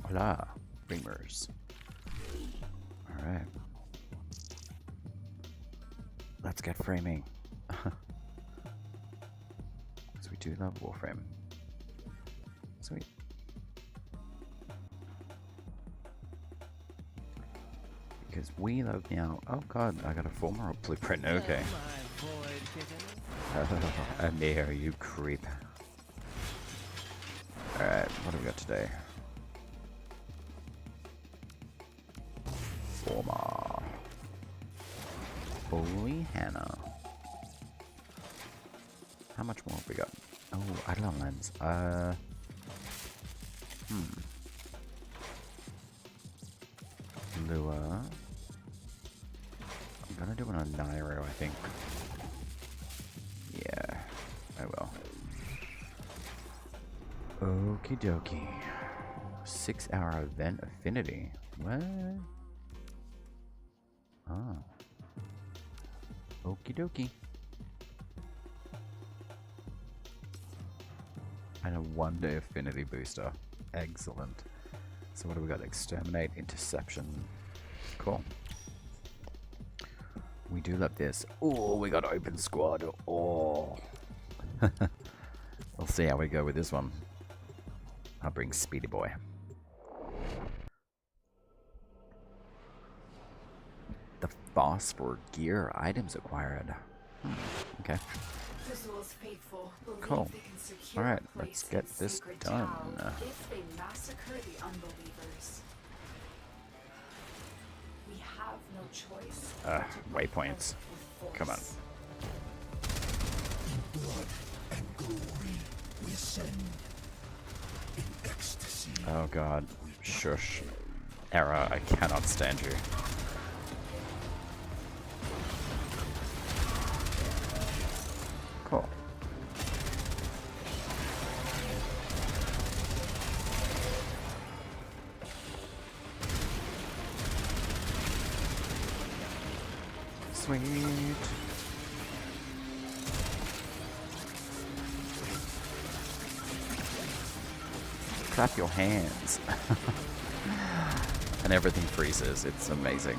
Hola, framers. Alright. Let's get framing. Because we do love Warframe. Sweet. Because we love now. Oh god, I got a former blueprint. Okay. I'm there, you creep. Alright, what do we got today? Former. Holy Hannah. How much more have we got? Oh, Eidolon lens. Lure. I'm gonna do it on Nairo, I think. Yeah, I will. Okie dokie. 6-hour event affinity. What? Ah. Okie dokie. And a 1-day affinity booster. Excellent. So what do we got? Exterminate, interception. Cool. We do love this. Oh, we got open squad. Oh. We'll see how we go with this one. I'll bring Speedy Boy. The phosphor gear items acquired. Okay. Cool. Alright, let's get this done. If they massacre the unbelievers, we have no choice. Waypoints. Come on. In blood and glory we ascend. In ecstasy. Oh god. Shush. Era, I cannot stand you. Cool. Sweet. Clap your hands. And everything freezes. It's amazing.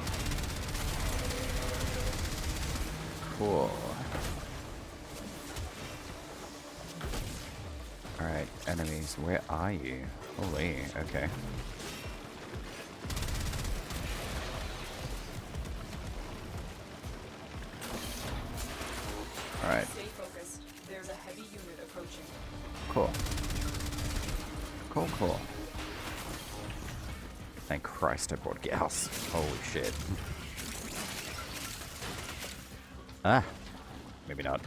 Cool. Alright, enemies, where are you? Holy, okay. Alright. Stay focused. There's a heavy unit approaching. Cool. Cool, cool. Thank Christ I brought Gauss. Holy shit. Ah. Maybe not.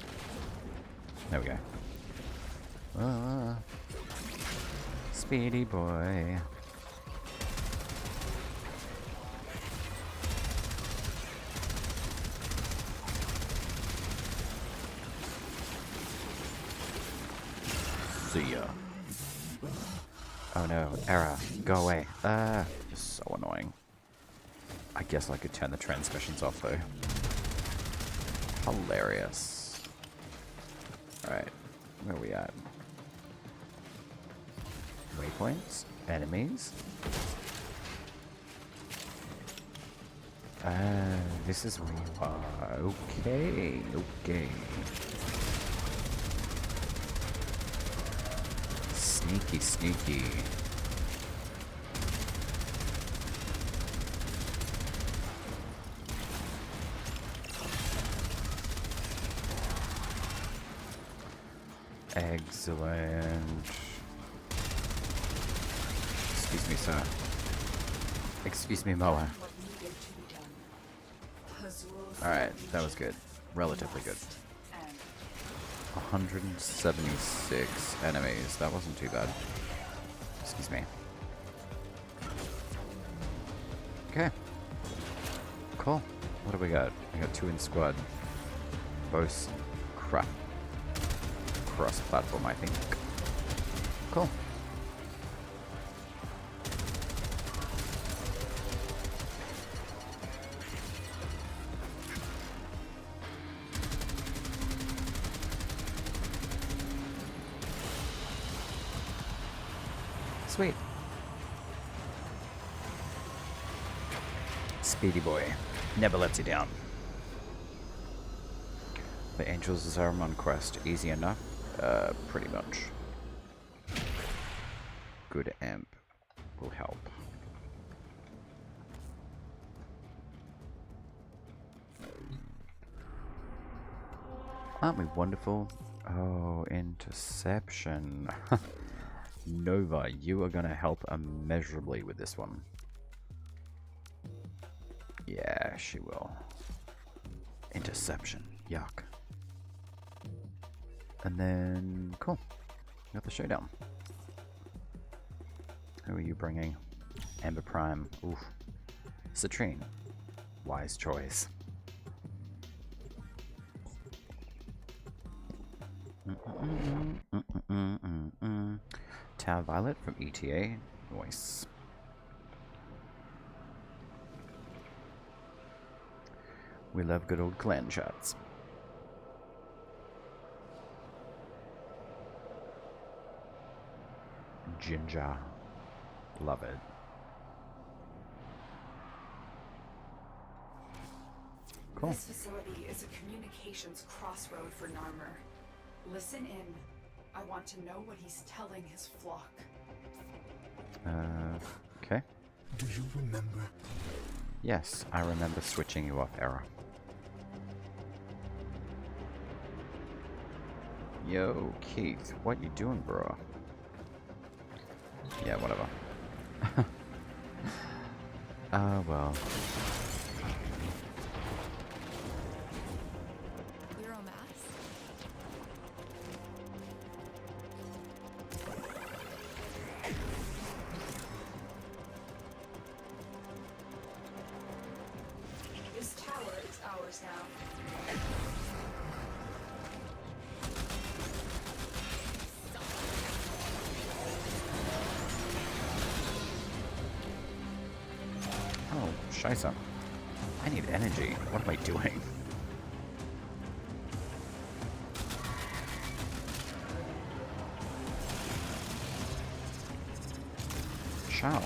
There we go. Speedy boy. See ya. Oh no, error. Go away. So annoying. I guess I could turn the transmissions off though. Hilarious. Alright, where are we at? Waypoints? Enemies? This is where you are. Okay, okay. Sneaky, sneaky. Excellent. Excuse me, sir. Excuse me, Moa. Alright, that was good. Relatively good. 176 enemies. That wasn't too bad. Excuse me. Okay. Cool. What do we got? We got 2 in squad. Both crap. Cross-platform, I think. Cool. Sweet. Speedy boy. Never lets you down. The Angels of Saruman quest. Easy enough? Pretty much. Good amp will help. Aren't we wonderful? Oh, interception. Nova, you are gonna help immeasurably with this one. Yeah, she will. Interception. Yuck. And then, cool. Got the showdown. Who are you bringing? Amber Prime. Oof. Citrine. Wise choice. Tower Violet from ETA. Nice. We love good old clan chats. Ginger. Love it. Cool. This facility is a communications crossroad for Narmer. Listen in. I want to know what he's telling his flock. Okay. Do you remember? Yes, I remember switching you off, Era. Yo, Keith, what you doing, bro? Yeah, whatever. Well. We're en masse. This tower is ours now. Oh, scheisse. I need energy. What am I doing? Shall?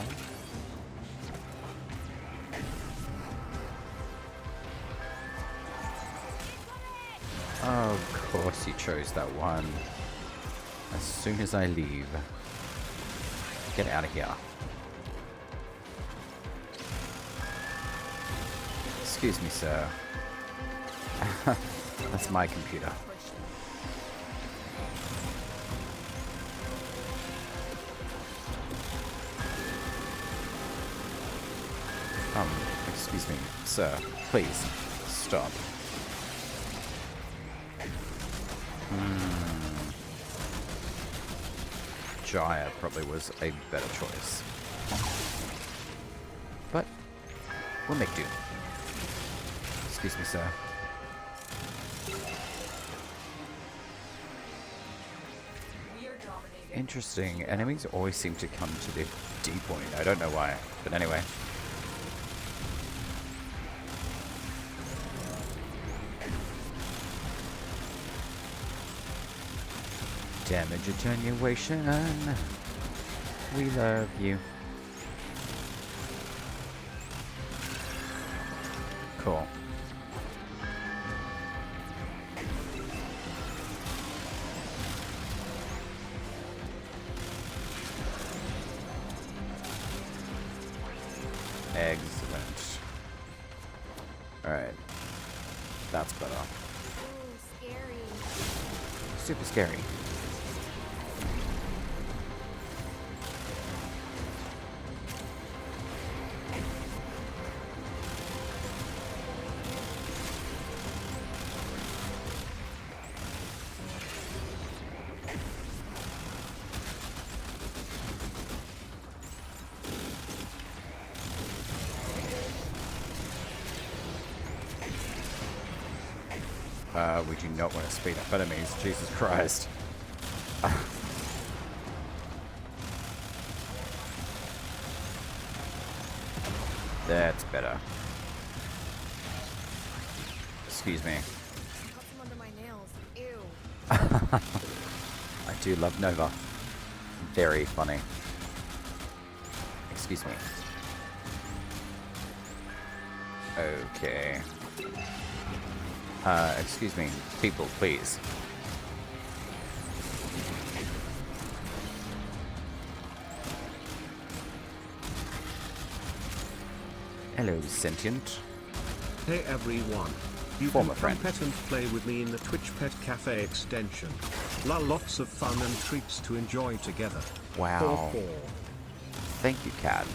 Of course he chose that one. As soon as I leave. Get out of here. Excuse me, sir. That's my computer. Excuse me, sir. Please, stop. Jaya probably was a better choice. But, we'll make do. Excuse me, sir. We are dominating. Interesting. Enemies always seem to come to the D point. I don't know why. But anyway. Damage attenuation. We love you. Cool. Excellent. Alright. That's better. Ooh, scary. Super scary. We do not want to speed up enemies. Jesus Christ. That's better. Excuse me. Got some under my nails. Ew. I do love Nova. Very funny. Excuse me. Okay. Excuse me, people, please. Hello, sentient. Hey everyone. You Former can friend. come pet and play with me in the Twitch Pet Cafe extension. Lots of fun and treats to enjoy together. Wow. Paw paw. Thank you, cat.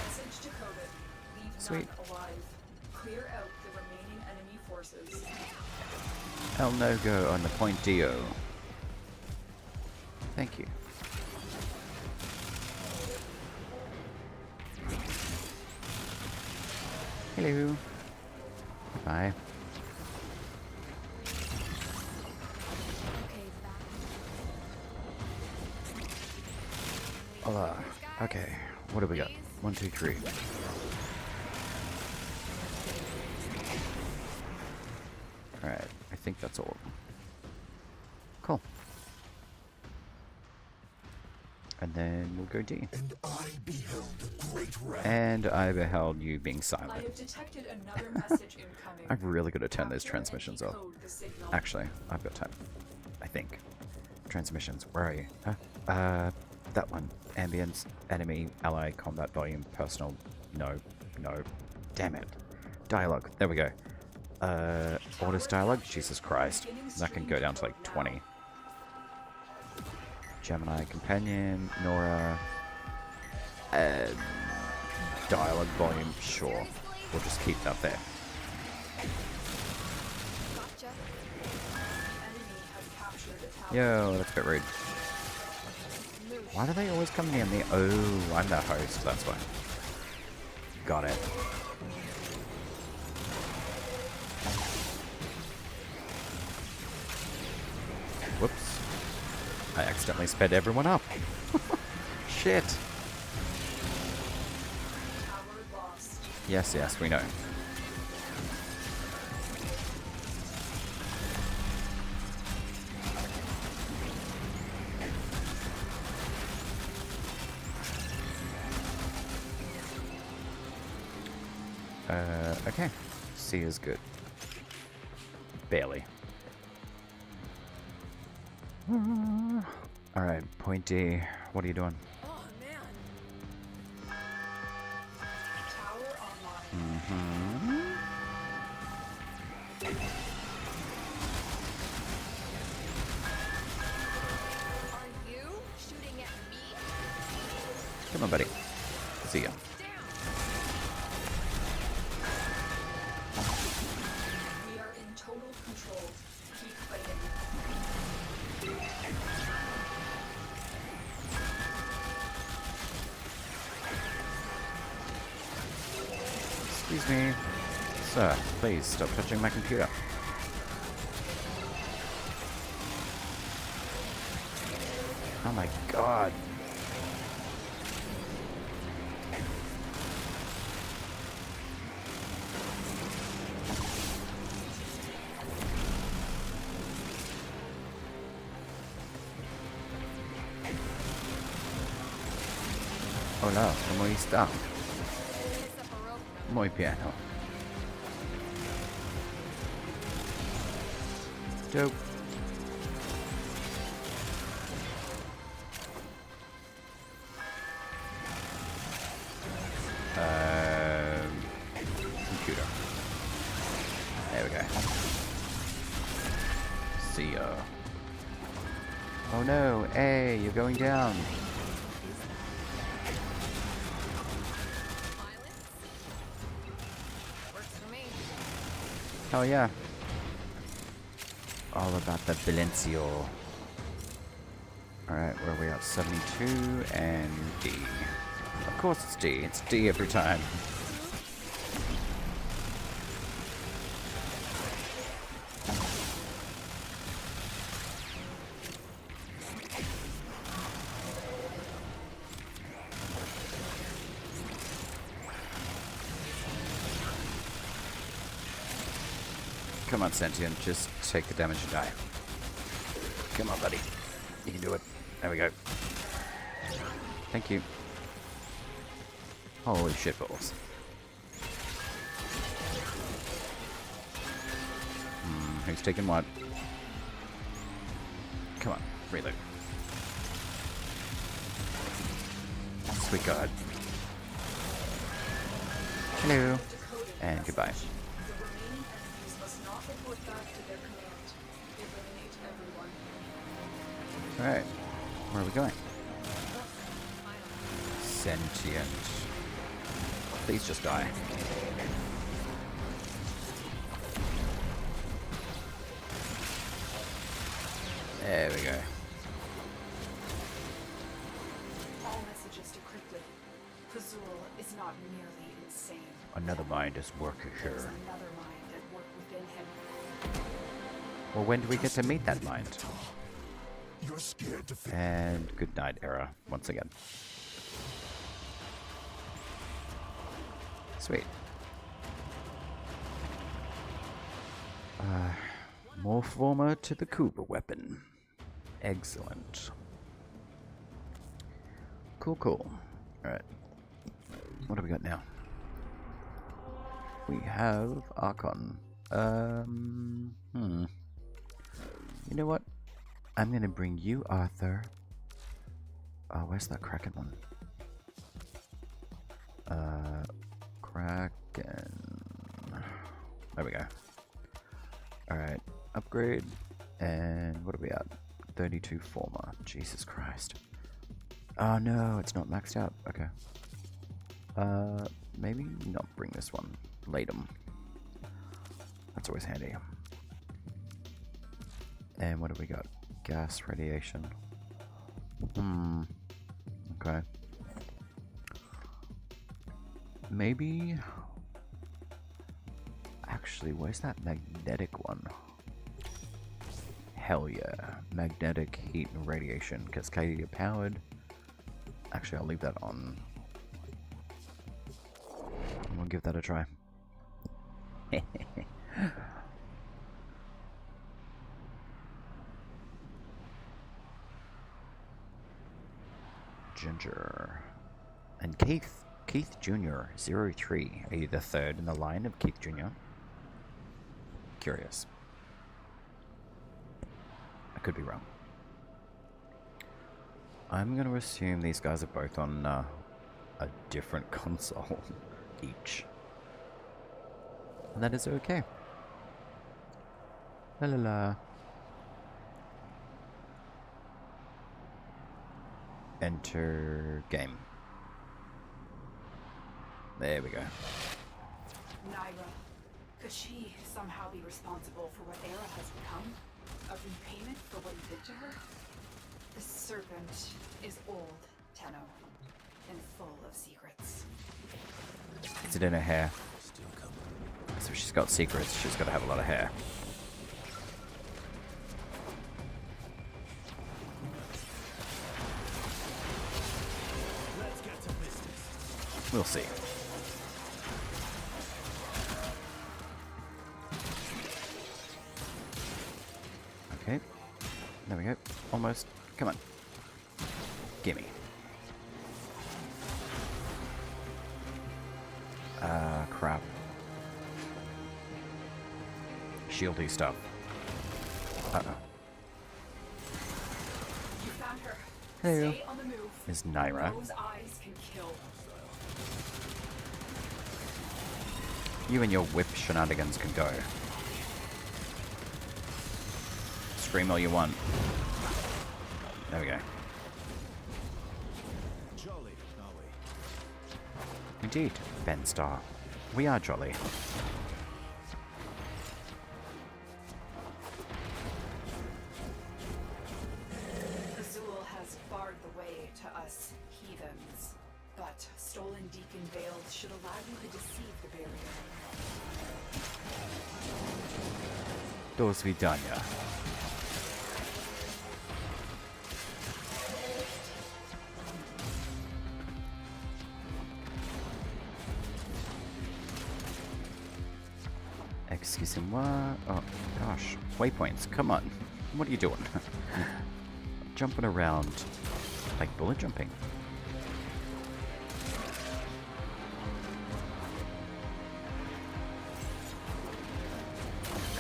Message decoded. Leave Sweet. none alive. Clear out the remaining enemy forces. El no go on the point Dio. Thank you. Hello. Bye. Okay, back. Hola. Okay. What do we got? 1, 2, 3. Alright. I think that's all of them. Cool. And then we'll go D. And I beheld a great wrath. And I beheld you being I silent. have detected another message incoming. I've really got to turn those Capture and transmissions off. decode the signal. Actually, I've got time. I think. Transmissions, where are you? That one. Ambience, enemy, ally, combat volume, personal. No, no. Damn it. Dialogue. There we go. Orders dialogue? Jesus Christ. That can go down to like 20. Gemini, companion, Nora. Dialogue volume, sure. We'll just keep that there. Gotcha. Enemy has captured a tower. Yo, that's a bit rude. Why do they always come near me? Oh, I'm the host, that's why. Got it. Whoops. I accidentally sped everyone up. Shit. Tower lost. Yes, yes, we know. Okay. C is good. Barely. Alright, point D. What are you doing? Oh man. Tower online. Mm-hmm. Are you shooting at me? Come on, buddy. See ya. Down. We are in total control. Keep fighting. Excuse me. Sir, please stop touching my computer. Oh my god. Hola, ¿cómo está? Muy bien. Dope. Computer. There we go. See ya. Oh no, hey, you're going down. Works for me. Oh yeah. All about the Valencio. Alright, where are we at? 72 and D. Of course it's D. It's D every time. Come on, Sentient. Just take the damage and die. Come on, buddy. You can do it. There we go. Thank you. Holy shitballs. Who's taking what? Come on, reload. Sweet God. Hello. And goodbye. The remaining enemies must not report back to their command. Eliminate everyone. Alright. Where are we going? Sentient. Please just die. There we go. All messages to Crickly. Fazul is not merely insane. Another mind is working There's here. another mind at work within him. Well, when do we get to meet that mind? You're scared to face. And good night, Era, once again. Sweet. Morph to the Kuba weapon. Excellent. Cool, cool. Alright. What do we got now? We have Archon. You know what? I'm gonna bring you, Arthur. Oh, where's that Kraken one? Kraken. There we go. Alright, upgrade. And what are we at? 32 former. Jesus Christ. Oh no, it's not maxed out. Okay. Maybe not bring this one. Latem. That's always handy. And what do we got? Gas radiation. Okay. Maybe... Actually, where's that magnetic one? Hell yeah. Magnetic heat and radiation. Cascadia powered. Actually, I'll leave that on. And we'll give that a try. Ginger. And Keith Jr. 03. Are you the third in the line of Keith Jr.? Curious. I could be wrong. I'm going to assume these guys are both on a different console each. And that is okay. La la la. Enter game. There we go. Naira, could she somehow be responsible for what Era has become? A repayment for what you did to her? The serpent is old, Tenno, and full of secrets. Is it in her hair? So if she's got secrets, she's got to have a lot of hair. We'll see. Okay. There we go. Almost. Come on. Gimme. Crap. Shieldy stuff. Uh-oh. You found her. Hello. Stay on the move. Is Naira. Those eyes can kill. You and your whip shenanigans can go. Scream all you want. There we go. Jolly, are we? Indeed, Ben Star. We are jolly. Azul has barred the way to us heathens, but stolen Deacon Veils should allow you to deceive the barrier. Do svidania. Excusez-moi. Oh, gosh. Waypoints, come on. What are you doing? jumping around like bullet jumping.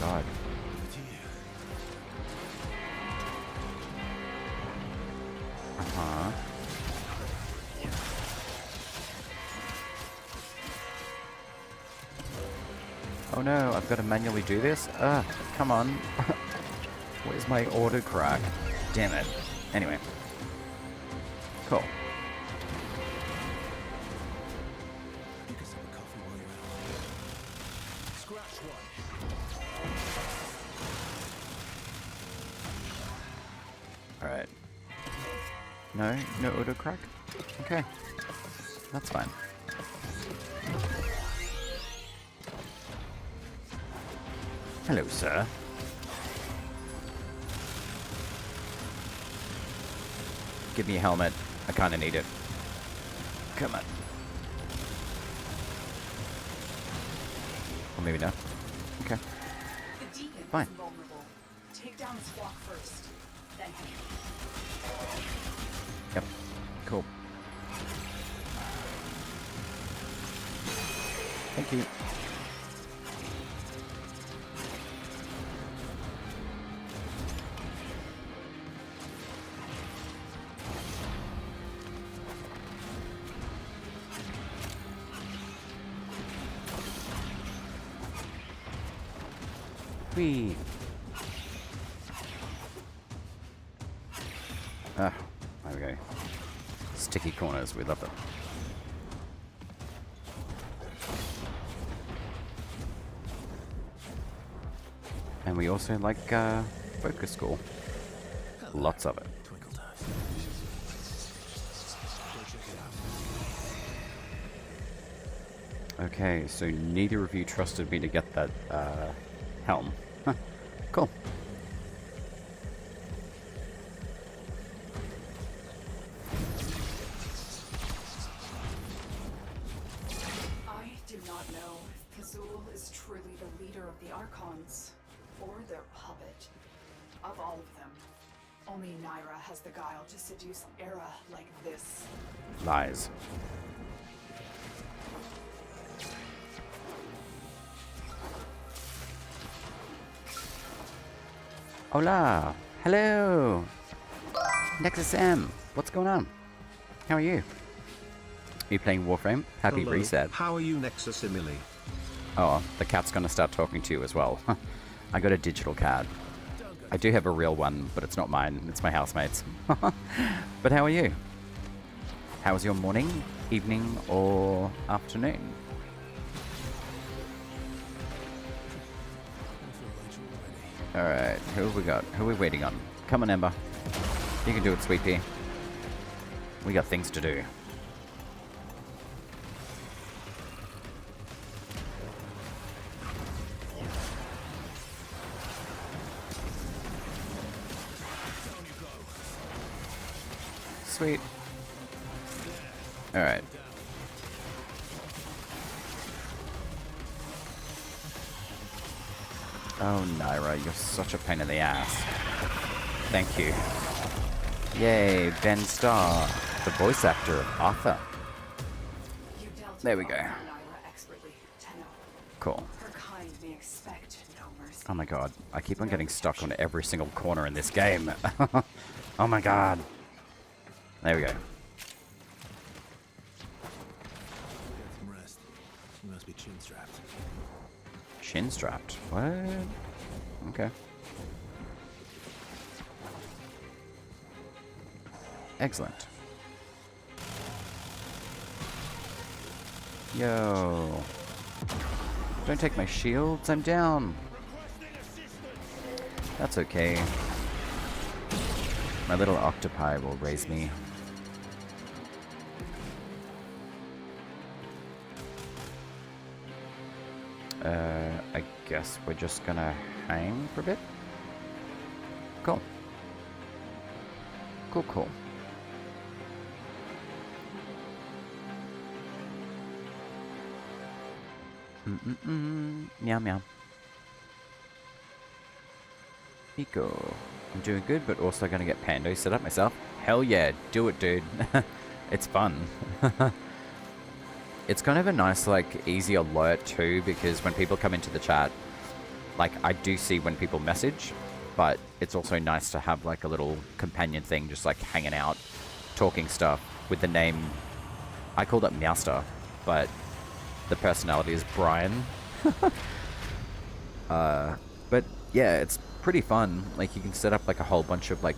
God. Uh-huh. Oh no, I've got to manually do this? Come on. Where's my auto crack? Damn it. Anyway. Cool. You can have a coffee while you're out. Scratch one. Alright. No? No auto crack? Okay. That's fine. Hello, sir. Give me a helmet. I kinda need it. Come on. Or maybe not. Okay. The Deacon Fine. is vulnerable. Take down his flock first, then hit him. Yep. Cool. Thank you. Whee! Ah, there we go. Sticky corners, we love them. And we also like focus score. Lots of it. Twinkle toes. Go check it out. Okay, so neither of you trusted me to get that helm. Huh. Cool. I do not know if Kazul is truly the leader of the Archons, or their puppet. Of all of them, only Naira has the guile to seduce an era like this. Lies. Hola! Hello! Nexus M! What's going on? How are you? Are you playing Warframe? Happy Hello, reset. How are you, Nexus Emily? Oh, the cat's gonna start talking to you as well. I got a digital cat. I do have a real one, but it's not mine. It's my housemate's. But how are you? How was your morning, evening, or afternoon? Alright, who have we got? Who are we waiting on? Come on, Ember. You can do it, sweet pea. We got things to do. Sweet. Alright. Oh, Naira, you're such a pain in the ass. Thank you. Yay, Ben Starr, the voice actor of Arthur. You dealt There we with go. Naira expertly, Tenno. Cool. Her kind may expect no mercy. Oh my god, I keep on getting stuck on every single corner in this game. Oh my god. There we go. Get some rest. You must be chin strapped. Chin strapped. What? Okay. Excellent. Yo. Don't take my shields, I'm down. That's okay. My little octopi will raise me. I guess we're just gonna hang for a bit. Cool. Cool, cool. Meow, meow. Eco. I'm doing good, but also going to get Pando set up myself. Hell yeah, do it, dude. It's fun. It's kind of a nice, like, easy alert too, because when people come into the chat, like, I do see when people message, but it's also nice to have, like, a little companion thing, just, like, hanging out, talking stuff with the name. I called it Meowster, but the personality is Brian. But yeah, it's pretty fun. Like, you can set up, like, a whole bunch of, like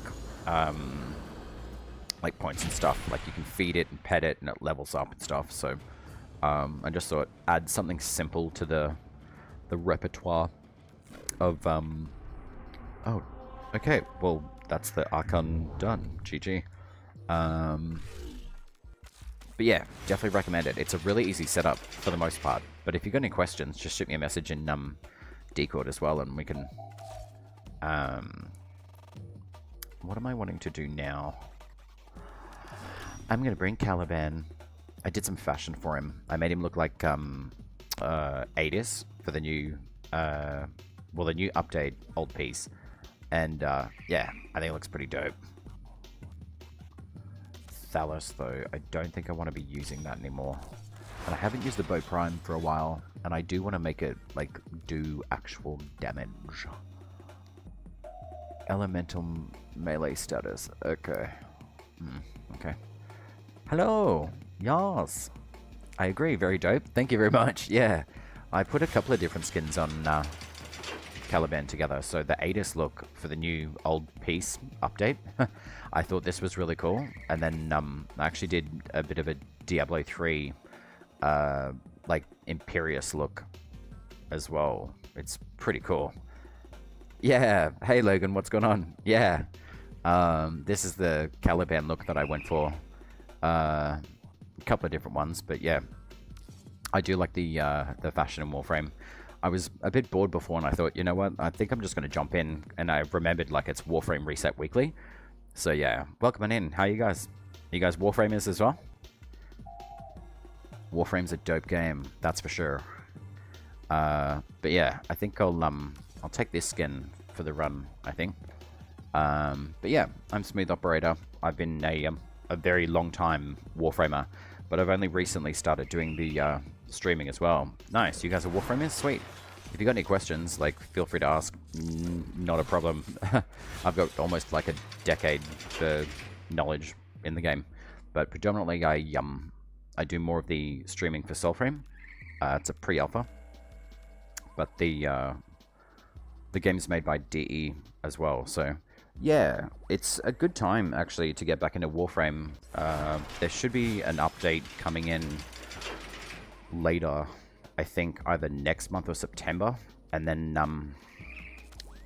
points and stuff. Like, you can feed it and pet it, and it levels up and stuff. So, I just thought add something simple to the repertoire of, oh, okay. Well, that's the Archon done. GG. But yeah, definitely recommend it. It's a really easy setup for the most part. But if you've got any questions, just shoot me a message in Discord as well, and we can. What am I wanting to do now? I'm gonna bring Caliban. I did some fashion for him. I made him look like Adis for the new, well, the new update, old piece, and yeah, I think it looks pretty dope. Thalos, though, I don't think I want to be using that anymore. And I haven't used the Bow Prime for a while, and I do want to make it, like, do actual damage. Elemental melee status. Okay. Okay. Hello! Yas! I agree, very dope. Thank you very much. Yeah. I put a couple of different skins on Caliban together. So the Adis look for the new old piece update. I thought this was really cool. And then I actually did a bit of a Diablo 3 like Imperious look as well. It's pretty cool. Yeah. Hey Logan, what's going on? Yeah. This is the Caliban look that I went for. A couple of different ones, but yeah. I do like the fashion in Warframe. I was a bit bored before, and I thought, you know what? I think I'm just going to jump in, and I remembered, like, it's Warframe Reset Weekly. So yeah, welcome on in. How are you guys? Are you guys Warframers as well? Warframe's a dope game, that's for sure. But yeah, I think I'll take this skin for the run, I think. But yeah, I'm SmoothOpurrator. I've been a very long time Warframer, but I've only recently started doing the streaming as well. Nice, you guys are Warframers? Sweet. If you got any questions, like, feel free to ask. Not a problem. I've got almost like a decade for knowledge in the game, but predominantly I do more of the streaming for Soulframe. It's a pre-alpha, but the game's made by DE as well, so yeah, it's a good time actually to get back into Warframe. There should be an update coming in later, I think either next month or September, and then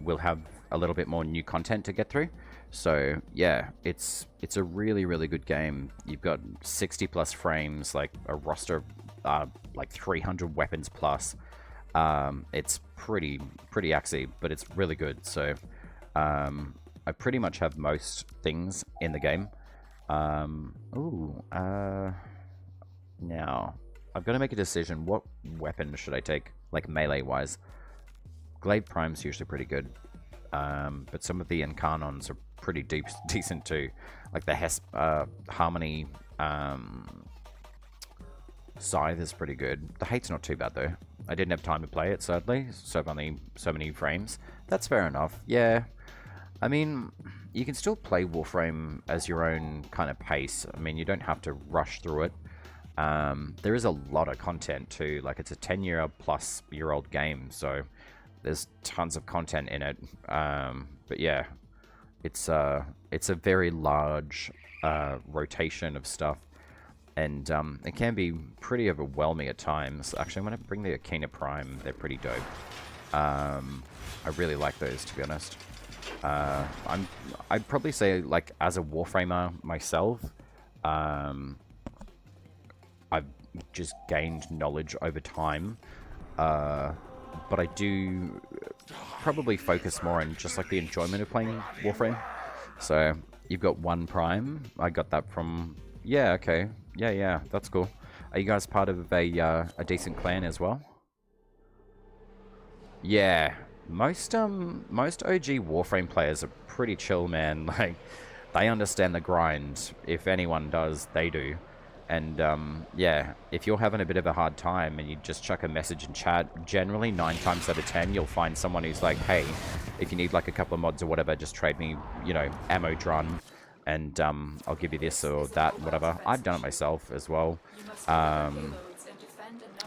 we'll have a little bit more new content to get through. So yeah, it's a really good game. You've got 60 plus frames, like a roster of like 300 weapons plus. It's pretty axy, but it's really good. So I pretty much have most things in the game. Now I've got to make a decision. What weapon should I take, like melee wise? Glaive Prime's usually pretty good, but some of the Incarnons are pretty decent too. Like the Harmony Scythe is pretty good. The Hate's not too bad though. I didn't have time to play it, sadly, so only so many frames. That's fair enough. Yeah, I mean, you can still play Warframe as your own kind of pace. I mean, you don't have to rush through it. There is a lot of content too. Like, it's a 10-year-plus-year-old game, so there's tons of content in it. But yeah, it's a very large rotation of stuff, and it can be pretty overwhelming at times. Actually, I'm gonna bring the Akina Prime. They're pretty dope. I really like those, to be honest. I'd probably say, like, as a Warframer myself, I've just gained knowledge over time, but I do probably focus more on just like the enjoyment of playing Warframe. So you've got one Prime. I got that from, yeah, okay, yeah, that's cool. Are you guys part of a decent clan as well? Yeah, most OG Warframe players are pretty chill, man. Like, they understand the grind. If anyone does, they do. And yeah, if you're having a bit of a hard time and you just chuck a message in chat, generally 9 times out of 10 you'll find someone who's like, hey, if you need like a couple of mods or whatever, just trade me, you know, ammo drum, and I'll give you this or that, whatever. I've done it myself as well,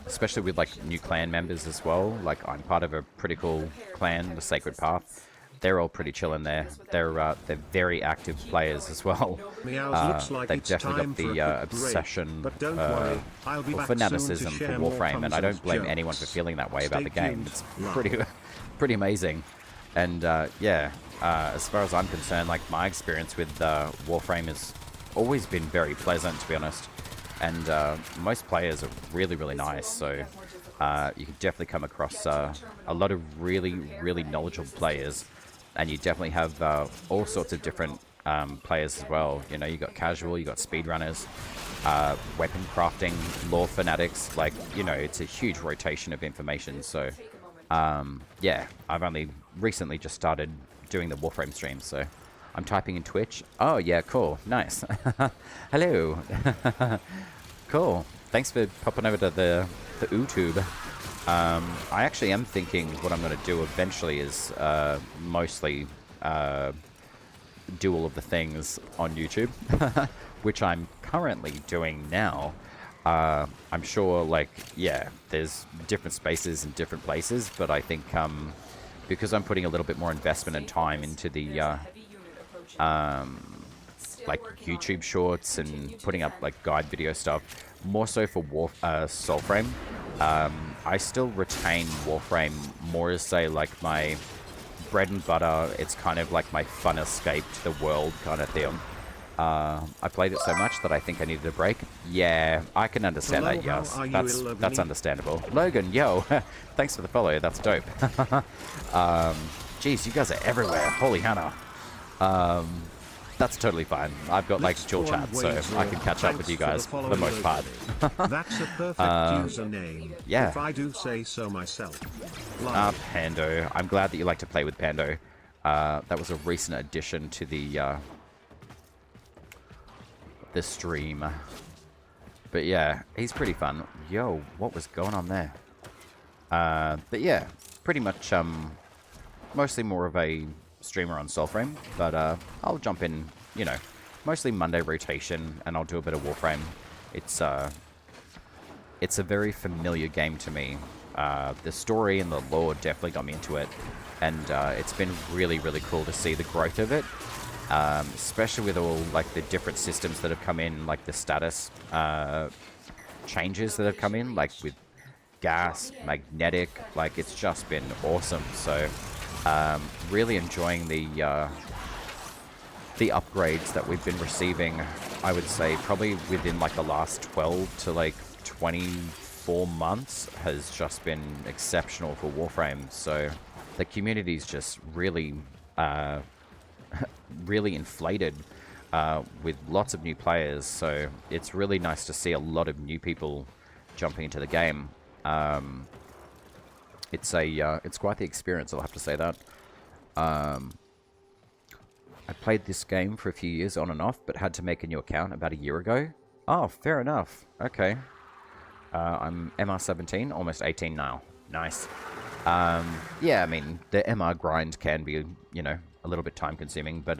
especially with like new clan members as well. Like, I'm part of a pretty cool clan, the Sacred Path. They're all pretty chill in there. They're very active players as well. They've definitely got the obsession or fanaticism for Warframe, and I don't blame anyone for feeling that way about the game. It's pretty amazing. And yeah, as far as I'm concerned, like, my experience with Warframe has always been very pleasant, to be honest. And most players are really, really nice. So you can definitely come across a lot of really knowledgeable players. And you definitely have all sorts of different players as well. You know, you got casual, you got speedrunners, weapon crafting, lore fanatics. Like, you know, it's a huge rotation of information. So, yeah, I've only recently just started doing the Warframe streams. So, I'm typing in Twitch. Oh, yeah, cool. Nice. Hello. Cool. Thanks for popping over to the YouTube. I actually am thinking what I'm going to do eventually is mostly do all of the things on YouTube, which I'm currently doing now. I'm sure, like, yeah, there's different spaces in different places, but I think because I'm putting a little bit more investment and time into the like YouTube shorts and putting up like guide video stuff, more so for Soulframe. I still retain Warframe more as, say, like, my bread and butter. It's kind of like my fun escape to the world kind of thing. I played it so much that I think I needed a break. Yeah, I can understand that, yes. That's understandable. Logan, yo, thanks for the follow. That's dope. Geez, you guys are everywhere. Holy Hannah. That's totally fine. I've got, like, dual chat, so I can catch up with you guys for the most part. That's a perfect username. Yeah. If I do say so myself. Pando. I'm glad that you like to play with Pando. That was a recent addition to the stream. But yeah, he's pretty fun. Yo, what was going on there? But yeah, pretty much mostly more of a streamer on Soulframe, but I'll jump in, you know, mostly Monday rotation, and I'll do a bit of Warframe. It's a very familiar game to me. The story and the lore definitely got me into it, and it's been really cool to see the growth of it, especially with all, like, the different systems that have come in, like the status changes that have come in, like with gas, magnetic. Like, it's just been awesome. So really enjoying the upgrades that we've been receiving. I would say probably within like the last 12 to like 24 months has just been exceptional for Warframe. So the community's just really really inflated with lots of new players. So it's really nice to see a lot of new people jumping into the game. It's quite the experience, I'll have to say that. I played this game for a few years on and off, but had to make a new account about a year ago. Oh, fair enough. Okay. I'm MR17, almost 18 now. Nice. Yeah, I mean, the MR grind can be, you know, a little bit time consuming, but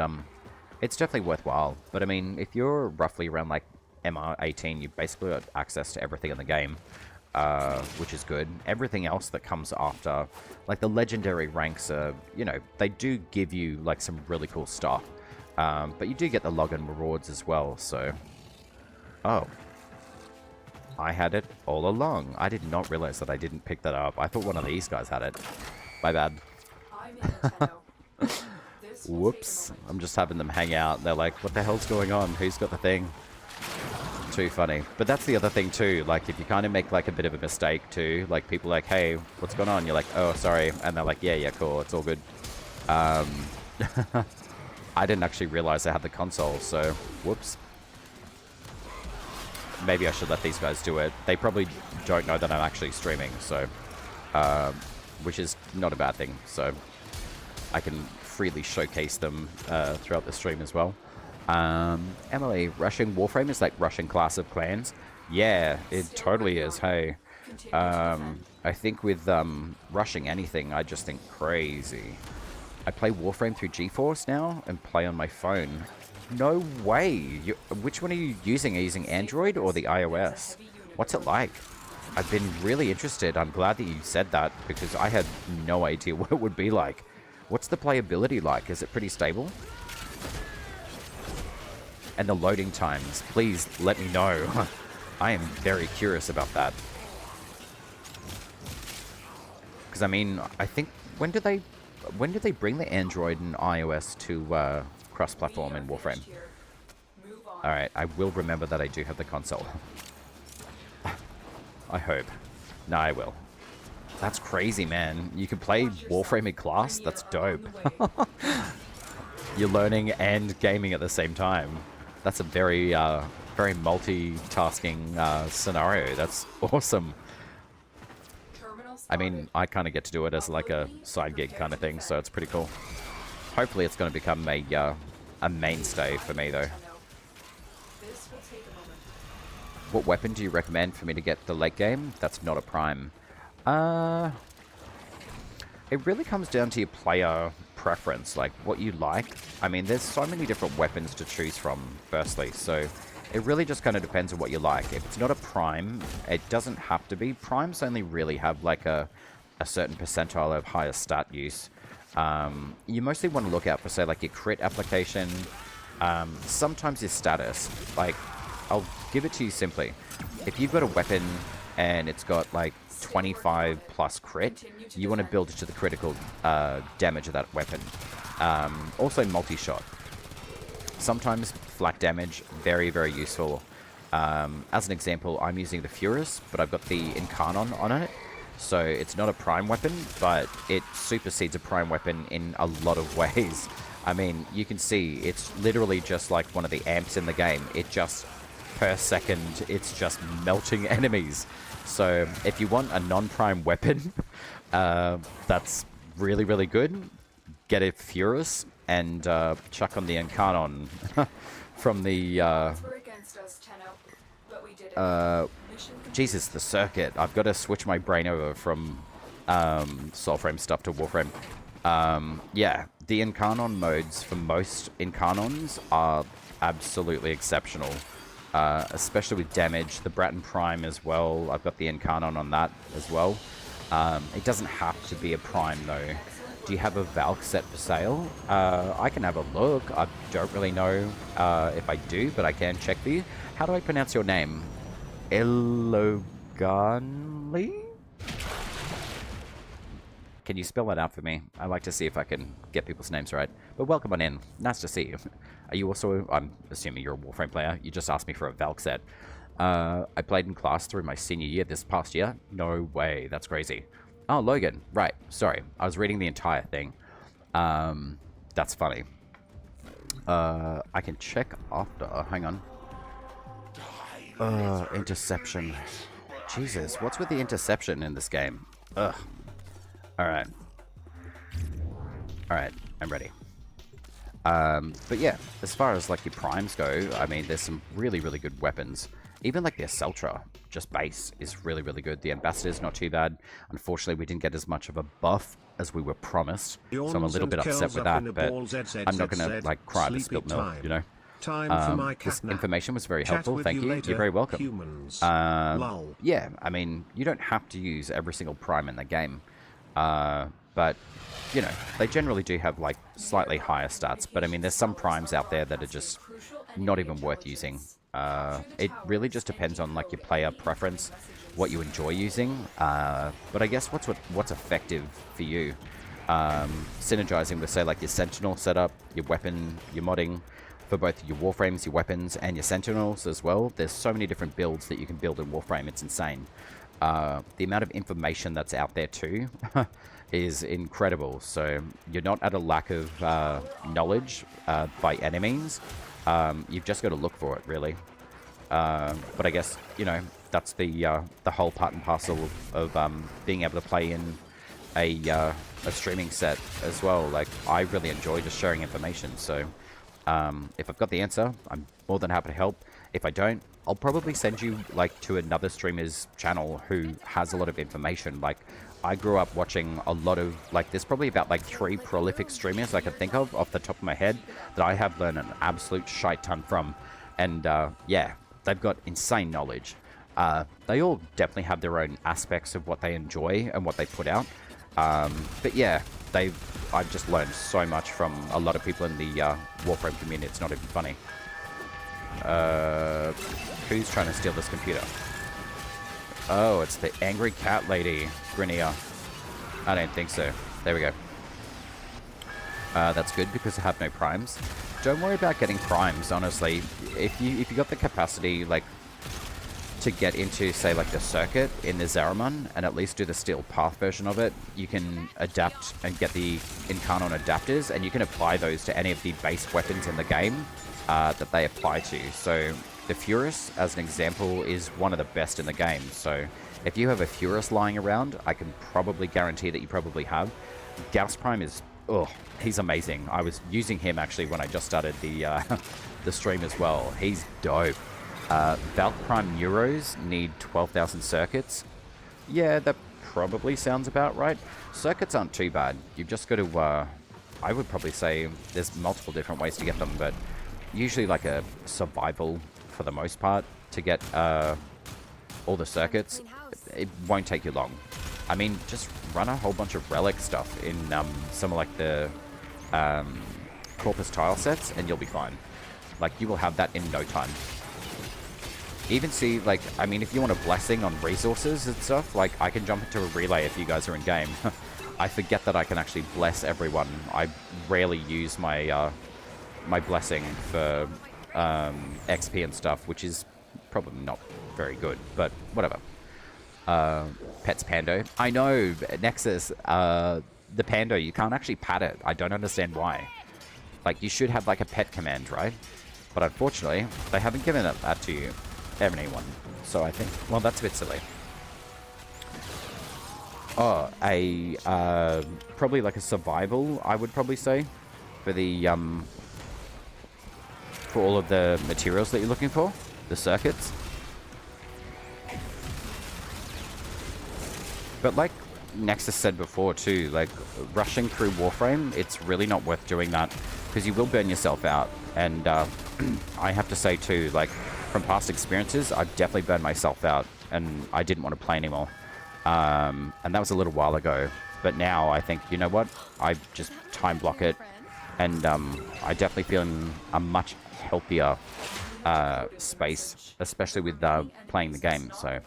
it's definitely worthwhile. But I mean, if you're roughly around like MR18, you've basically got access to everything in the game. Which is good. Everything else that comes after, like the legendary ranks, are, you know, they do give you like some really cool stuff, but you do get the login rewards as well. So, oh, I had it all along. I did not realize that I didn't pick that up. I thought one of these guys had it. My bad. Whoops. I'm just having them hang out. They're like, what the hell's going on? Who's got the thing? Too funny. But that's the other thing too, like if you kind of make like a bit of a mistake too, like people are like, hey, what's going on? You're like, oh, sorry. And they're like, yeah, cool, it's all good. I didn't actually realize I had the console, so whoops. Maybe I should let these guys do it. They probably don't know that I'm actually streaming, so which is not a bad thing. So I can freely showcase them throughout the stream as well. Emily, rushing Warframe is like rushing Clash of Clans. Yeah, it totally is. Hey, I think with rushing anything, I just think crazy. I play Warframe through GeForce now and play on my phone. No way. Which one are you using? Are you using Android or the iOS? What's it like? I've been really interested. I'm glad that you said that because I had no idea what it would be like. What's the playability like? Is it pretty stable? And the loading times, please let me know. I am very curious about that. Because I mean, I think when did they bring the Android and iOS to cross-platform in Warframe? All right, I will remember that I do have the console. I hope. No, I will. That's crazy, man. You can play Warframe in class? That's dope. You're learning and gaming at the same time. That's a very, very multitasking scenario. That's awesome. I mean, I kind of get to do it as like a side gig kind of thing, so it's pretty cool. Hopefully it's going to become a mainstay for me, though. What weapon do you recommend for me to get the late game? That's not a prime. It really comes down to your player preference, like what you like. I mean, there's so many different weapons to choose from, firstly, so it really just kind of depends on what you like. If it's not a prime, it doesn't have to be. Primes only really have like a certain percentile of higher stat use. You mostly want to look out for, say, like your crit application, sometimes your status. Like, I'll give it to you simply. If you've got a weapon and it's got like 25 plus crit, you want to build it to the critical damage of that weapon. Also multi-shot. Sometimes flat damage, very, very useful. As an example, I'm using the Furus, but I've got the Incarnon on it. So it's not a prime weapon, but it supersedes a prime weapon in a lot of ways. I mean, you can see it's literally just like one of the amps in the game. It just, per second, it's just melting enemies. So if you want a non-prime weapon, that's really, really good. Get a Furus and chuck on the Incarnon from the... Jesus, the circuit. I've got to switch my brain over from Soulframe stuff to Warframe. Yeah, the Incarnon modes for most Incarnons are absolutely exceptional. Especially with damage. The Bratton Prime as well. I've got the Incarnon on that as well. It doesn't have to be a Prime though. Do you have a Valk set for sale? I can have a look. I don't really know if I do, but I can check for you. How do I pronounce your name? Eloganli? Can you spell that out for me? I like to see if I can get people's names right. But welcome on in. Nice to see you. Are you also... I'm assuming you're a Warframe player. You just asked me for a Valk set. I played in class through my senior year this past year. No way. That's crazy. Oh, Logan. Right. Sorry. I was reading the entire thing. That's funny. I can check after. Hang on. Interception. Jesus, what's with the interception in this game? Ugh. Alright. Alright, I'm ready. But yeah, as far as like your primes go, I mean, there's some really, really good weapons. Even like the Asceltra, just base, is really, really good. The Ambassador's not too bad. Unfortunately, we didn't get as much of a buff as we were promised. So I'm a little bit upset with that, but I'm not going to like cry over spilt milk, you know? This information was very helpful. Thank you. You're very welcome. Yeah, I mean, you don't have to use every single prime in the game. But, you know, they generally do have, like, slightly higher stats. But, I mean, there's some primes out there that are just not even worth using. It really just depends on, like, your player preference, what you enjoy using. But I guess what's effective for you. Synergizing with, say, like, your Sentinel setup, your weapon, your modding, for both your Warframes, your weapons, and your Sentinels as well. There's so many different builds that you can build in Warframe. It's insane. The amount of information that's out there too is incredible. So you're not at a lack of knowledge by any means. You've just got to look for it, really. But I guess, you know, that's the whole part and parcel of being able to play in a streaming set as well. Like, I really enjoy just sharing information. So if I've got the answer, I'm more than happy to help. If I don't, I'll probably send you like to another streamer's channel who has a lot of information. Like, I grew up watching a lot of, like, there's probably about like 3 prolific streamers I can think of off the top of my head that I have learned an absolute shite ton from. And yeah, they've got insane knowledge. They all definitely have their own aspects of what they enjoy and what they put out. But yeah, I've just learned so much from a lot of people in the Warframe community. It's not even funny. Who's trying to steal this computer? Oh, it's the angry cat lady, Grinier. I don't think so. There we go. That's good because I have no primes. Don't worry about getting primes, honestly. If you got the capacity, like, to get into, say, like the circuit in the Zariman and at least do the steel path version of it, you can adapt and get the Incarnon adapters, and you can apply those to any of the base weapons in the game that they apply to. So the Furus, as an example, is one of the best in the game. So if you have a Furus lying around, I can probably guarantee that you probably have. Gas Prime is, oh, he's amazing. I was using him actually when I just started the the stream as well. He's dope. Valk Prime Neuros need 12,000 circuits. Yeah, that probably sounds about right. Circuits aren't too bad. You've just got to, I would probably say there's multiple different ways to get them, but usually like a survival for the most part to get all the circuits. It won't take you long. I mean, just run a whole bunch of relic stuff in some of like the Corpus tile sets and you'll be fine. Like, you will have that in no time. Even see, like, I mean, if you want a blessing on resources and stuff, like, I can jump into a relay if you guys are in game. I forget that I can actually bless everyone. I rarely use my my blessing for XP and stuff, which is probably not very good, but whatever. Pets Pando. I know, Nexus, the Pando, you can't actually pat it. I don't understand why. Like, you should have, like, a pet command, right? But unfortunately, they haven't given that to you. Anyone. So I think, well, that's a bit silly. Oh, probably like a survival, I would probably say, for the, for all of the materials that you're looking for, the circuits. But like Nexus said before too, like, rushing through Warframe, it's really not worth doing that, because you will burn yourself out. And I have to say too, like, from past experiences, I've definitely burned myself out, and I didn't want to play anymore. And that was a little while ago. But now I think, you know what? I just time block it, and I definitely feel in a much healthier space, especially with playing the game. So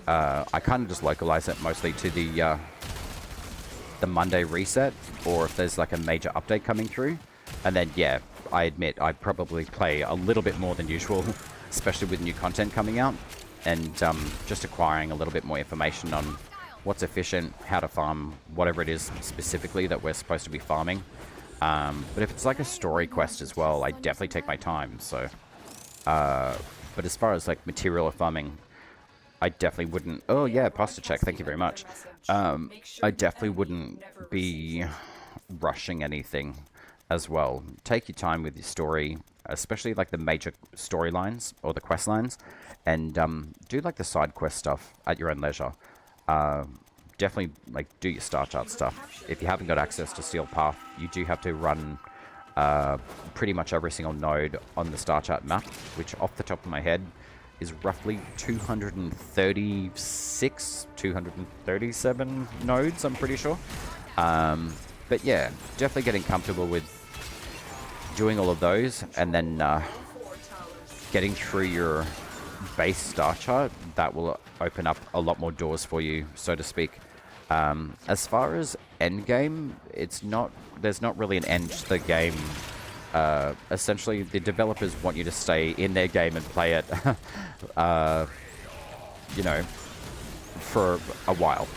I kind of just localize it mostly to the Monday reset, or if there's like a major update coming through. And then, yeah, I admit I probably play a little bit more than usual, especially with new content coming out, and just acquiring a little bit more information on what's efficient, how to farm, whatever it is specifically that we're supposed to be farming. But if it's like a story quest as well, I definitely take my time. So, but as far as like material or farming, I definitely wouldn't. Oh yeah, pasta check. Thank you very much. I definitely wouldn't be rushing anything as well. Take your time with your story, especially like the major storylines or the quest lines, and do like the side quest stuff at your own leisure. Definitely like do your star chart stuff. If you haven't got access to Steel Path, you do have to run pretty much every single node on the star chart map, which off the top of my head is roughly 236, 237 nodes, I'm pretty sure. But yeah, definitely getting comfortable with doing all of those, and then getting through your base star chart. That will open up a lot more doors for you, so to speak. As far as end game, it's not, there's not really an end to the game. Essentially, the developers want you to stay in their game and play it, you know, for a while.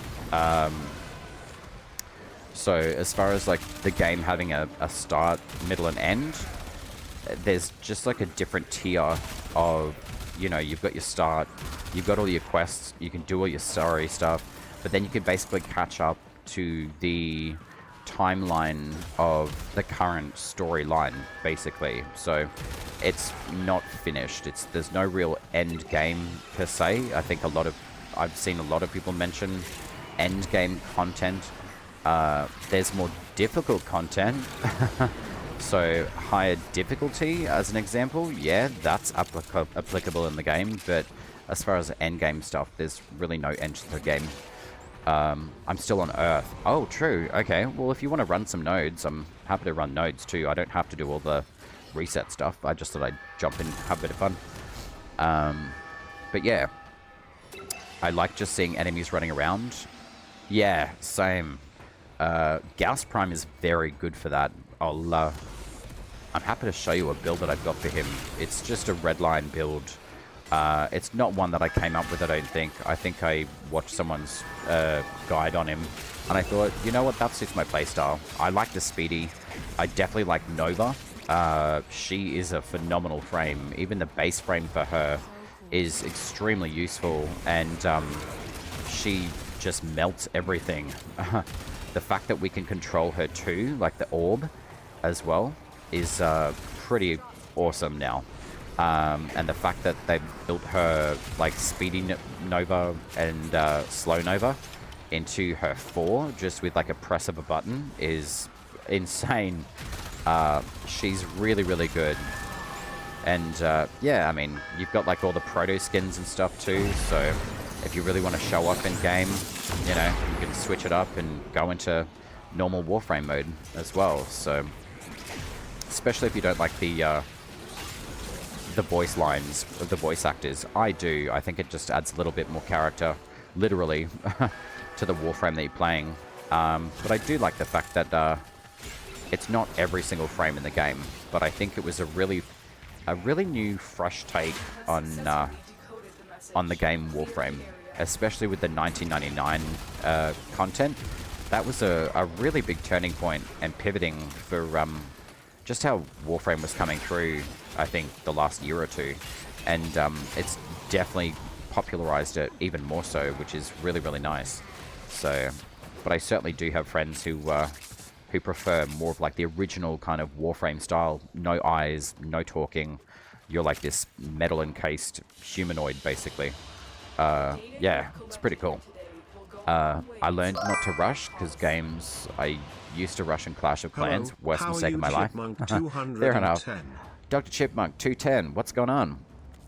So as far as like the game having a start, middle, and end, there's just like a different tier of, you know, you've got your start, you've got all your quests, you can do all your story stuff, but then you can basically catch up to the timeline of the current storyline, basically. So it's not finished. There's no real end game per se. I think I've seen a lot of people mention end game content. There's more difficult content. So higher difficulty, as an example, yeah, that's applicable in the game, but as far as end game stuff, there's really no end to the game. I'm still on Earth. Oh, true. Okay, well, if you want to run some nodes, I'm happy to run nodes too. I don't have to do all the reset stuff. I just thought I'd jump in and have a bit of fun. But yeah, I like just seeing enemies running around. Yeah, same. Gauss Prime is very good for that. I'm happy to show you a build that I've got for him. It's just a redline build. It's not one that I came up with, I don't think. I think I watched someone's guide on him, and I thought, you know what, that suits my playstyle. I like the speedy. I definitely like Nova. She is a phenomenal frame. Even the base frame for her is extremely useful, and she just melts everything. The fact that we can control her too, like the orb as well, is pretty awesome now. And the fact that they built her like speedy Nova and slow Nova into her 4 just with like a press of a button is insane. She's really, really good. And yeah, I mean, you've got like all the proto skins and stuff too, so if you really want to show off in game, you know, you can switch it up and go into normal Warframe mode as well. So especially if you don't like the voice lines of the voice actors. I do. I think it just adds a little bit more character, literally, to the Warframe that you're playing. But I do like the fact that it's not every single frame in the game, but I think it was a really new, fresh take on the game Warframe, especially with the 1999 content. That was a really big turning point and pivoting for just how Warframe was coming through, I think, the last year or two. And it's definitely popularized it even more so, which is really, really nice. So, but I certainly do have friends who prefer more of like the original kind of Warframe style. No eyes, no talking. You're like this metal-encased humanoid, basically. Yeah, it's pretty cool. I learned not to rush, because games I used to rush in Clash of Clans. Hello, worst mistake of my life. Fair enough. Dr. Chipmunk 210, what's going on?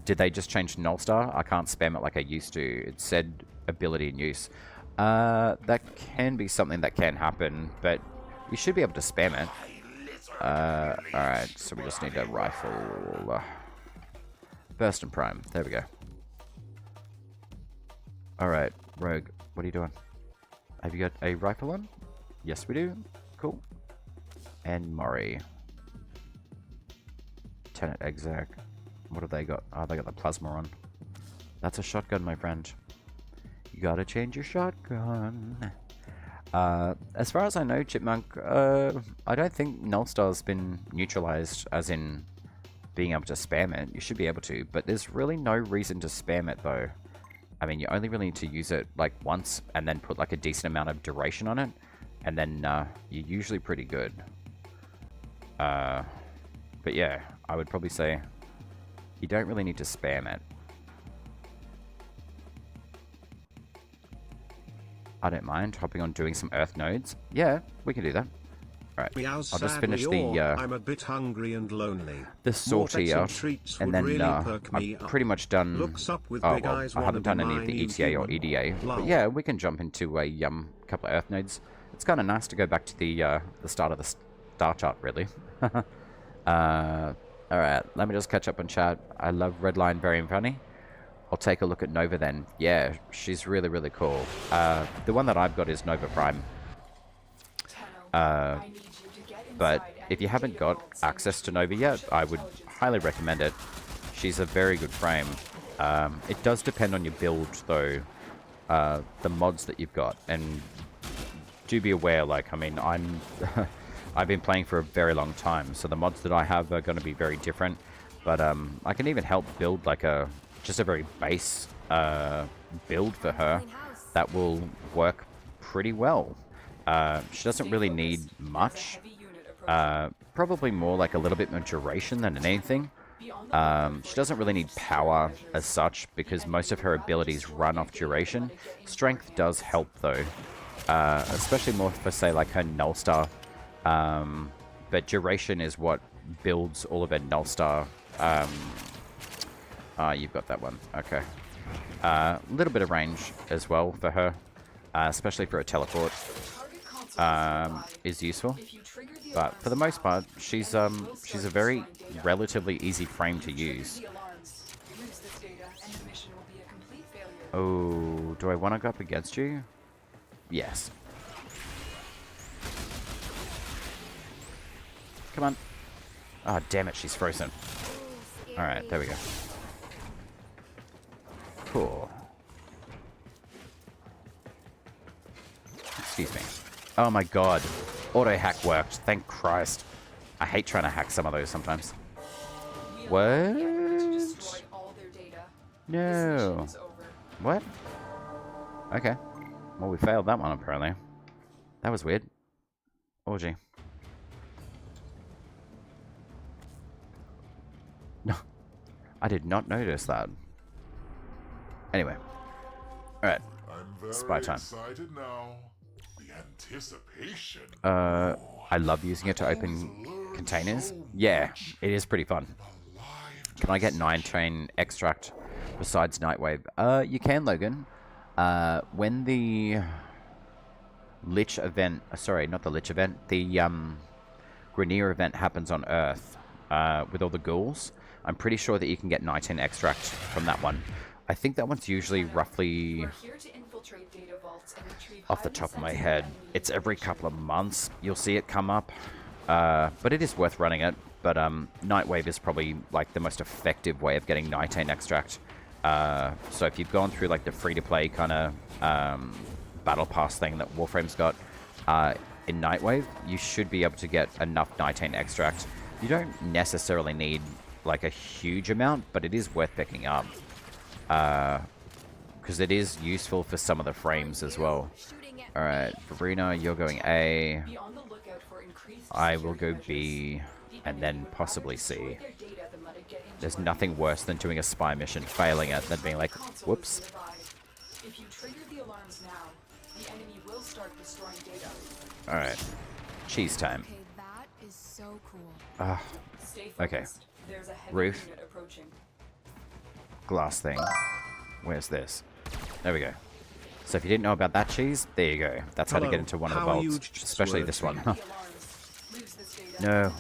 Did they just change Nullstar? I can't spam it like I used to. It said ability in use. That can be something that can happen, but you should be able to spam it. Alright, so we just need a rifle. Burst and Prime. There we go. Alright, Rogue, what are you doing? Have you got a rifle on? Yes, we do. Cool. And Murray. Lieutenant Exec. What have they got? Oh, they got the plasma on. That's a shotgun, my friend. You gotta change your shotgun. As far as I know, Chipmunk, I don't think Nullstar's been neutralized, as in being able to spam it. You should be able to, but there's really no reason to spam it, though. I mean, you only really need to use it, like, once, and then put, like, a decent amount of duration on it, and then, you're usually pretty good. But yeah, I would probably say you don't really need to spam it. I don't mind hopping on doing some Earth nodes. Yeah, we can do that. Alright, I'll just finish the I'm a bit hungry and lonely. the sortie out, and then I'm pretty much done. Oh, well, I haven't done any of the ETA or EDA, but yeah, we can jump into a couple of Earth nodes. It's kind of nice to go back to the start of the star chart, really. Alright, let me just catch up on chat. I love Redline, very funny. I'll take a look at Nova then. Yeah, she's really, really cool. The one that I've got is Nova Prime. But if you haven't got access to Nova yet, I would highly recommend it. She's a very good frame. It does depend on your build, though, the mods that you've got. And do be aware, like, I mean, I've been playing for a very long time, so the mods that I have are going to be very different. But I can even help build, like, just a very base build for her. that will work pretty well. She doesn't really need much. Probably more like a little bit more duration than anything. She doesn't really need power as such because most of her abilities run off duration. Strength does help though, especially more for say like her Nullstar. But duration is what builds all of her Nullstar. You've got that one. Okay. A little bit of range as well for her, especially for a teleport. Is useful. But for the most part, she's a very relatively easy frame to use. Oh, do I want to go up against you? Yes. Come on. Oh, damn it, she's frozen. Alright, there we go. Cool. Excuse me. Oh my god. Auto hack worked. Thank Christ. I hate trying to hack some of those sometimes. What? No. What? Okay. Well, we failed that one apparently. That was weird. Orgy. No. I did not notice that. Anyway. Alright. Spy time. Excited now. The anticipation. I love using it to open containers. Yeah, it is pretty fun. Can I get 9 train extract besides Nightwave? You can, Logan. When the Lich event, sorry, not the Lich event, the Grenier event happens on Earth with all the ghouls, I'm pretty sure that you can get 19 extract from that one. I think that one's usually roughly, off the top of my head, it's every couple of months you'll see it come up. But it is worth running it. But Nightwave is probably like the most effective way of getting 19 extract. So if you've gone through like the free-to-play kind of battle pass thing that Warframe's got in Nightwave, you should be able to get enough 19 extract. You don't necessarily need like a huge amount, but it is worth picking up. Because it is useful for some of the frames as well. Alright, Verena, you're going A. I will go B, and then possibly C. There's nothing worse than doing a spy mission, failing it, than being like, whoops. Alright, cheese time. Okay, roof. Glass thing. Where's this? There we go. So if you didn't know about that cheese, there you go. That's how to get into one of the vaults. Especially this one. Huh. No.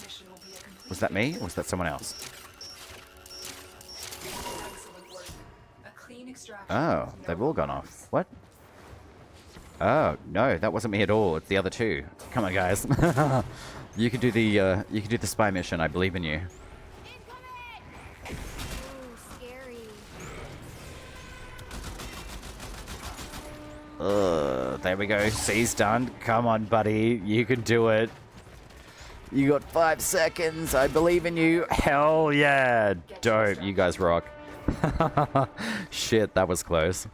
Was that me? Or was that someone else? Oh, they've all gone off. What? Oh, no, that wasn't me at all. It's the other two. Come on, guys. You can do the spy mission. I believe in you. There we go. C's done. Come on, buddy. You can do it. You got 5 seconds. I believe in you. Hell yeah. Dope. You guys rock. Shit, that was close.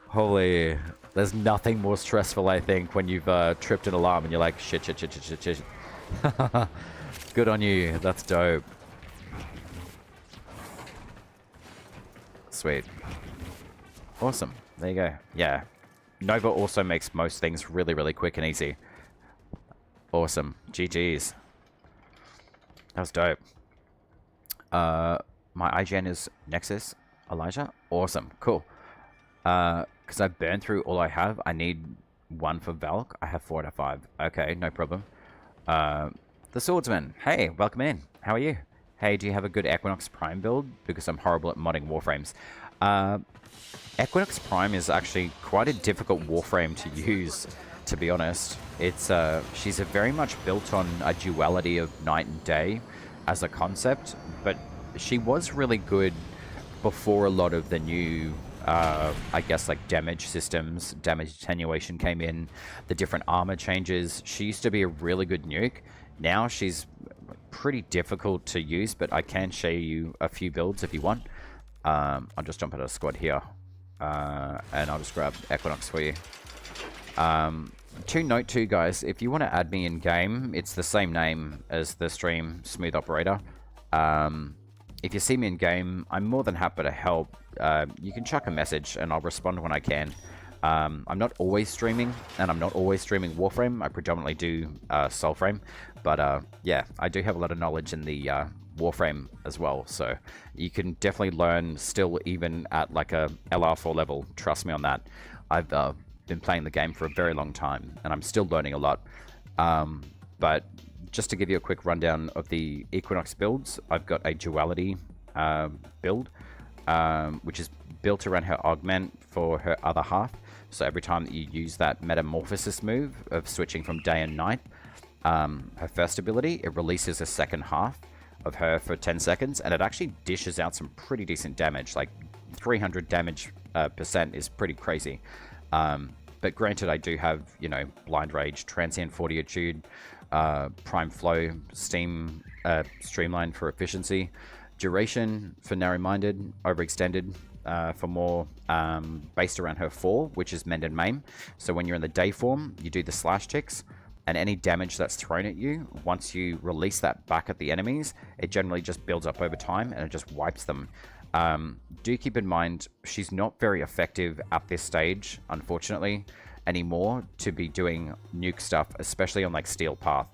Holy. There's nothing more stressful, I think, when you've tripped an alarm and you're like, shit. Good on you. That's dope. Sweet. Awesome. There you go. Yeah. Nova also makes most things really, really quick and easy. Awesome. GG's. That was dope. My IGN is Nexus. Elijah. Awesome. Cool. Because I've burned through all I have. I need 1 for Valk. I have 4 out of 5. Okay, no problem. The Swordsman. Hey, welcome in. How are you? Hey, do you have a good Equinox Prime build? Because I'm horrible at modding Warframes. Equinox Prime is actually quite a difficult Warframe to use, to be honest. It's she's very much built on a duality of night and day as a concept, but she was really good before a lot of the new, I guess, like damage systems, damage attenuation came in, the different armor changes. She used to be a really good nuke. Now she's pretty difficult to use, but I can show you a few builds if you want. I'll just jump out of a squad here. and I'll just grab Equinox for you. To note too, guys, if you want to add me in game, it's the same name as the stream, SmoothOpurrator. If you see me in game, I'm more than happy to help. You can chuck a message and I'll respond when I can. I'm not always streaming, and I'm not always streaming Warframe. I predominantly do Soulframe, but yeah, I do have a lot of knowledge in the Warframe as well, so you can definitely learn still, even at like a LR4 level. Trust me on that. I've been playing the game for a very long time, and I'm still learning a lot. But just to give you a quick rundown of the Equinox builds, I've got a duality build, which is built around her augment for her other half. So every time that you use that metamorphosis move of switching from day and night, her first ability, it releases a second half of her for 10 seconds, and it actually dishes out some pretty decent damage. Like 300 damage percent is pretty crazy. But granted, I do have, you know, Blind Rage, Transient Fortitude, Prime Flow, Steam, Streamline for efficiency, Duration for narrow-minded, Overextended for more, based around her 4, which is Mend and Maim. So when you're in the day form, you do the slash ticks, and any damage that's thrown at you, once you release that back at the enemies, it generally just builds up over time and it just wipes them. Do keep in mind, she's not very effective at this stage, unfortunately, anymore, to be doing nuke stuff, especially on like Steel Path.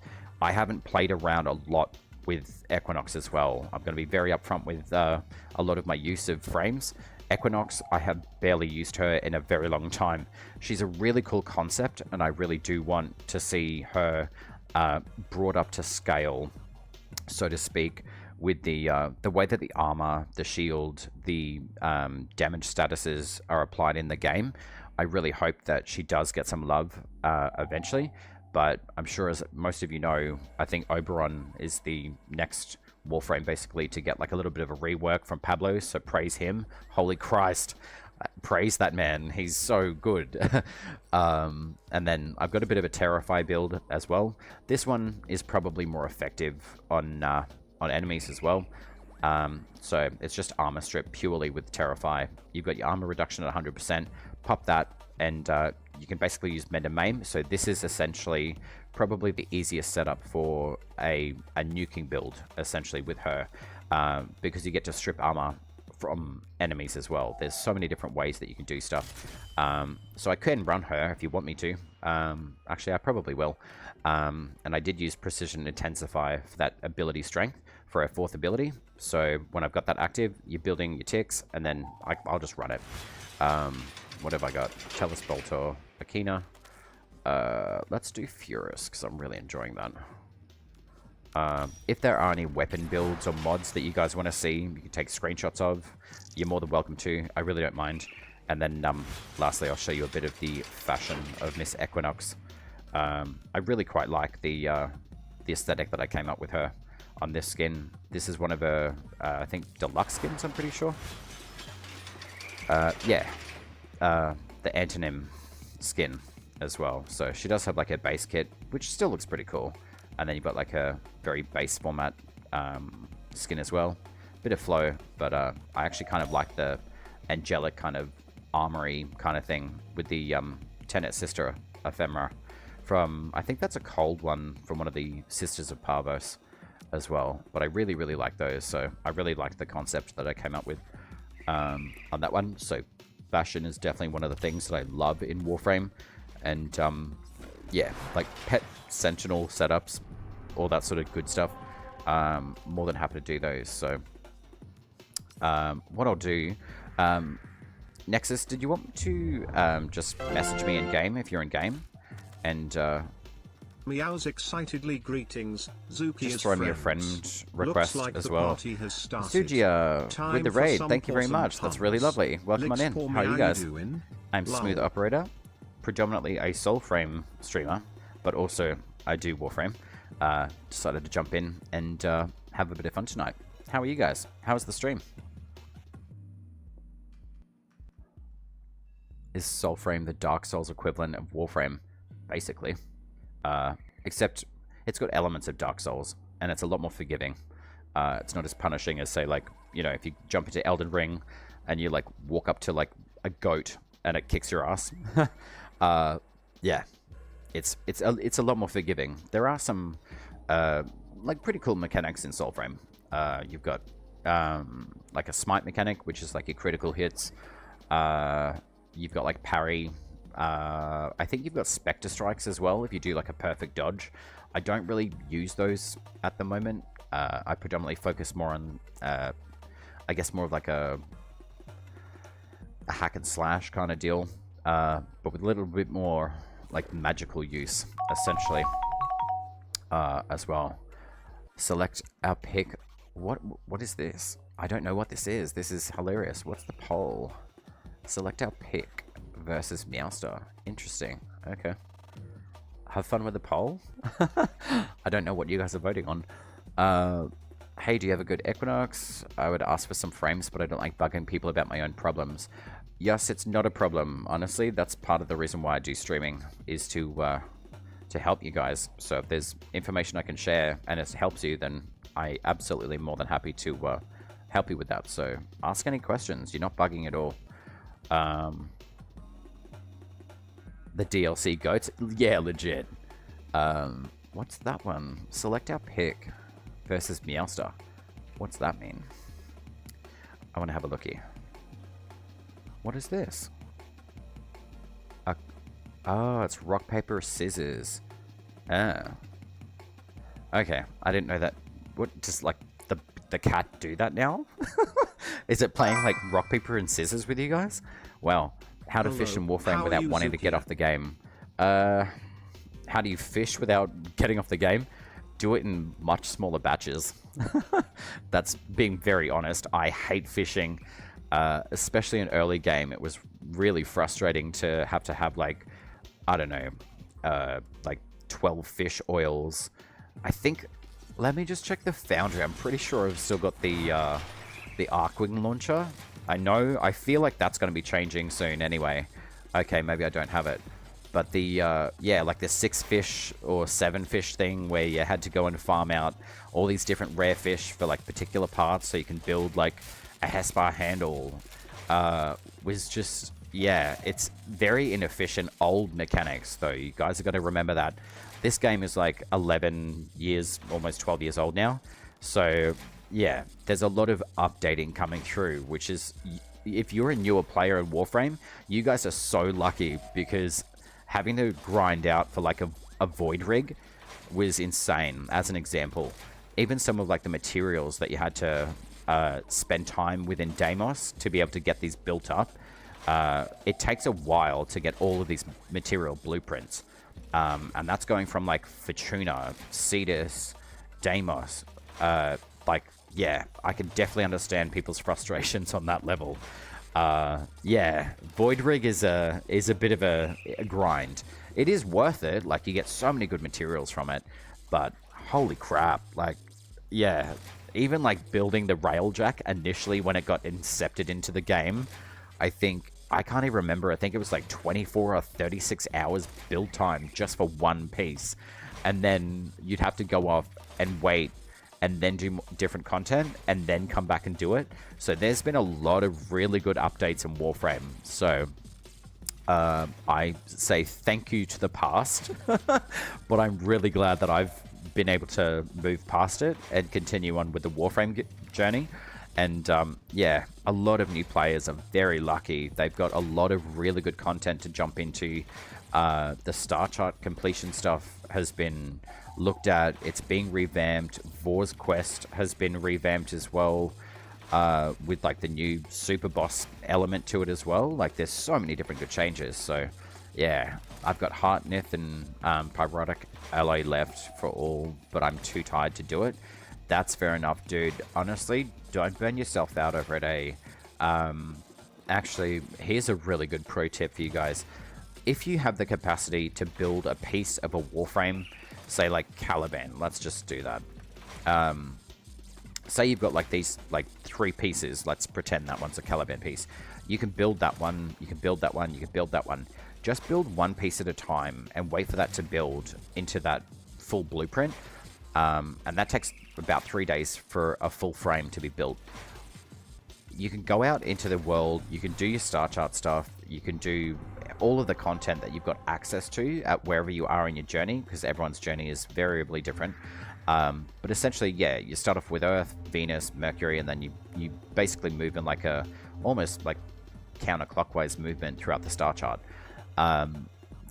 I haven't played around a lot with Equinox as well. I'm going to be very upfront with a lot of my use of frames. Equinox, I have barely used her in a very long time. She's a really cool concept, and I really do want to see her brought up to scale, so to speak, with the way that the armor, the shield, the damage statuses are applied in the game. I really hope that she does get some love eventually, but I'm sure, as most of you know, I think Oberon is the next Warframe basically to get like a little bit of a rework from Pablo, so praise him. Holy Christ, praise that man, he's so good. And then I've got a bit of a Terrify build as well. This one is probably more effective on enemies as well. So it's just armor strip purely with Terrify. You've got your armor reduction at 100%, pop that, and you can basically use Mend and Maim. So this is essentially probably the easiest setup for a nuking build, essentially, with her, because you get to strip armor from enemies as well. There's so many different ways that you can do stuff. So I can run her if you want me to. Actually, I probably will. And I did use Precision Intensify for that ability strength for a 4th ability. So when I've got that active, you're building your ticks, and then I'll just run it. What have I got? Tellus Boltor, Akina. Let's do Furus, because I'm really enjoying that. If there are any weapon builds or mods that you guys want to see, you can take screenshots of, you're more than welcome to. I really don't mind. And then lastly, I'll show you a bit of the fashion of Miss Equinox. I really quite like the aesthetic that I came up with her on this skin. This is one of her, I think, deluxe skins, I'm pretty sure. Yeah, the Antonym skin as well. So she does have like a base kit, which still looks pretty cool. And then you've got like a very base format skin as well. Bit of flow, but I actually kind of like the angelic kind of armory kind of thing with the Tenet Sister Ephemera from, I think that's a cold one from one of the Sisters of Parvos as well. But I really, really like those. So I really like the concept that I came up with on that one. So fashion is definitely one of the things that I love in Warframe. And yeah, like pet sentinel setups, all that sort of good stuff. More than happy to do those. So what I'll do, Nexus, did you want to just message me in game if you're in game? And Meows excitedly greetings. Zuki just is throw me a friend request like as the well. party has started. Sugia with the raid, thank you very much. That's really lovely. Welcome on in. How are you guys? I'm SmoothOpurrator, predominantly a Soulframe streamer, but also I do Warframe. Decided to jump in and have a bit of fun tonight. How are you guys? How's the stream? Is Soulframe the Dark Souls equivalent of Warframe? Basically. Except it's got elements of Dark Souls, and it's a lot more forgiving. It's not as punishing as, say, like, you know, if you jump into Elden Ring and you, like, walk up to, like, a goat and it kicks your ass, yeah, it's a lot more forgiving. There are some like pretty cool mechanics in Soulframe. You've got like a smite mechanic, which is like your critical hits. You've got like parry. I think you've got Spectre Strikes as well if you do like a perfect dodge. I don't really use those at the moment. I predominantly focus more on, I guess, more of like a hack and slash kind of deal, but with a little bit more like magical use, essentially, as well. Select our pick. What is this? I don't know what this is. This is hilarious. What's the poll? Select our pick versus Meowster. Interesting. Okay. Have fun with the poll. I don't know what you guys are voting on. Hey, do you have a good Equinox? I would ask for some frames, but I don't like bugging people about my own problems. Yes, it's not a problem. Honestly, that's part of the reason why I do streaming, is to help you guys. So if there's information I can share and it helps you, then I absolutely more than happy to help you with that. So ask any questions. You're not bugging at all. The DLC goats? Yeah, legit. What's that one? Select our pick versus Meowster. What's that mean? I want to have a looky. What is this? Oh, it's rock, paper, scissors. Ah. Okay, I didn't know that. What, just like the cat do that now? Is it playing like rock, paper, and scissors with you guys? Wow. How to fish in Warframe without wanting to get off the game. How do you fish without getting off the game? Do it in much smaller batches. That's being very honest. I hate fishing, especially in early game. It was really frustrating to have like, I don't know, like 12 fish oils. I think, let me just check the foundry. I'm pretty sure I've still got the Archwing launcher. I feel like that's going to be changing soon anyway. Okay, maybe I don't have it. But the, yeah, like the 6 fish or 7 fish thing where you had to go and farm out all these different rare fish for like particular parts so you can build like a Hesper handle, was just, yeah, it's very inefficient old mechanics though. You guys have got to remember that. This game is like 11 years, almost 12 years old now. So yeah, there's a lot of updating coming through, which is, if you're a newer player in Warframe, you guys are so lucky, because having to grind out for like a void rig was insane. As an example, even some of like the materials that you had to spend time within Deimos to be able to get these built up, it takes a while to get all of these material blueprints. And that's going from like Fortuna, Cetus, Deimos, like, yeah, I can definitely understand people's frustrations on that level. Yeah, Void Rig is a bit of a grind. It is worth it, like you get so many good materials from it, but holy crap, like, yeah, even like building the Railjack initially when it got incepted into the game, I can't even remember, I think it was like 24 or 36 hours build time just for one piece, and then you'd have to go off and wait and then do different content, and then come back and do it. So there's been a lot of really good updates in Warframe. So I say thank you to the past, but I'm really glad that I've been able to move past it and continue on with the Warframe journey. And yeah, a lot of new players are very lucky. They've got a lot of really good content to jump into. The star chart completion stuff has been looked at. It's being revamped. Vor's quest has been revamped as well, with like the new super boss element to it as well. Like there's so many different good changes. So yeah, I've got Heartnith and Pyrotic Alloy left for all, but I'm too tired to do it. That's fair enough, dude. Honestly, don't burn yourself out over it, actually, here's a really good pro tip for you guys. If you have the capacity to build a piece of a Warframe, say like Caliban, let's just do that. Say you've got like these like 3 pieces, let's pretend that one's a Caliban piece. You can build that one, you can build that one, you can build that one. Just build one piece at a time and wait for that to build into that full blueprint. And that takes about 3 days for a full frame to be built. you can go out into the world, you can do your star chart stuff, you can do all of the content that you've got access to at wherever you are in your journey, because everyone's journey is variably different. But essentially, yeah, you start off with Earth, Venus, Mercury, and then you basically move in like a almost like counterclockwise movement throughout the star chart.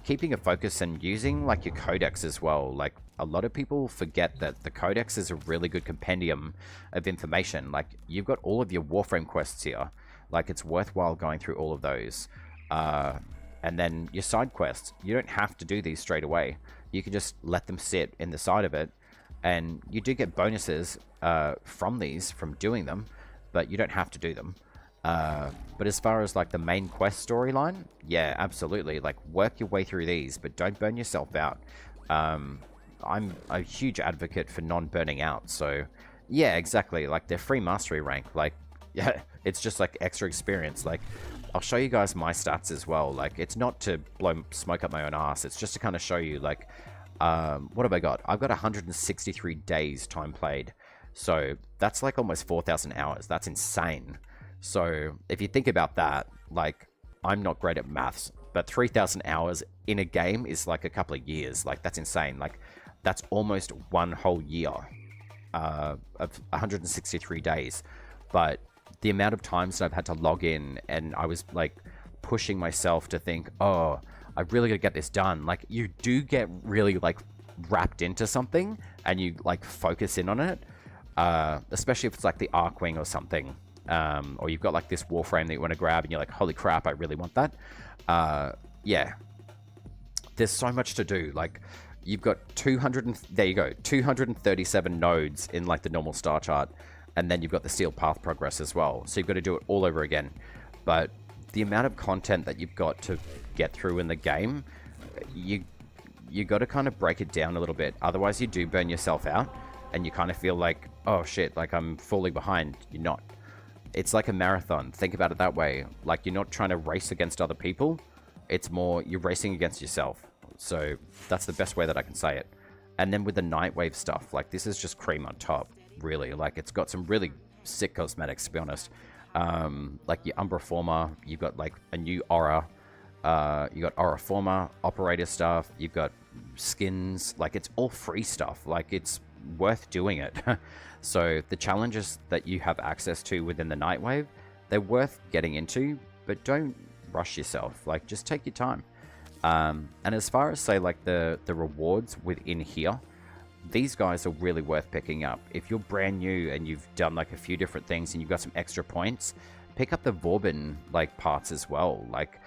Keeping a focus and using like your codex as well. Like a lot of people forget that the codex is a really good compendium of information. Like you've got all of your Warframe quests here. Like it's worthwhile going through all of those. And then your side quests, you don't have to do these straight away. You can just let them sit in the side of it, and you do get bonuses from these, from doing them, but you don't have to do them. But as far as like the main quest storyline, yeah, absolutely. Like work your way through these, but don't burn yourself out. I'm a huge advocate for non-burning out. So yeah, exactly. Like they're free mastery rank. Like yeah, it's just like extra experience. Like I'll show you guys my stats as well. Like it's not to blow smoke up my own ass. It's just to kind of show you like, what have I got? I've got 163 days time played. So that's like almost 4,000 hours. That's insane. So if you think about that, like I'm not great at maths, but 3,000 hours in a game is like a couple of years. Like that's insane. Like that's almost one whole year of 163 days. But the amount of times that I've had to log in and I was like pushing myself to think, oh, I really gotta get this done. Like you do get really like wrapped into something and you like focus in on it, especially if it's like the Archwing or something. Or you've got like this Warframe that you want to grab and you're like, holy crap, I really want that. Yeah, there's so much to do. Like you've got 237 nodes in like the normal star chart, and then you've got the steel path progress as well. So you've got to do it all over again. But the amount of content that you've got to get through in the game, you got to kind of break it down a little bit. Otherwise you do burn yourself out and you kind of feel like, oh shit, like I'm falling behind. You're not. It's like a marathon. Think about it that way. Like you're not trying to race against other people. It's more you're racing against yourself. So that's the best way that I can say it. And then with the Nightwave stuff, like this is just cream on top, really. Like it's got some really sick cosmetics, to be honest. Like your Umbra Former, you've got like a new aura. You got Aura Former, Operator stuff. You've got skins. Like it's all free stuff. Like it's worth doing it. So the challenges that you have access to within the Nightwave, they're worth getting into, but don't rush yourself. Like just take your time. And as far as say like the rewards within here, these guys are really worth picking up. If you're brand new and you've done like a few different things and you've got some extra points, pick up the Vauban like parts as well. Like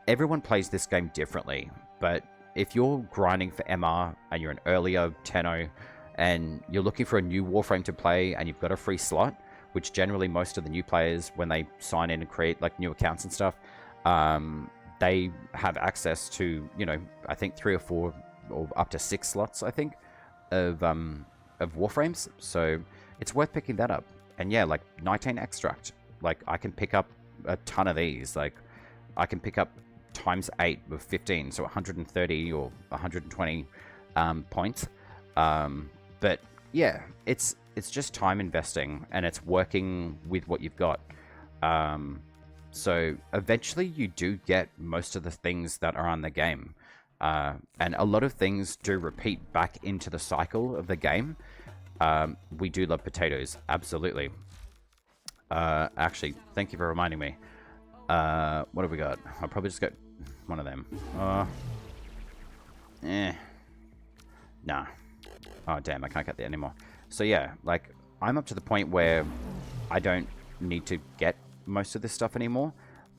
everyone plays this game differently, but if you're grinding for MR and you're an earlier Tenno and you're looking for a new Warframe to play and you've got a free slot, which generally most of the new players, when they sign in and create like new accounts and stuff, they have access to, you know, I think 3 or 4 or up to 6 slots, I think, of Warframes. So it's worth picking that up. And yeah, like Nitane Extract, like I can pick up a ton of these. Like I can pick up times 8 with 15, so 130 or 120 points. But yeah, it's just time investing and it's working with what you've got. So eventually you do get most of the things that are on the game. And a lot of things do repeat back into the cycle of the game. We do love potatoes, absolutely. Actually, thank you for reminding me. What have we got? I'll probably just get one of them. Nah. Oh, damn, I can't get that anymore. So yeah, like, I'm up to the point where I don't need to get most of this stuff anymore,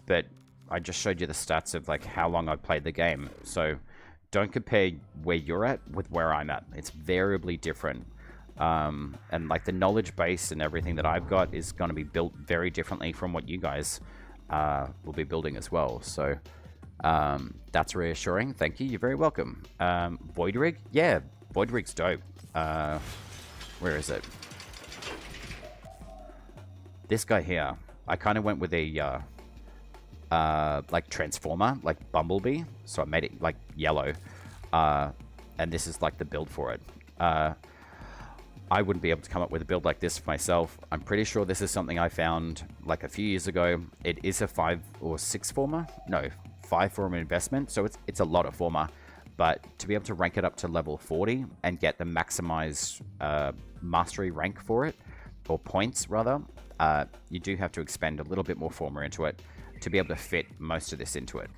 but I just showed you the stats of, like, how long I've played the game. So don't compare where you're at with where I'm at. It's variably different. And, like, the knowledge base and everything that I've got is going to be built very differently from what you guys will be building as well. So that's reassuring. Thank you. You're very welcome. Void Rig? Yeah, Void Rig's dope. Where is it? This guy here. I kind of went with a like transformer, like Bumblebee. So I made it like yellow. And this is like the build for it. I wouldn't be able to come up with a build like this for myself. I'm pretty sure this is something I found like a few years ago. It is a 5 or 6 former. No, 5 former investment. So it's a lot of former. But to be able to rank it up to level 40 and get the maximized mastery rank for it, or points rather, you do have to expend a little bit more former into it to be able to fit most of this into it.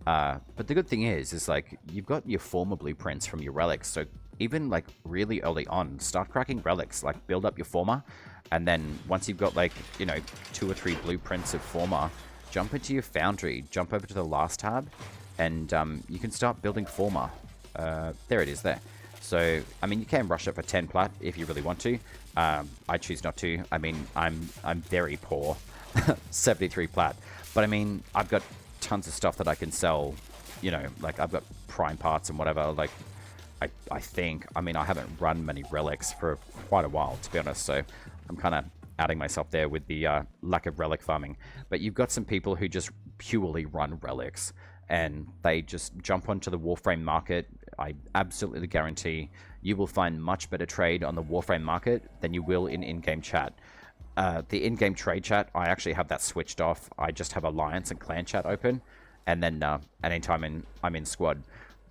But the good thing is like you've got your former blueprints from your relics, so even like really early on, start cracking relics, like build up your former, and then once you've got like, you know, 2 or 3 blueprints of former, jump into your foundry, jump over to the last tab, and you can start building former. There it is there. So, I mean, you can rush it for 10 plat if you really want to. I choose not to. I mean, I'm very poor, 73 plat. But I mean, I've got tons of stuff that I can sell, you know, like I've got prime parts and whatever, like I think. I mean, I haven't run many relics for quite a while, to be honest, so I'm kind of outing myself there with the lack of relic farming. But you've got some people who just purely run relics, and they just jump onto the Warframe market. I absolutely guarantee you will find much better trade on the Warframe market than you will in in-game chat. The in-game trade chat, I actually have that switched off. I just have Alliance and Clan chat open, and then anytime I'm in squad,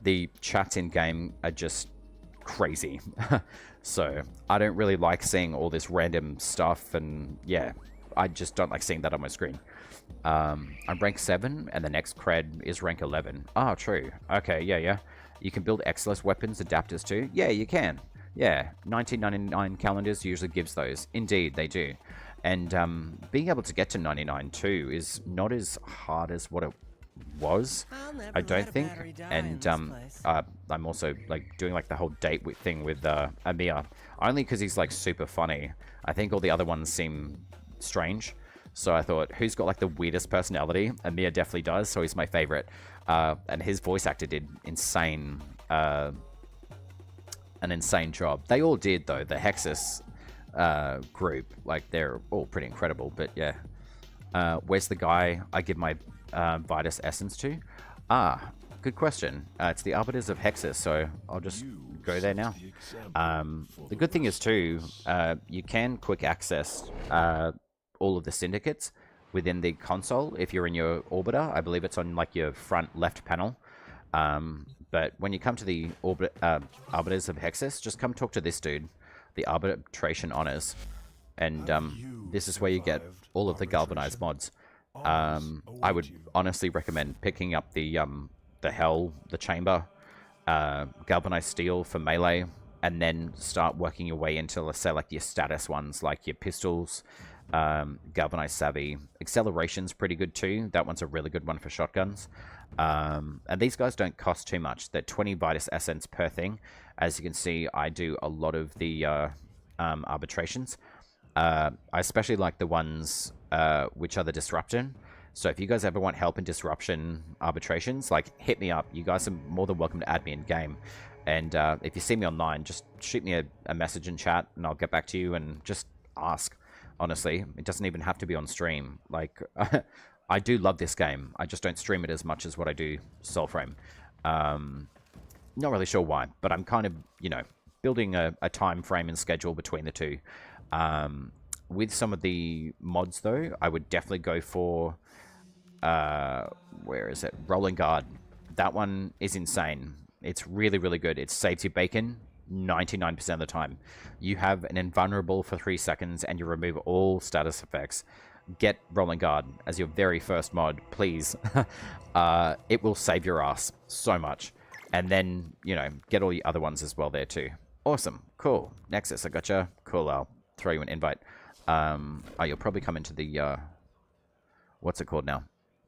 the chats in-game are just crazy. So I don't really like seeing all this random stuff, and yeah, I just don't like seeing that on my screen. I'm rank 7, and the next cred is rank 11. Ah, true. Okay, yeah. You can build Exilus weapons adapters too. Yeah, you can. Yeah, 1999 calendars usually gives those. Indeed, they do. And being able to get to 99 too is not as hard as what it was, I don't think. And I'm also like doing like the whole date thing with Amir, only because he's like super funny. I think all the other ones seem strange. So I thought, who's got like the weirdest personality? Amir definitely does, so he's my favorite. And his voice actor did an insane job. They all did, though. The Hexus group, like, they're all pretty incredible. But yeah, where's the guy I give my Vitus Essence to? Ah, good question. It's the Arbiters of Hexus, so I'll just go there now. The good thing is, too, you can quick access all of the syndicates within the console if you're in your orbiter. I believe it's on like your front left panel. But when you come to the Arbiters of Hexus, just come talk to this dude, the Arbitration Honors, and this is where you get all of the galvanized mods. I would honestly recommend picking up the Hell, the Chamber, galvanized steel for melee, and then start working your way into, let's say, like your status ones, like your pistols, galvanized savvy. Acceleration's pretty good too. That one's a really good one for shotguns. And these guys don't cost too much. They're 20 Vitus Essence per thing. As you can see, I do a lot of the arbitrations. I especially like the ones which are the disruption. So if you guys ever want help in disruption arbitrations, like, hit me up. You guys are more than welcome to add me in game. And if you see me online, just shoot me a message in chat and I'll get back to you and just ask. Honestly, it doesn't even have to be on stream. Like, I do love this game. I just don't stream it as much as what I do Soulframe. Not really sure why, but I'm kind of, you know, building a time frame and schedule between the two. With some of the mods, though, I would definitely go for, where is it? Rolling Guard. That one is insane. It's really, really good. It saves you bacon 99% of the time. You have an invulnerable for 3 seconds and you remove all status effects. Get Rolling Guard as your very first mod, please. It will save your ass so much. And then, you know, get all the other ones as well there too. Awesome. Cool. Nexus, I gotcha. Cool, I'll throw you an invite. Oh, you'll probably come into the, what's it called now?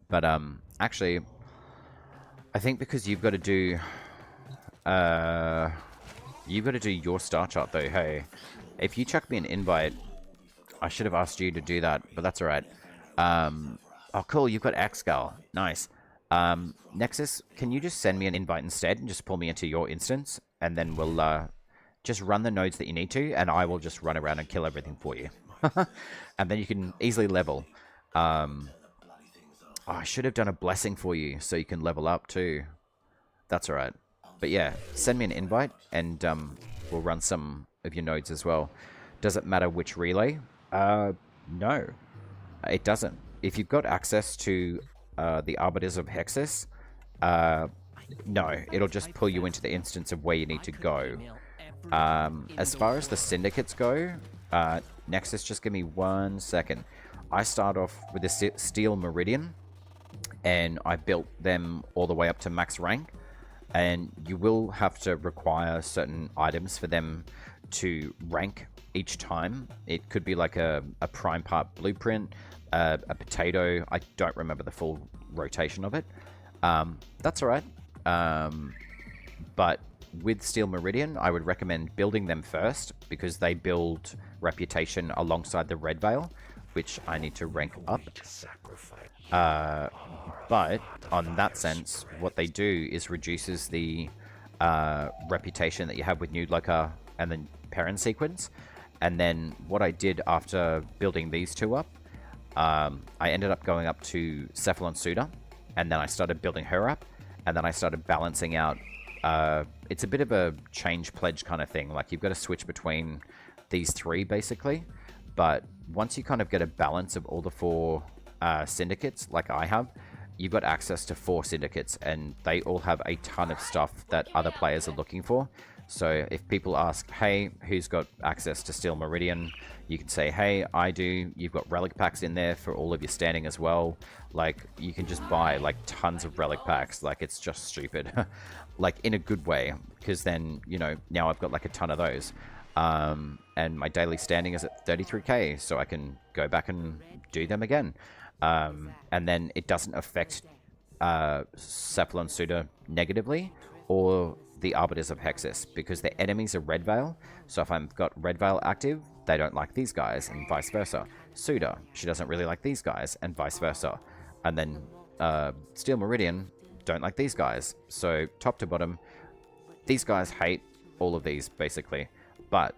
But, actually, I think because you've got to do, your star chart though. Hey, if you chuck me an invite, I should have asked you to do that, but that's alright. Oh, cool, you've got Xgal. Nice. Nexus, can you just send me an invite instead and just pull me into your instance? And then we'll just run the nodes that you need to, and I will just run around and kill everything for you. And then you can easily level. Oh, I should have done a blessing for you so you can level up too. That's alright. But yeah, send me an invite and we'll run some of your nodes as well. Does it matter which relay? No, it doesn't. If you've got access to the Arbiters of Hexus, no, it'll just pull you into the instance of where you need to go. As far as the syndicates go, Nexus, just give me 1 second. I start off with a Steel Meridian, and I built them all the way up to max rank, and you will have to require certain items for them to rank each time. It could be like a prime part blueprint, a potato. I don't remember the full rotation of it. That's alright. But with Steel Meridian, I would recommend building them first, because they build reputation alongside the Red Veil, which I need to rank up. But on that sense, what they do is reduces the reputation that you have with Nude Locker and the Perrin sequence. And then what I did after building these two up, I ended up going up to Cephalon Suda, and then I started building her up, and then I started balancing out. It's a bit of a change pledge kind of thing. Like, you've got to switch between these three, basically. But once you kind of get a balance of all the 4 syndicates, like I have, you've got access to 4 syndicates, and they all have a ton of stuff that other players are looking for. So if people ask, hey, who's got access to Steel Meridian, you can say, hey, I do. You've got relic packs in there for all of your standing as well. Like, you can just buy like tons of relic packs. Like, it's just stupid. Like, in a good way, because then, you know, now I've got like a ton of those. And my daily standing is at 33k, so I can go back and do them again. And then it doesn't affect Cephalon Suda negatively, or the Arbiters of Hexus, because their enemies are Red Veil. So if I've got Red Veil active, they don't like these guys, and vice versa. Suda, she doesn't really like these guys, and vice versa. And then Steel Meridian don't like these guys. So top to bottom, these guys hate all of these, basically. But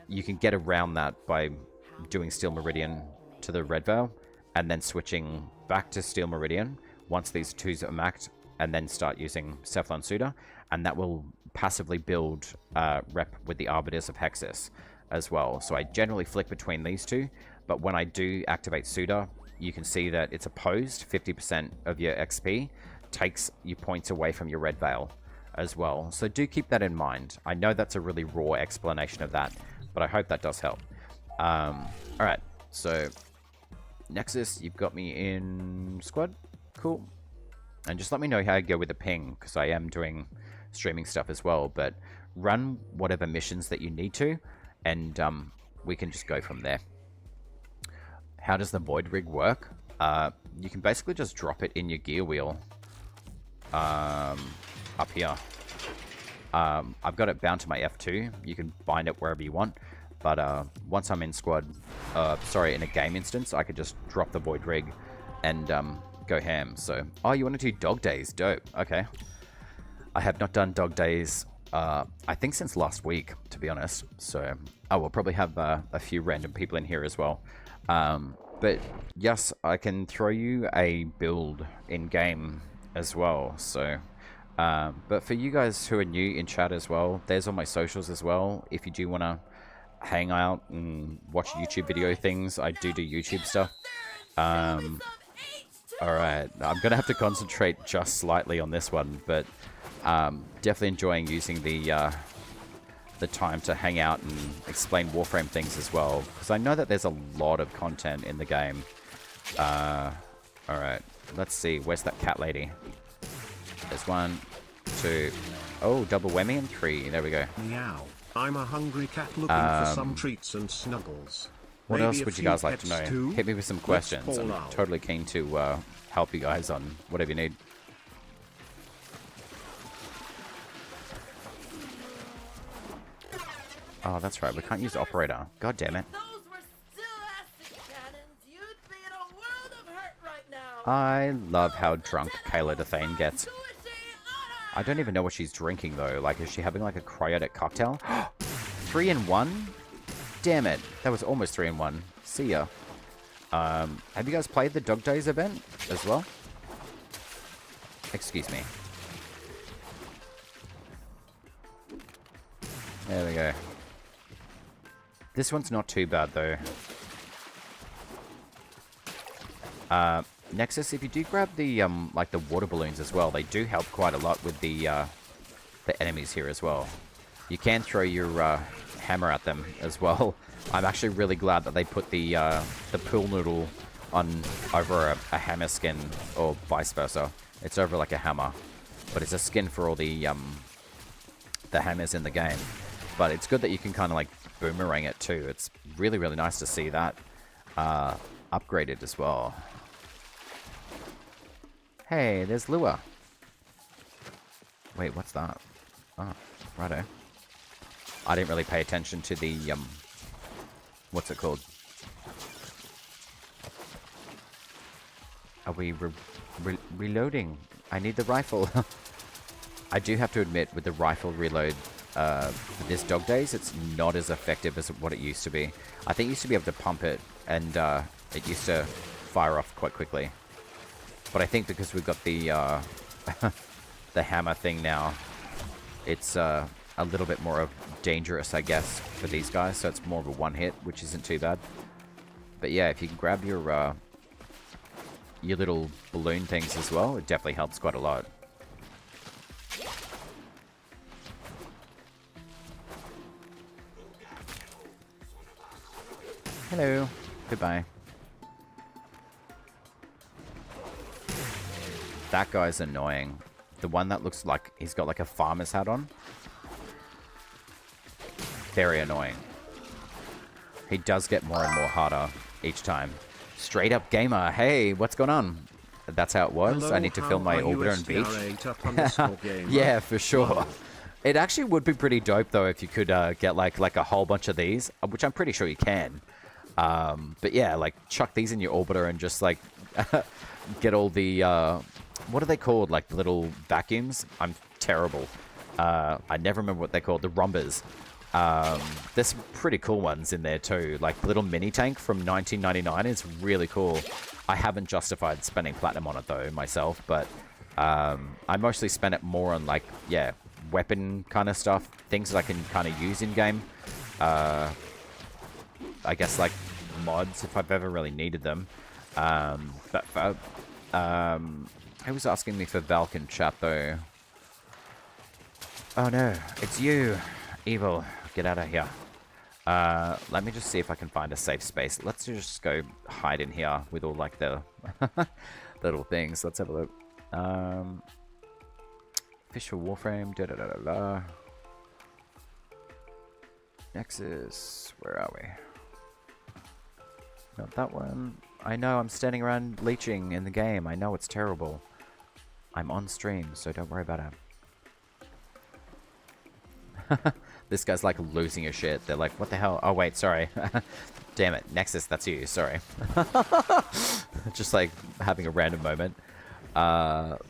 you can get around that by doing Steel Meridian to the Red Veil, and then switching back to Steel Meridian once these twos are maxed, and then start using Cephalon Suda, and that will passively build rep with the Arbiters of Hexus as well. So I generally flick between these two, but when I do activate Suda, you can see that it's opposed. 50% of your XP takes your points away from your Red Veil as well. So do keep that in mind. I know that's a really raw explanation of that, but I hope that does help. Alright, so Nexus, you've got me in squad. Cool. And just let me know how I go with the ping, because I am doing streaming stuff as well. But run whatever missions that you need to, and we can just go from there. How does the Void Rig work? You can basically just drop it in your gear wheel up here. I've got it bound to my F2. You can bind it wherever you want. But once I'm in squad, in a game instance, I could just drop the Void Rig and go ham. So, oh, you want to do dog days? Dope. Okay. I have not done dog days, I think since last week, to be honest. So, I will probably have a few random people in here as well. But yes, I can throw you a build in game as well. So, but for you guys who are new in chat as well, there's all my socials as well. If you do want to hang out and watch YouTube video things, I do YouTube stuff. Alright, I'm gonna have to concentrate just slightly on this one, but definitely enjoying using the time to hang out and explain Warframe things as well, because I know that there's a lot of content in the game. Alright, let's see, where's that cat lady? There's 1, 2, oh, double whammy, and 3, there we go. Meow. I'm a hungry cat looking for some treats and snuggles. What Maybe else would you guys like to know? too? Hit me with some Let's questions. I'm fall out. totally keen to help you guys on whatever you need. Oh, that's right. We can't use operator. God damn it. Those were still acid cannons. You'd be in a world of hurt right now. I love how drunk Kayla Dethane gets. Sushi I don't even know what she's drinking, though. Like, is she having, like, a cryotic cocktail? 3 in 1? Damn it. That was almost 3 in 1. See ya. Have you guys played the Dog Days event as well? Excuse me. There we go. This one's not too bad though. Nexus, if you do grab the like the water balloons as well, they do help quite a lot with the enemies here as well. You can throw your hammer at them as well. I'm actually really glad that they put the pool noodle on over a hammer skin, or vice versa. It's over like a hammer, but it's a skin for all the hammers in the game. But it's good that you can kind of like boomerang it too. It's really, really nice to see that upgraded as well. Hey, there's Lua. Wait, what's that? Oh, righto. I didn't really pay attention to the, what's it called? Are we reloading? I need the rifle. I do have to admit, with the rifle reload, for this Dog Days, it's not as effective as what it used to be. I think you used to be able to pump it, and it used to fire off quite quickly. But I think because we've got the the hammer thing now, it's a little bit more dangerous, I guess, for these guys. So it's more of a one hit, which isn't too bad. But yeah, if you can grab your little balloon things as well, it definitely helps quite a lot. Hello. Goodbye. That guy's annoying. The one that looks like he's got like a farmer's hat on. Very annoying. He does get more and more harder each time. Straight up gamer. Hey, what's going on? That's how it was. Hello, I need to fill my orbiter and beach. Yeah, for sure. Wow. It actually would be pretty dope though if you could get like a whole bunch of these, which I'm pretty sure you can. But yeah, like chuck these in your orbiter and just like get all the what are they called? Like little vacuums? I'm terrible. I never remember what they're called. The Rumbers. There's some pretty cool ones in there too. Like little mini tank from 1999 is really cool. I haven't justified spending platinum on it though myself, but I mostly spend it more on like, yeah, weapon kind of stuff, things that I can kind of use in game. I guess like mods if I've ever really needed them. But who was asking me for Valk in chat though? Oh no, it's you, evil. Get out of here. Let me just see if I can find a safe space. Let's just go hide in here with all like the little things. Let's have a look. Fish for Warframe. Da da da da da. Nexus. Where are we? Not that one. I know I'm standing around leeching in the game. I know it's terrible. I'm on stream, so don't worry about it. This guy's like losing his shit. They're like, what the hell? Oh, wait, sorry. Damn it. Nexus, that's you. Sorry. Just like having a random moment. Alright.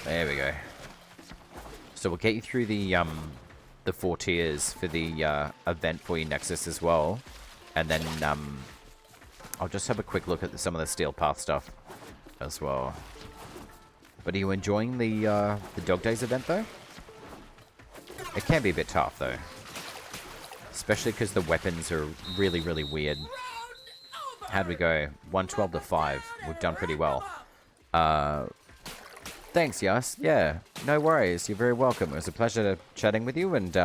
There we go. So we'll get you through the 4 tiers for the event for you, Nexus, as well. And then I'll just have a quick look at some of the Steel Path stuff as well. But are you enjoying the Dog Days event, though? It can be a bit tough, though. Especially because the weapons are really, really weird. How'd we go? 112 to 5. We've done pretty well. Thanks, Yas. Yeah, no worries. You're very welcome. It was a pleasure chatting with you, and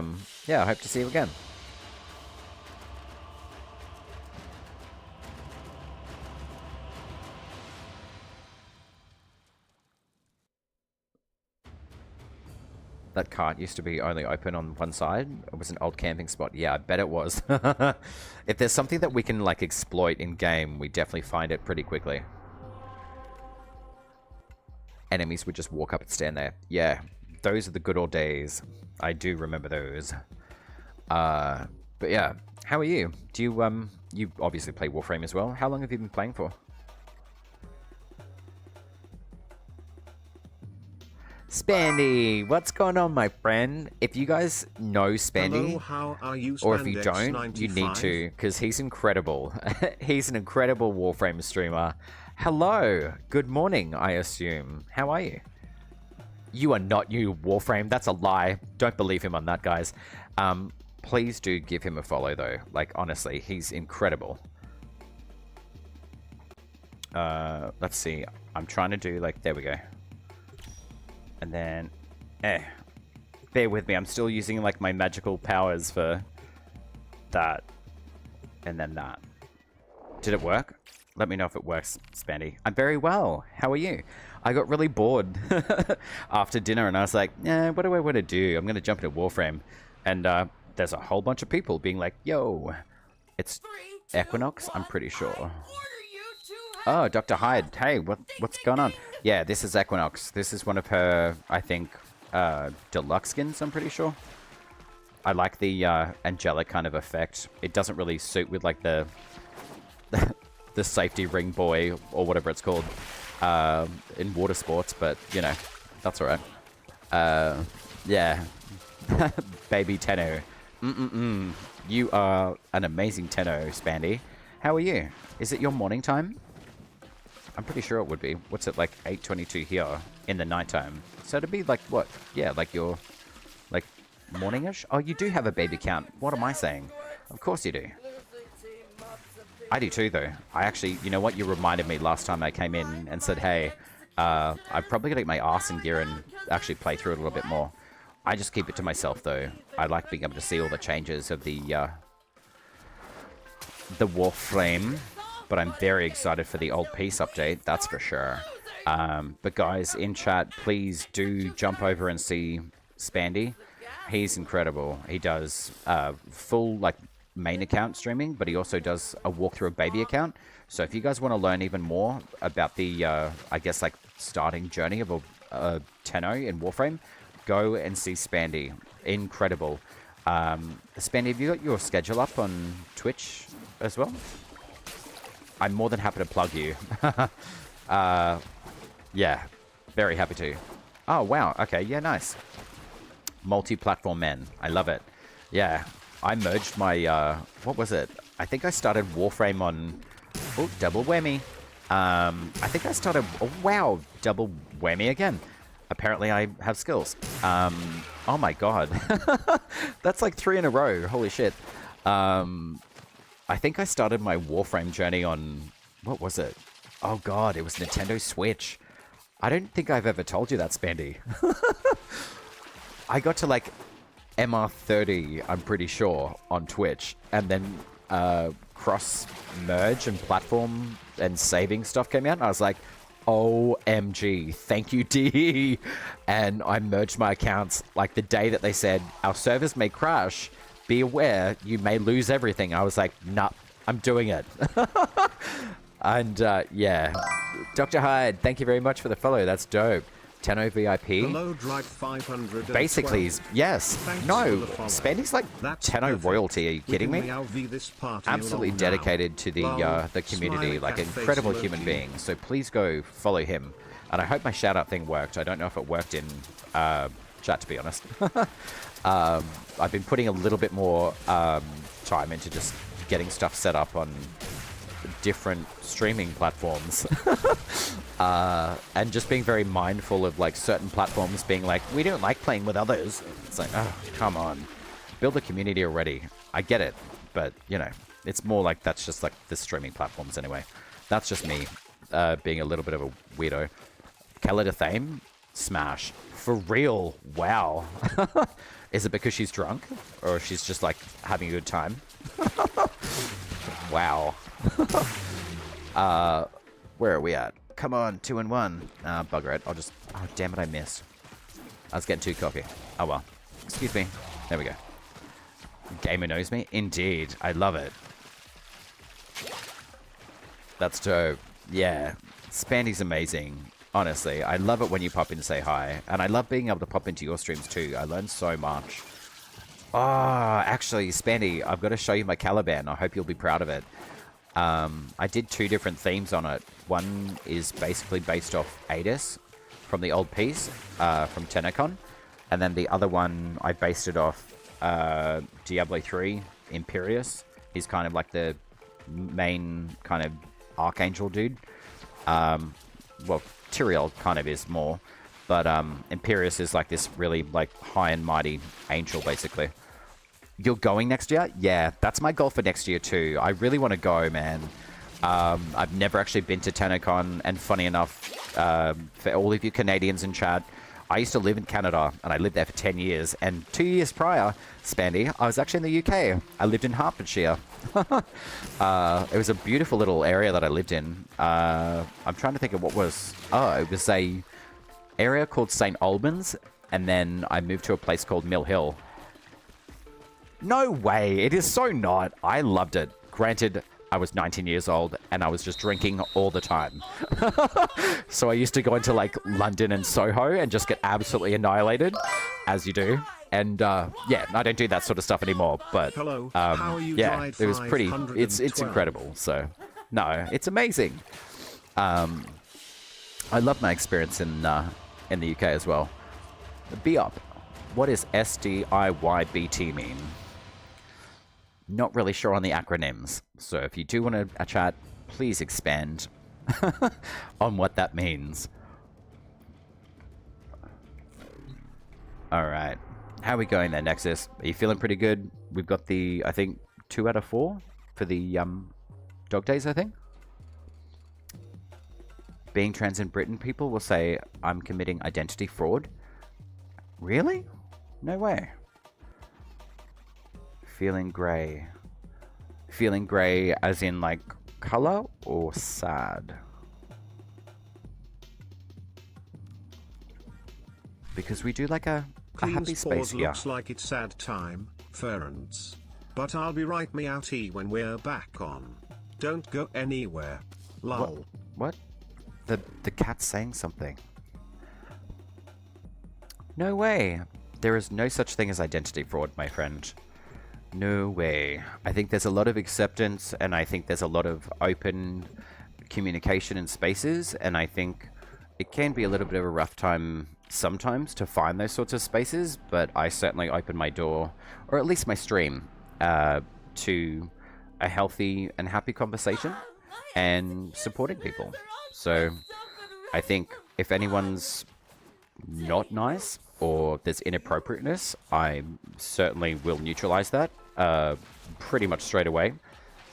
yeah, I hope to see you again. That cart used to be only open on one side. It was an old camping spot. Yeah, I bet it was. If there's something that we can like exploit in game, we definitely find it pretty quickly. Enemies would just walk up and stand there. Yeah, those are the good old days. I do remember those. But yeah, how are you? Do you you obviously play Warframe as well. How long have you been playing for? Spandy, what's going on, my friend? If you guys know Spandy, Hello, how are you, or if you don't, 95? you need to, because he's incredible. He's an incredible Warframe streamer. Hello, good morning, I assume. How are you? You are not you, Warframe. That's a lie. Don't believe him on that, guys. Please do give him a follow though. Like honestly, he's incredible. Let's see. I'm trying to do like, there we go. And then, bear with me. I'm still using like my magical powers for that. And then that. Did it work? Let me know if it works, Spandy. I'm very well. How are you? I got really bored after dinner and I was like, yeah, what do I want to do? I'm going to jump into Warframe. And there's a whole bunch of people being like, yo, it's Equinox, I'm pretty sure. Oh, Dr. Hyde. Hey, what's going on? Yeah, this is Equinox. This is one of her, I think, deluxe skins, I'm pretty sure. I like the angelic kind of effect. It doesn't really suit with like the the safety ring boy or whatever it's called in water sports, but you know, that's alright. Yeah. Baby Tenno. You are an amazing Tenno, Spandy. How are you? Is it your morning time? I'm pretty sure it would be. What's it, like 8:22 here in the nighttime? So it'd be like what? Yeah, like your like morningish? Oh, you do have a baby count. What am I saying? Of course you do. I do too, though. I actually, you know what? You reminded me last time I came in and said, hey, I'm probably going to get my arse in gear and actually play through it a little bit more. I just keep it to myself, though. I like being able to see all the changes of the Warframe, but I'm very excited for the old piece update, that's for sure. But guys, in chat, please do jump over and see Spandy. He's incredible. He does full, like, main account streaming, but he also does a walkthrough of baby account. So if you guys want to learn even more about the, I guess, like, starting journey of a Tenno in Warframe, go and see Spandy. Incredible. Spandy, have you got your schedule up on Twitch as well? I'm more than happy to plug you. Yeah, very happy to. Oh, wow. Okay, yeah, nice. Multi-platform men. I love it. Yeah, I merged my, what was it? I think I started Warframe on... Oh, double whammy. I think I started... Oh, wow, double whammy again. Apparently I have skills. Oh my god. That's like 3 in a row. Holy shit. I think I started my Warframe journey on... What was it? Oh god, it was Nintendo Switch. I don't think I've ever told you that, Spandy. I got to like MR30, I'm pretty sure, on Twitch. And then cross-merge and platform and saving stuff came out. And I was like... OMG, thank you, D. And I merged my accounts like the day that they said, our servers may crash, be aware, you may lose everything. I was like, nah, I'm doing it. And yeah, Dr. Hyde, thank you very much for the follow, that's dope. Tenno VIP. Hello, Drive 500. Basically, yes. No, Spandy's like Tenno royalty. Are you kidding me? Absolutely dedicated to the community, like an incredible human being. So please go follow him. And I hope my shout out thing worked. I don't know if it worked in chat, to be honest. I've been putting a little bit more time into just getting stuff set up on different streaming platforms. And just being very mindful of like certain platforms being like, we don't like playing with others. It's like, oh, come on. Build a community already. I get it. But, you know, it's more like that's just like the streaming platforms anyway. That's just me being a little bit of a weirdo. Kelly Thame? Smash. For real? Wow. Is it because she's drunk? Or she's just like having a good time? Wow. Where are we at? Come on, 2 and 1. Bugger it. I'll just... Oh, damn it, I missed. I was getting too cocky. Oh, well. Excuse me. There we go. Gamer knows me? Indeed. I love it. That's dope. Yeah. Spandy's amazing. Honestly. I love it when you pop in to say hi. And I love being able to pop into your streams too. I learn so much. Oh, actually, Spandy, I've got to show you my Caliban. I hope you'll be proud of it. I did 2 different themes on it. One is basically based off Adis from the old piece, from TennoCon. And then the other one, I based it off Diablo 3, Imperius. He's kind of like the main kind of Archangel dude. Well, Tyrael kind of is more. But Imperius is like this really like high and mighty angel, basically. You're going next year? Yeah, that's my goal for next year too. I really want to go, man. I've never actually been to TennoCon, and funny enough, for all of you Canadians in chat, I used to live in Canada, and I lived there for 10 years, and 2 years prior, Spandy, I was actually in the UK. I lived in Hertfordshire. It was a beautiful little area that I lived in. I'm trying to think of what was... Oh, it was a area called St. Albans, and then I moved to a place called Mill Hill. No way! It is so not! I loved it. Granted, I was 19 years old, and I was just drinking all the time. So I used to go into, like, London and Soho and just get absolutely annihilated, as you do. And, yeah, I don't do that sort of stuff anymore, but, Hello, how are you, yeah, Drive it was pretty... It's 512? incredible, so... No, it's amazing. I love my experience in the UK as well. Be up. What does SDIYBT mean? Not really sure on the acronyms, so if you do want to chat, please expand on what that means. Alright, how are we going there, Nexus? Are you feeling pretty good? We've got the, I think, 2 out of 4 for the dog days, I think. Being trans in Britain, people will say, I'm committing identity fraud. Really? No way. Feeling grey. Feeling grey as in, like, colour or sad? Because we do, like, a happy space here. Looks like it's sad time, friends. But I'll be right me outie when we're back on. Don't go anywhere. Lol. What? The cat's saying something. No way. There is no such thing as identity fraud, my friend. No way. I think there's a lot of acceptance, and I think there's a lot of open communication in spaces, and I think it can be a little bit of a rough time sometimes to find those sorts of spaces, but I certainly open my door, or at least my stream, to a healthy and happy conversation and supporting people. So I think if anyone's not nice or there's inappropriateness, I certainly will neutralize that pretty much straight away.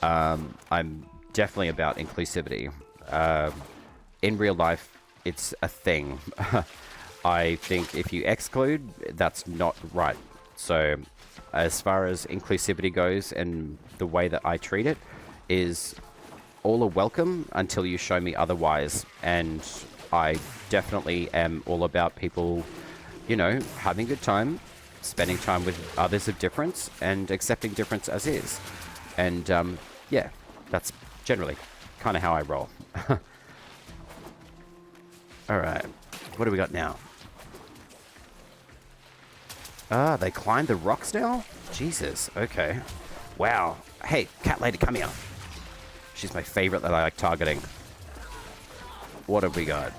I'm definitely about inclusivity. In real life, it's a thing. I think if you exclude, that's not right. So as far as inclusivity goes, and the way that I treat it is all are welcome until you show me otherwise. And I definitely am all about people, you know, having a good time, spending time with others of difference, and accepting difference as is. And yeah, that's generally kind of how I roll. Alright, what do we got now? Ah, they climbed the rocks now? Jesus, okay. Wow. Hey, cat lady, come here. She's my favorite that I like targeting. What have we got?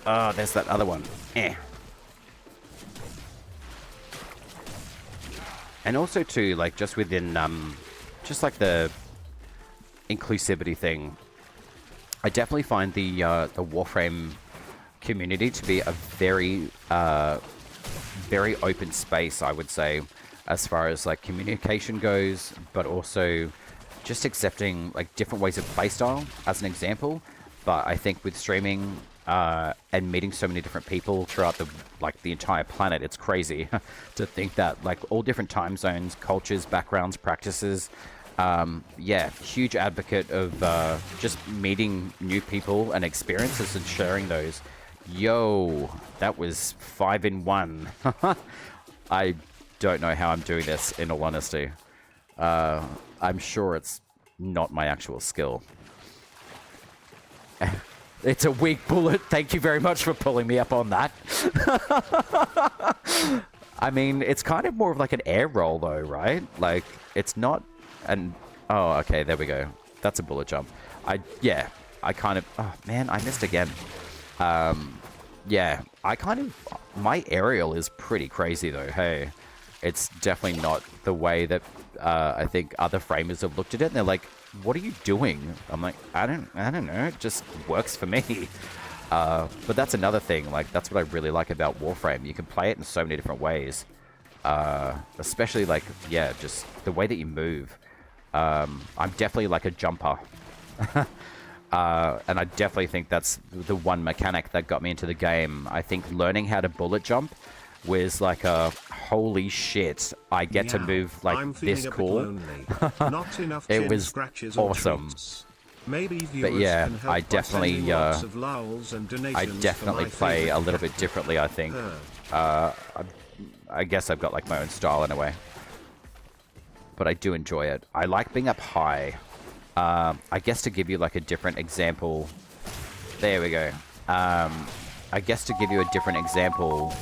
Oh, there's that other one. Eh. And also too, like, just within, just like the inclusivity thing, I definitely find the Warframe community to be a very, very open space, I would say, as far as, like, communication goes, but also just accepting, like, different ways of playstyle, as an example. But I think with streaming, and meeting so many different people throughout the entire planet, it's crazy to think that, like, all different time zones, cultures, backgrounds, practices. Yeah, huge advocate of just meeting new people and experiences and sharing those. Yo, that was 5 in 1. I don't know how I'm doing this, in all honesty. I'm sure it's not my actual skill. It's a weak bullet. Thank you very much for pulling me up on that. I mean, it's kind of more of like an air roll, though, right? Like, it's not an... Oh, okay, there we go. That's a bullet jump. Yeah, I kind of... Oh, man, I missed again. Yeah, I kind of... My aerial is pretty crazy, though, hey. It's definitely not the way that I think other framers have looked at it, and they're like, what are you doing? I'm like, I don't know, it just works for me. But that's another thing, like, that's what I really like about Warframe. You can play it in so many different ways. Especially like, yeah, just the way that you move. I'm definitely like a jumper. And I definitely think that's the one mechanic that got me into the game. I think learning how to bullet jump was like a holy shit, I get to move like this cool. It was awesome. Maybe But yeah, can help I by definitely sending lots of lulls and donations for my play a favorite little bit differently, I think. I guess I've got like my own style in a way. But I do enjoy it. I like being up high. I guess to give you like a different example. There we go. I guess to give you a different example,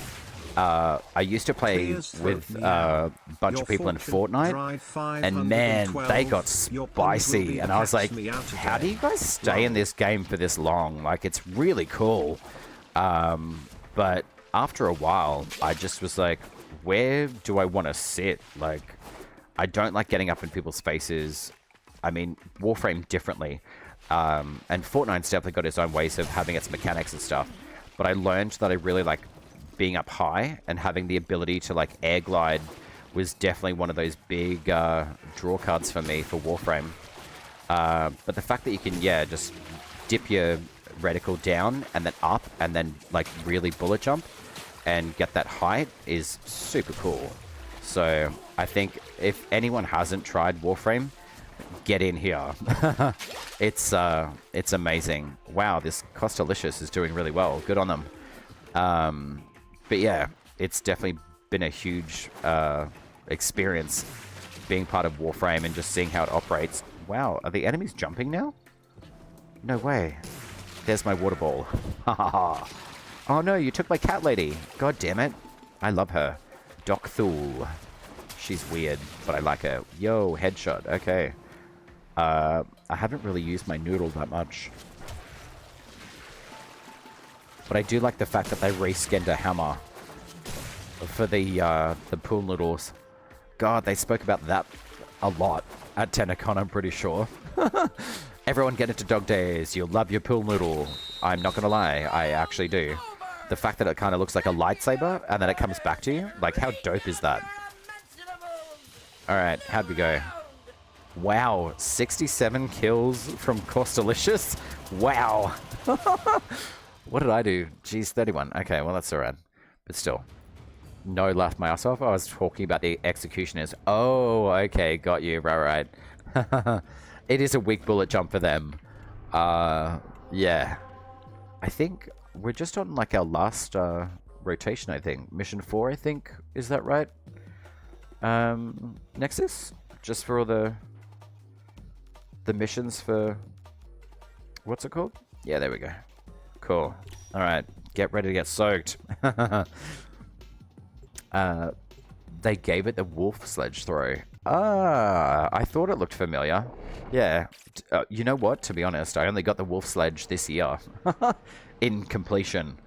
I used to play with a bunch of people in Fortnite, and man, they got spicy. And I was like, how do you guys stay in this game for this long? Like, it's really cool. But after a while, I just was like, where do I want to sit? Like, I don't like getting up in people's faces. I mean, Warframe differently. And Fortnite's definitely got its own ways of having its mechanics and stuff. But I learned that I really like being up high, and having the ability to like air glide was definitely one of those big draw cards for me for Warframe. But the fact that you can, yeah, just dip your reticle down and then up and then like really bullet jump and get that height is super cool. So I think if anyone hasn't tried Warframe, get in here. It's amazing. Wow, this Costalicious is doing really well. Good on them. But yeah, it's definitely been a huge experience being part of Warframe and just seeing how it operates. Wow, are the enemies jumping now? No way. There's my water ball. Oh no, you took my cat lady. God damn it. I love her. Doc Thul. She's weird, but I like her. Yo, headshot. Okay. I haven't really used my noodle that much. But I do like the fact that they reskinned a hammer for the pool noodles. God, they spoke about that a lot at TennoCon, I'm pretty sure. Everyone get into Dog Days. You'll love your pool noodle. I'm not gonna lie, I actually do. The fact that it kind of looks like a lightsaber and then it comes back to you. Like, how dope is that? Alright, how'd we go? Wow, 67 kills from Costalicious? Wow. What did I do? Geez, 31. Okay, well, that's alright. But still. No, laughed my ass off. I was talking about the executioners. Oh, okay, got you. Right. It is a weak bullet jump for them. Yeah. I think we're just on, like, our last rotation, I think. Mission 4, I think. Is that right? Nexus? Just for all the missions for... What's it called? Yeah, there we go. Cool. Alright, get ready to get soaked. They gave it the wolf sledge throw. Ah, I thought it looked familiar. Yeah. You know what? To be honest, I only got the wolf sledge this year. In completion.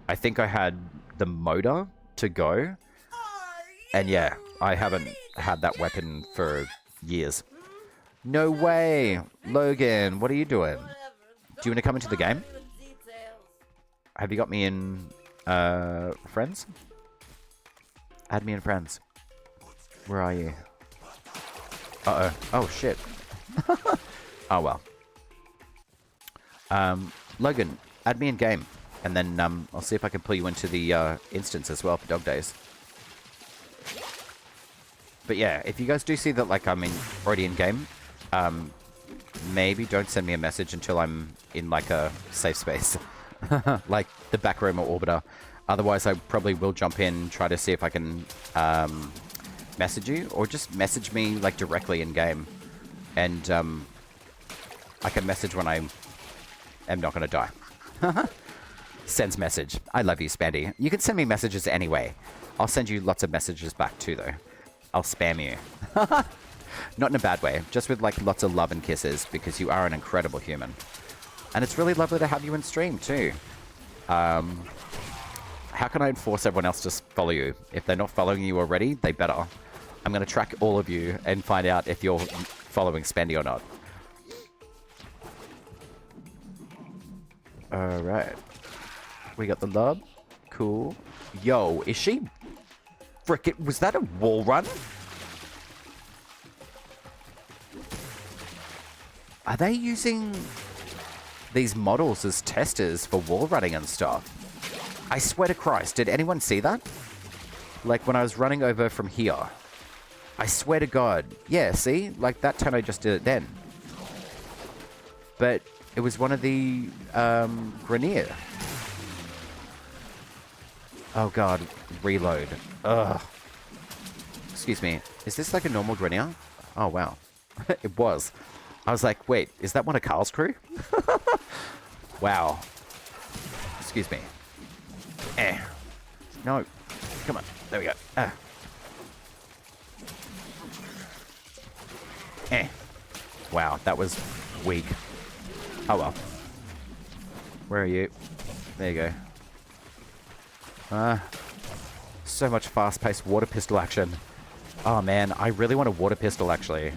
I think I had the motor to go. And yeah, I haven't had that weapon for years. No way! Logan, what are you doing? Do you want to come into the game? Have you got me in, friends? Add me in friends. Where are you? Uh-oh. Oh, shit. Oh, well. Logan, add me in game. And then, I'll see if I can pull you into the, instance as well for Dog Days. But yeah, if you guys do see that, like, I'm already in game, maybe don't send me a message until I'm in, like, a safe space. Like the back room or orbiter. Otherwise, I probably will jump in, try to see if I can message you, or just message me like directly in game, and I can message when I am not going to die. Sends message. I love you, Spandy. You can send me messages anyway. I'll send you lots of messages back too, though. I'll spam you. Not in a bad way, just with like lots of love and kisses, because you are an incredible human. And it's really lovely to have you in stream, too. How can I force everyone else to follow you? If they're not following you already, they better. I'm going to track all of you and find out if you're following Spendy or not. Alright. We got the lub. Cool. Yo, is she frickin'... Was that a wall run? Are they using these models as testers for wall running and stuff? I swear to Christ, did anyone see that? Like when I was running over from here. I swear to God. Yeah, see? Like that time I just did it then. But it was one of the Grenier. Oh God, reload. Ugh. Excuse me. Is this like a normal Grenier? Oh wow. It was. I was like, wait, is that one of Carl's crew? Wow. Excuse me. No. Come on. There we go. Wow, that was weak. Oh well. Where are you? There you go. So much fast-paced water pistol action. Oh man, I really want a water pistol actually.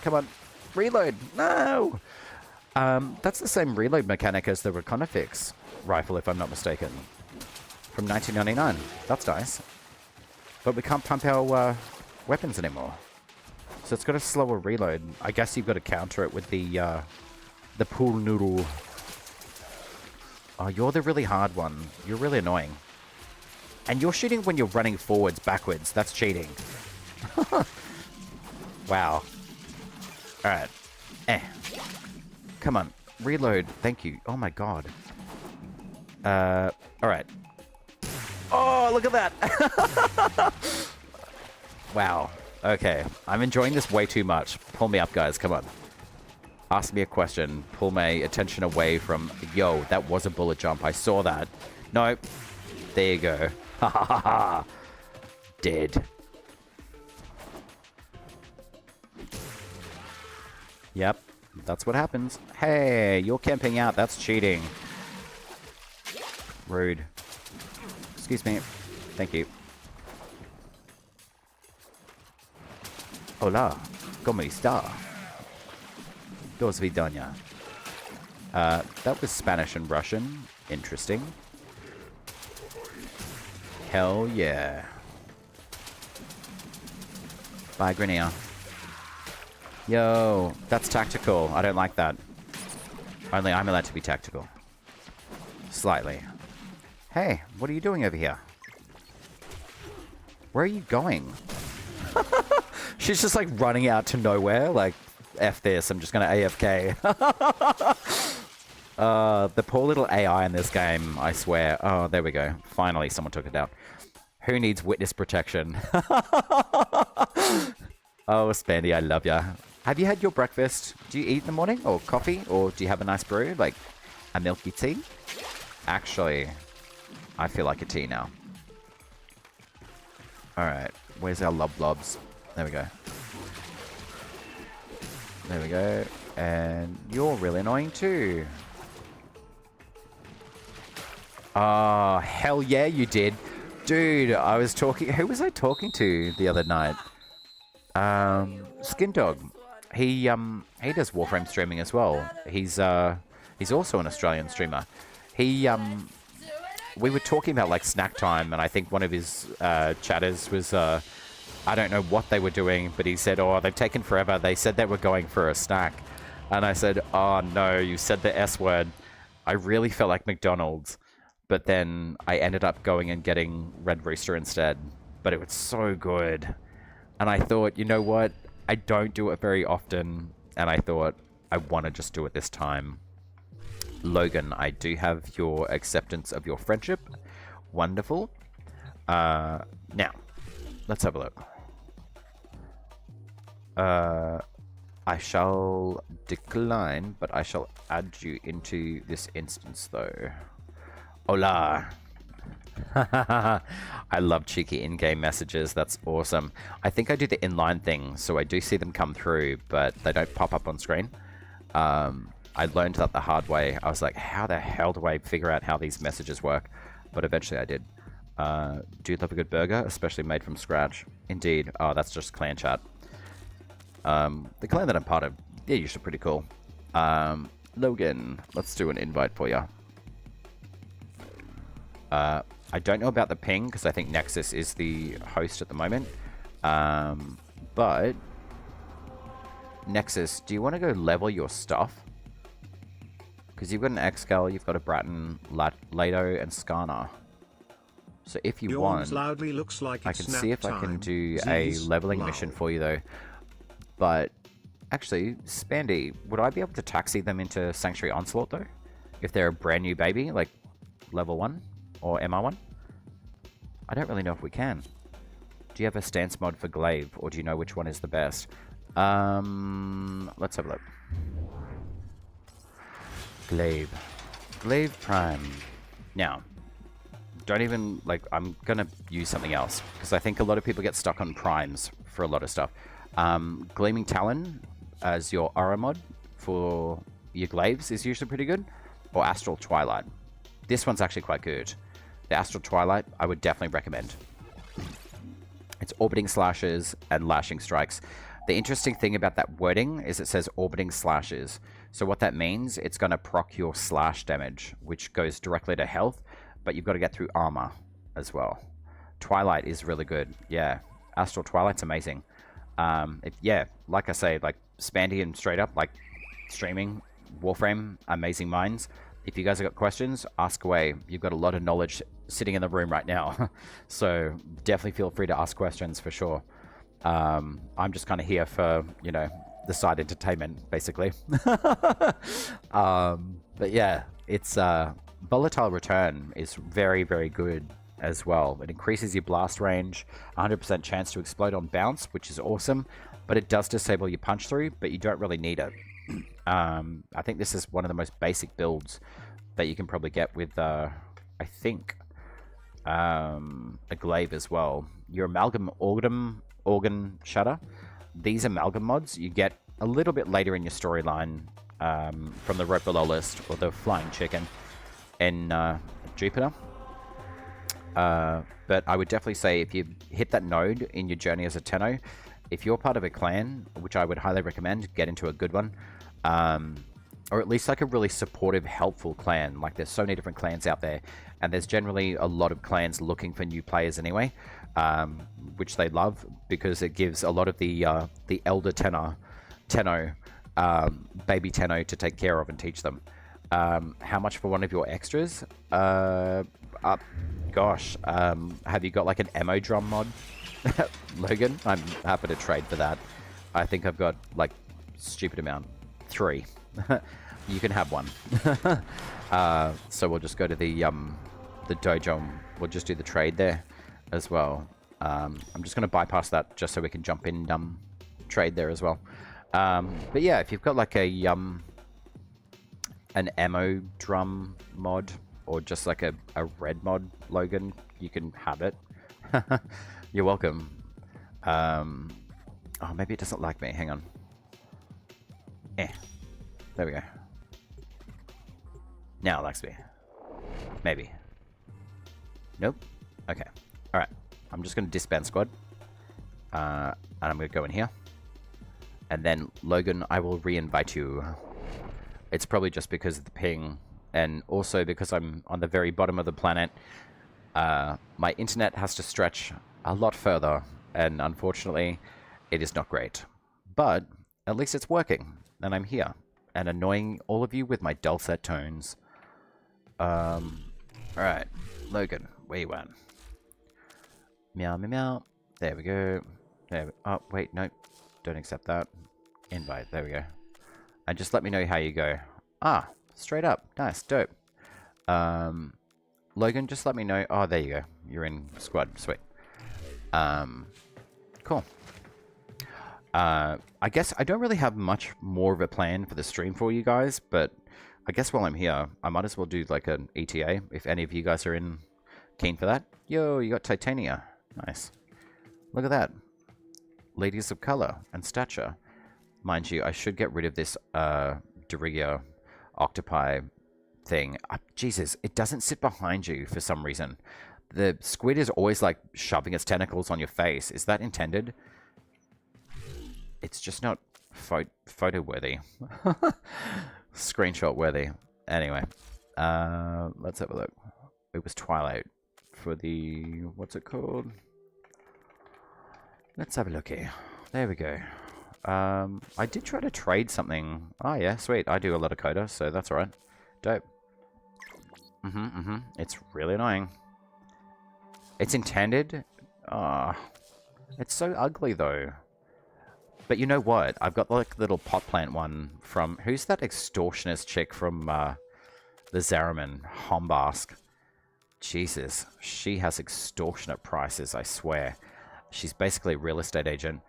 Come on. Reload. No! That's the same reload mechanic as the Reconifix rifle, if I'm not mistaken. From 1999. That's nice. But we can't pump our weapons anymore. So it's got a slower reload. I guess you've got to counter it with the pool noodle. Oh, you're the really hard one. You're really annoying. And you're shooting when you're running forwards, backwards. That's cheating. Wow. Alright. Come on. Reload. Thank you. Oh my god. Alright. Oh, look at that! Wow. Okay. I'm enjoying this way too much. Pull me up, guys. Come on. Ask me a question. Pull my attention away from... Yo, that was a bullet jump. I saw that. Nope. There you go. Ha ha ha ha. Dead. Yep. That's what happens. Hey, you're camping out. That's cheating. Rude. Excuse me. Thank you. Hola. ¿Cómo está? Dos vidania. That was Spanish and Russian. Interesting. Hell yeah. Bye, Grenier. Yo, that's tactical. I don't like that. Only I'm allowed to be tactical. Slightly. Hey, what are you doing over here? Where are you going? She's just like running out to nowhere. Like, F this, I'm just gonna AFK. The poor little AI in this game, I swear. Oh, there we go. Finally, someone took it down. Who needs witness protection? Oh, Spandy, I love ya. Have you had your breakfast? Do you eat in the morning? Or coffee? Or do you have a nice brew? Like a milky tea? Actually, I feel like a tea now. Alright, where's our lob-lobs? There we go. There we go. And you're really annoying too. Oh, hell yeah, you did. Dude, I was talking... Who was I talking to the other night? Skin Dog. He does Warframe streaming as well. He's also an Australian streamer. We were talking about like snack time, and I think one of his chatters was I don't know what they were doing, but he said, "Oh, they've taken forever. They said they were going for a snack," and I said, "Oh no, you said the S word." I really felt like McDonald's, but then I ended up going and getting Red Rooster instead. But it was so good, and I thought, you know what? I don't do it very often, and I thought I want to just do it this time. Logan, I do have your acceptance of your friendship. Wonderful. Now, let's have a look. I shall decline, but I shall add you into this instance, though. Hola. I love cheeky in-game messages. That's awesome. I think I do the inline thing, so I do see them come through, but they don't pop up on screen. I learned that the hard way. I was like, how the hell do I figure out how these messages work? But eventually I did. Do you love a good burger, especially made from scratch? Indeed. Oh, that's just clan chat. The clan that I'm part of, they're usually pretty cool. Logan, let's do an invite for you. I I don't know about the ping, because I think Nexus is the host at the moment. But Nexus, do you want to go level your stuff? Because you've got an Excal, you've got a Bratton, Lato, and Skarner. So if you want, loudly looks like I can see if I can do a leveling mission for you though. But actually, Spandy, would I be able to taxi them into Sanctuary Onslaught though? If they're a brand new baby, like level 1 or MR1? I don't really know if we can. Do you have a stance mod for Glaive, or do you know which one is the best? Let's have a look. Glaive. Glaive Prime. Now, don't even, like, I'm gonna use something else, because I think a lot of people get stuck on primes for a lot of stuff. Gleaming Talon as your aura mod for your glaives is usually pretty good, or Astral Twilight. This one's actually quite good. The Astral Twilight, I would definitely recommend. It's orbiting slashes and lashing strikes. The interesting thing about that wording is it says orbiting slashes. So what that means, it's going to proc your slash damage, which goes directly to health, but you've got to get through armor as well. Twilight is really good. Yeah, Astral Twilight's amazing. Yeah, like I say, like Spandy and straight up, like streaming, Warframe, amazing minds. If you guys have got questions, ask away. You've got a lot of knowledge sitting in the room right now. So definitely feel free to ask questions for sure. I'm just kind of here for, you know, the side entertainment, basically. But yeah, it's Volatile Return is very, very good as well. It increases your blast range, 100% chance to explode on bounce, which is awesome. But it does disable your punch through, but you don't really need it. I think this is one of the most basic builds that you can probably get with, I think, a glaive as well. Your amalgam organ shutter. These amalgam mods you get a little bit later in your storyline, from the Rope Below list or the Flying Chicken in Jupiter. But I would definitely say if you hit that node in your journey as a Tenno, if you're part of a clan, which I would highly recommend, get into a good one. Or at least like a really supportive, helpful clan. Like there's so many different clans out there, and there's generally a lot of clans looking for new players anyway, which they love because it gives a lot of the elder Tenno, baby Tenno to take care of and teach them. How much for one of your extras? Gosh, have you got like an ammo drum mod? Logan, I'm happy to trade for that. I think I've got like stupid amount. 3. You can have one. So we'll just go to the dojo. We'll just do the trade there as well. I'm just going to bypass that just so we can jump in trade there as well. But yeah, if you've got like a an ammo drum mod or just like a red mod, Logan, you can have it. You're welcome. Oh, maybe it doesn't like me. Hang on. There we go. Now it likes me. Maybe. Nope. Okay. Alright. I'm just going to disband squad. And I'm going to go in here. And then, Logan, I will re-invite you. It's probably just because of the ping. And also because I'm on the very bottom of the planet. My internet has to stretch a lot further. And unfortunately, it is not great. But at least it's working. And I'm here. And annoying all of you with my dulcet tones. Alright. Logan, where you at? Meow, meow, meow. There we go. There we, oh, wait, no. Don't accept that. Invite. There we go. And just let me know how you go. Ah, straight up. Nice. Dope. Logan, just let me know. Oh, there you go. You're in squad. Sweet. Cool. I guess I don't really have much more of a plan for the stream for you guys, but I guess while I'm here, I might as well do like an ETA, if any of you guys are keen for that. Yo, you got Titania. Nice. Look at that. Ladies of color and stature. Mind you, I should get rid of this Duriga octopi thing. Jesus, it doesn't sit behind you for some reason. The squid is always like shoving its tentacles on your face. Is that intended? It's just not photo worthy. Screenshot worthy. Anyway, let's have a look. It was Twilight for the... what's it called? Let's have a look here. There we go. I did try to trade something. Oh yeah, sweet. I do a lot of coda, so that's alright. Dope. It's really annoying. It's intended. Ah, it's so ugly though. But you know what? I've got like little pot plant one from... who's that extortionist chick from the Zariman? Hombask. Jesus. She has extortionate prices, I swear. She's basically a real estate agent.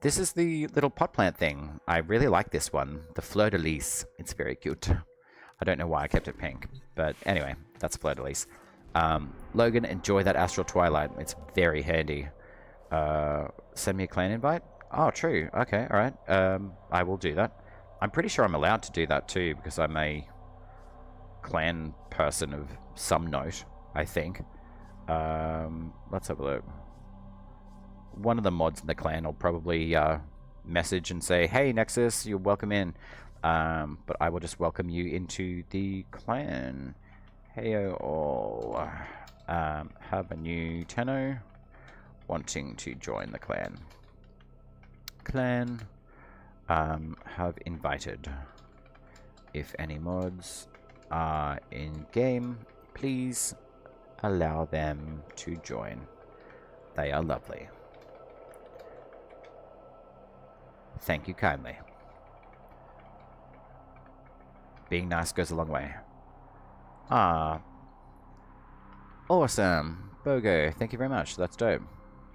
This is the little pot plant thing. I really like this one. The Fleur de Lis. It's very cute. I don't know why I kept it pink. But anyway, that's Fleur de Lis. Logan, enjoy that Astral Twilight. It's very handy. Send me a clan invite? Oh, true. Okay, alright. I will do that. I'm pretty sure I'm allowed to do that too, because I'm a clan person of some note, I think. Let's have a look. One of the mods in the clan will probably message and say, hey, Nexus, you're welcome in. But I will just welcome you into the clan. Heyo all. Have a new Tenno wanting to join the clan. Have invited. If any mods are in game, please allow them to join. They are lovely. Thank you kindly. Being nice goes a long way. Ah. Awesome. Bogo, thank you very much. That's dope.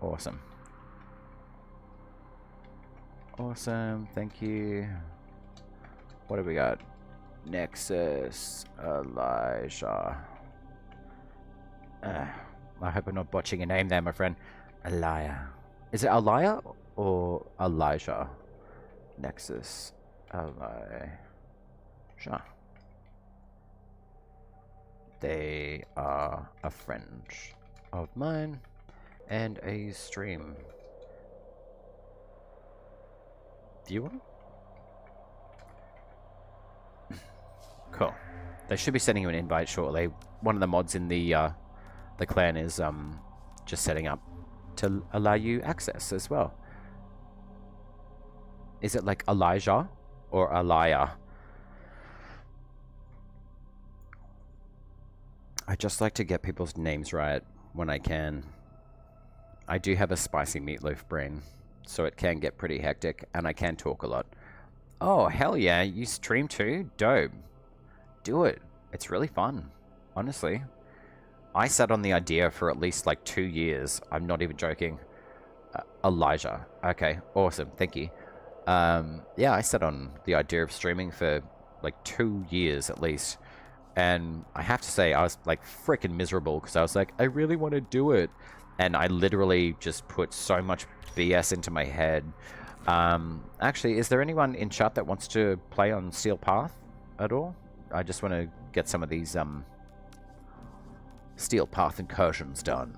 Awesome. Awesome, thank you. What have we got? Nexus, Elijah. I hope I'm not botching your name there, my friend. Elia. Is it Elia or Elijah? Nexus, Elijah. They are a friend of mine and a stream viewer. Cool. They should be sending you an invite shortly. One of the mods in the clan is just setting up to allow you access as well. Is it like Elijah or Elia? I just like to get people's names right when I can. I do have a spicy meatloaf brain, so it can get pretty hectic, and I can talk a lot. Oh, hell yeah, you stream too? Dope. Do it. It's really fun, honestly. I sat on the idea for at least like 2 years. I'm not even joking. Elijah. Okay, awesome. Thank you. Yeah, I sat on the idea of streaming for like 2 years at least. And I have to say, I was like freaking miserable because I was like, I really want to do it. And I literally just put so much BS into my head. Actually, is there anyone in chat that wants to play on Steel Path at all? I just want to get some of these Steel Path incursions done.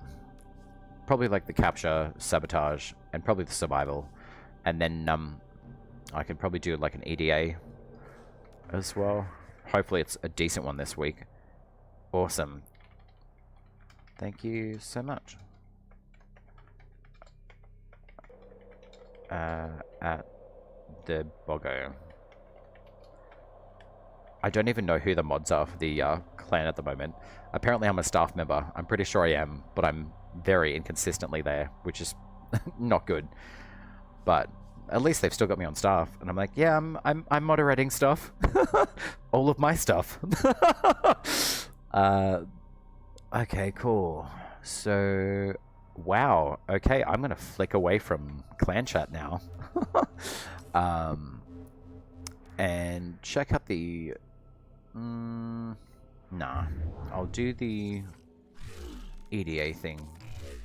Probably like the capture, sabotage, and probably the survival. And then I could probably do like an EDA as well. Hopefully it's a decent one this week. Awesome. Thank you so much. At the Bogo. I don't even know who the mods are for the clan at the moment. Apparently I'm a staff member. I'm pretty sure I am, but I'm very inconsistently there, which is not good. But at least they've still got me on staff, and I'm like, yeah, I'm moderating stuff, all of my stuff. Okay, cool. So, wow. Okay, I'm gonna flick away from clan chat now, and check out the. Nah, I'll do the EDA thing,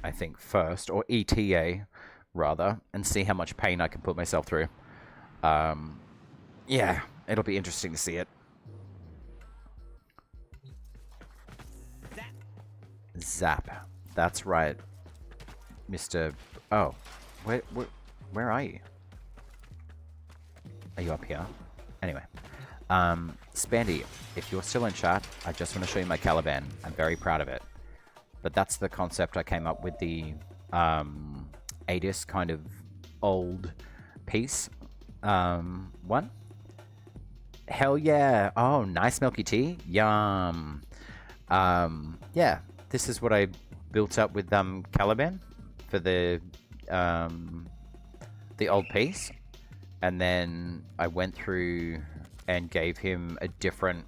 I think first, or ETA. Rather, and see how much pain I can put myself through. Yeah, it'll be interesting to see it. Zap. That's right. Mr. Oh, where are you? Are you up here? Anyway. Spandy, if you're still in chat, I just want to show you my Caliban. I'm very proud of it. But that's the concept I came up with, the ADIS kind of old piece one. Hell yeah. Oh, nice milky tea. Yum. Yeah, this is what I built up with Caliban for the old piece. And then I went through and gave him a different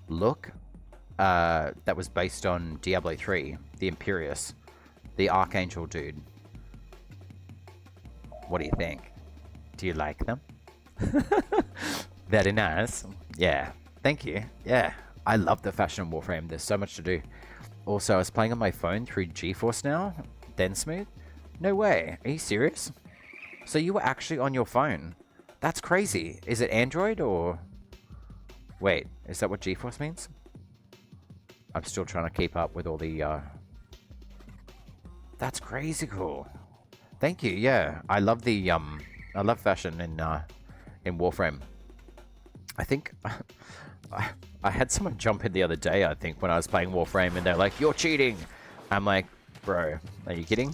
look that was based on Diablo 3, the Imperius, the Archangel dude. What do you think? Do you like them? Very nice. Yeah, thank you. Yeah, I love the fashion of Warframe. There's so much to do. Also, I was playing on my phone through GeForce now, then Smooth. No way. Are you serious? So you were actually on your phone? That's crazy. Is it Android or... Wait, is that what GeForce means? I'm still trying to keep up with all the... That's crazy cool. Thank you, yeah. I love the... I love fashion in Warframe. I think... I had someone jump in the other day, I think, when I was playing Warframe, and they're like, "You're cheating!" I'm like, bro, are you kidding?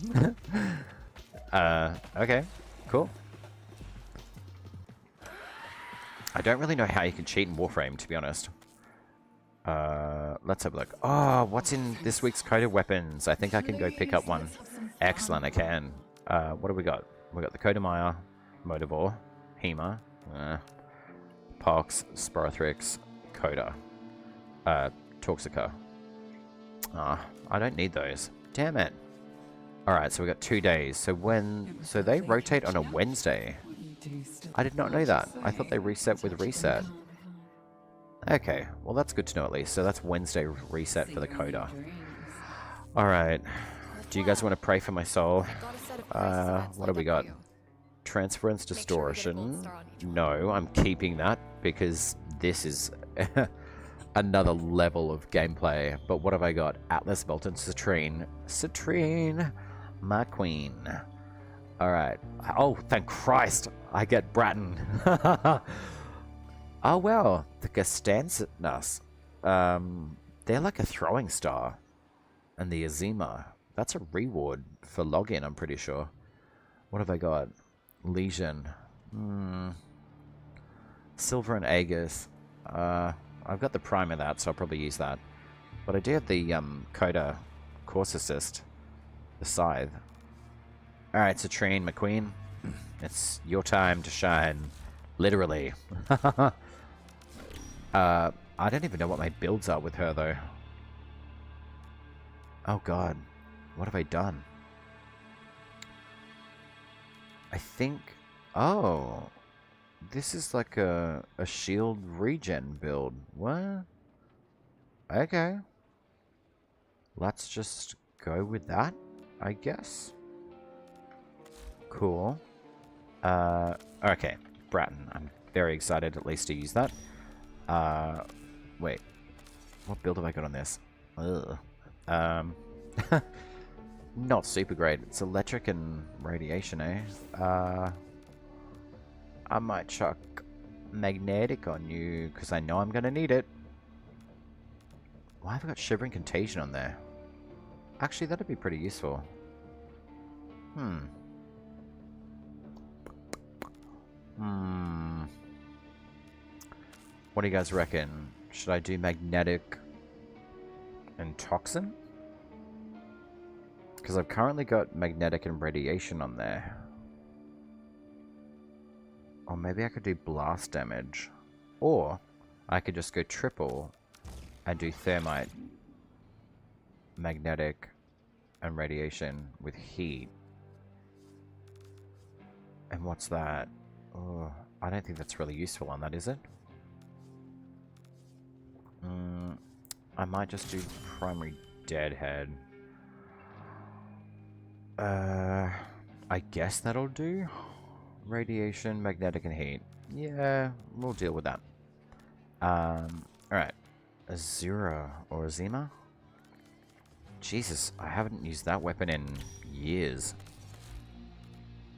Okay, cool. I don't really know how you can cheat in Warframe, to be honest. Let's have a look. Oh, what's in this week's coded weapons? I think I can go pick up one. Excellent, I can. What do we got? We got the Kodamaya, Motivore, Hema, Pox, Sporothrix, Coda, Toxica. I don't need those. Damn it. Alright, so we got 2 days. So so they rotate on a Wednesday. I did not know that. I thought they reset with reset. Okay, well that's good to know at least. So that's Wednesday reset for the Coda. Alright. Do you guys want to pray for my soul? What do we got? Transference Distortion. No, I'm keeping that because this is another level of gameplay. But what have I got? Atlas, Molten, Citrine. Citrine, my queen. Alright. Oh, thank Christ. I get Bratton. Oh, wow. The Gastanus. They're like a throwing star. And the Azima. That's a reward for login, I'm pretty sure. What have I got? Legion. Silver and Aegis. I've got the prime of that, so I'll probably use that. But I do have the Coda Course Assist. The Scythe. Alright, Citrine, McQueen. It's your time to shine. Literally. I don't even know what my builds are with her, though. Oh god. What have I done? I think... Oh. This is like a shield regen build. What? Okay. Let's just go with that, I guess. Cool. Okay. Bratton. I'm very excited at least to use that. Wait. What build have I got on this? Ugh. Not super great. It's electric and radiation, eh? I might chuck magnetic on you, because I know I'm going to need it. Why have I got Shivering Contagion on there? Actually, that'd be pretty useful. What do you guys reckon? Should I do magnetic and toxin? Because I've currently got magnetic and radiation on there. Or maybe I could do blast damage. Or I could just go triple and do thermite, magnetic, and radiation with heat. And what's that? Oh, I don't think that's really useful on that, is it? I might just do primary deadhead. I guess that'll do. Radiation, magnetic, and heat. Yeah, we'll deal with that. Alright. Azura or Azima? Jesus, I haven't used that weapon in years.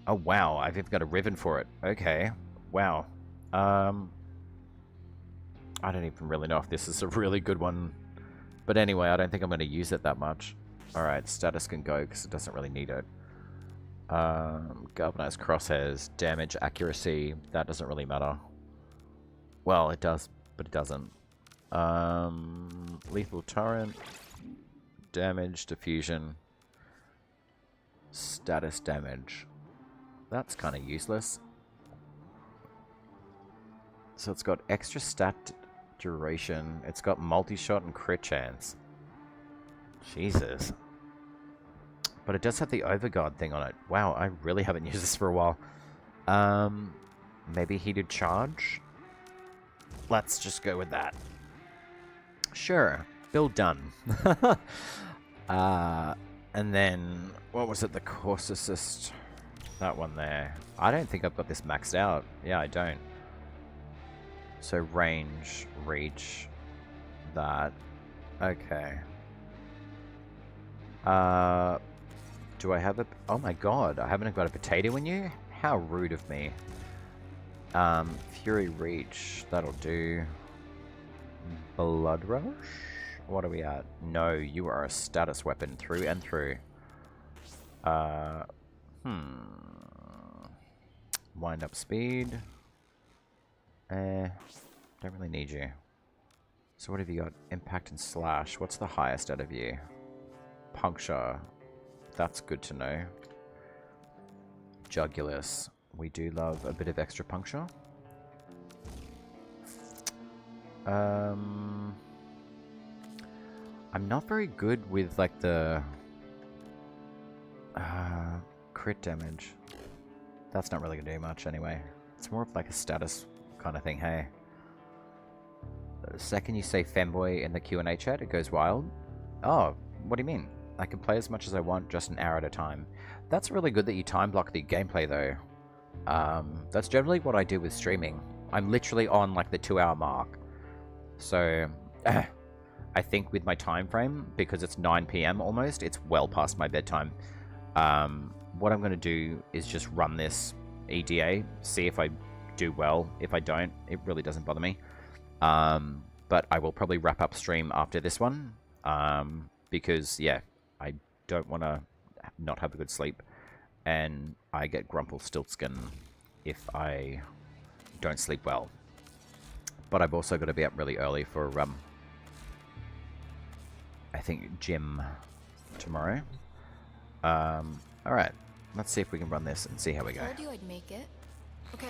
Oh wow, I've even got a ribbon for it. Okay. Wow. I don't even really know if this is a really good one. But anyway, I don't think I'm going to use it that much. Alright, status can go because it doesn't really need it. Galvanized crosshairs, damage, accuracy, that doesn't really matter. Well, it does, but it doesn't. Lethal torrent, damage, diffusion, status damage. That's kind of useless. So it's got extra stat duration. It's got multi-shot and crit chance. Jesus. But it does have the overguard thing on it. Wow, I really haven't used this for a while. Maybe heated charge? Let's just go with that. Sure. Build done. And then, what was it? The course assist. That one there. I don't think I've got this maxed out. Yeah, I don't. So range, reach, that. Okay. Do I have a... Oh my god, I haven't got a potato in you? How rude of me. Fury reach, that'll do. Blood rush? What are we at? No, you are a status weapon through and through. Wind up speed. Don't really need you. So what have you got? Impact and slash. What's the highest out of you? Puncture. That's good to know. Jugulus. We do love a bit of extra puncture. I'm not very good with like the crit damage. That's not really gonna do much anyway. It's more of like a status kind of thing, hey? The second you say femboy in the Q&A chat, it goes wild. Oh, what do you mean? I can play as much as I want, just an hour at a time. That's really good that you time block the gameplay though. That's generally what I do with streaming. I'm literally on like the 2-hour mark. So, I think with my time frame, because it's 9 PM almost, it's well past my bedtime. What I'm going to do is just run this EDA, see if I do well. If I don't, it really doesn't bother me. But I will probably wrap up stream after this one, because, yeah, I don't want to not have a good sleep, and I get Grumpelstiltskin if I don't sleep well. But I've also got to be up really early for, I think, gym tomorrow. Alright, let's see if we can run this and see how we go. Told you I'd make it. Okay.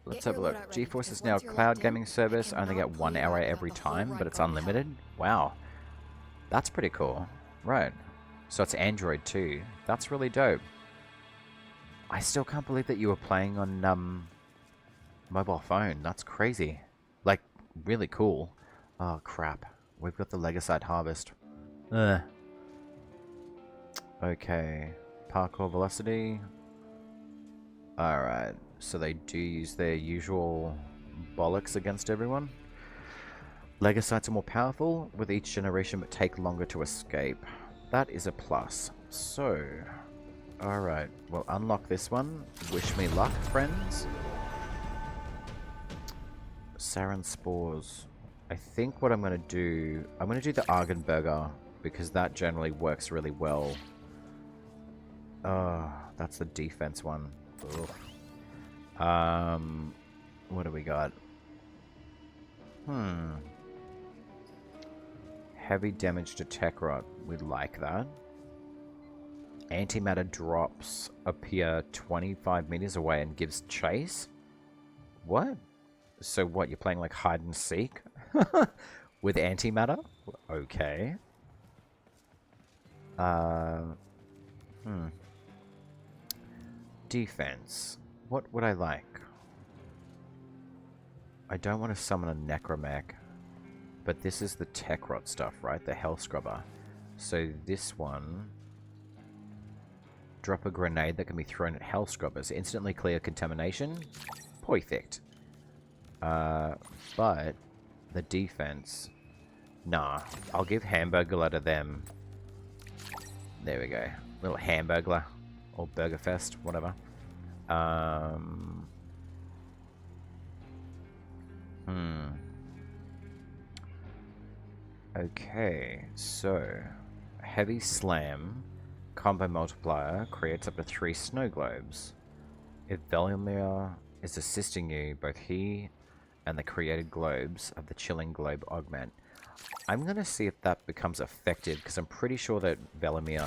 Let's Get have a your look. loadout ready, GeForce because is now a once you're cloud locked in, gaming I service. I can only get knock 1 you hour out every without the whole time, run but it's going to hell. unlimited. Wow. That's pretty cool. Right. So it's Android too. That's really dope. I still can't believe that you were playing on mobile phone. That's crazy. Like, really cool. Oh, crap. We've got the Legicide Harvest. Ugh. Okay. Parkour velocity. Alright. So they do use their usual bollocks against everyone. Legicides are more powerful with each generation but take longer to escape. That is a plus. So, alright, we'll unlock this one. Wish me luck, friends. Sarin Spores. I think what I'm going to do... I'm going to do the Argenburger, because that generally works really well. That's the defense one. Ugh. What do we got? Heavy damage to Tech Rot. We like that. Antimatter drops appear 25 meters away and gives chase? What? So what, you're playing like hide and seek? With antimatter? Okay. Defense. What would I like? I don't want to summon a Necromech. But this is the Tech Rot stuff, right? The Hell Scrubber. So this one... Drop a grenade that can be thrown at Hell Scrubbers. Instantly clear contamination. Perfect. But... the defense... Nah. I'll give Hamburglar to them. There we go. Little Hamburglar. Or Burgerfest. Whatever. Okay. So... heavy slam combo multiplier creates up to 3 snow globes. If Velimir is assisting you, both he and the created globes of the chilling globe augment. I'm gonna see if that becomes effective, because I'm pretty sure that Velimir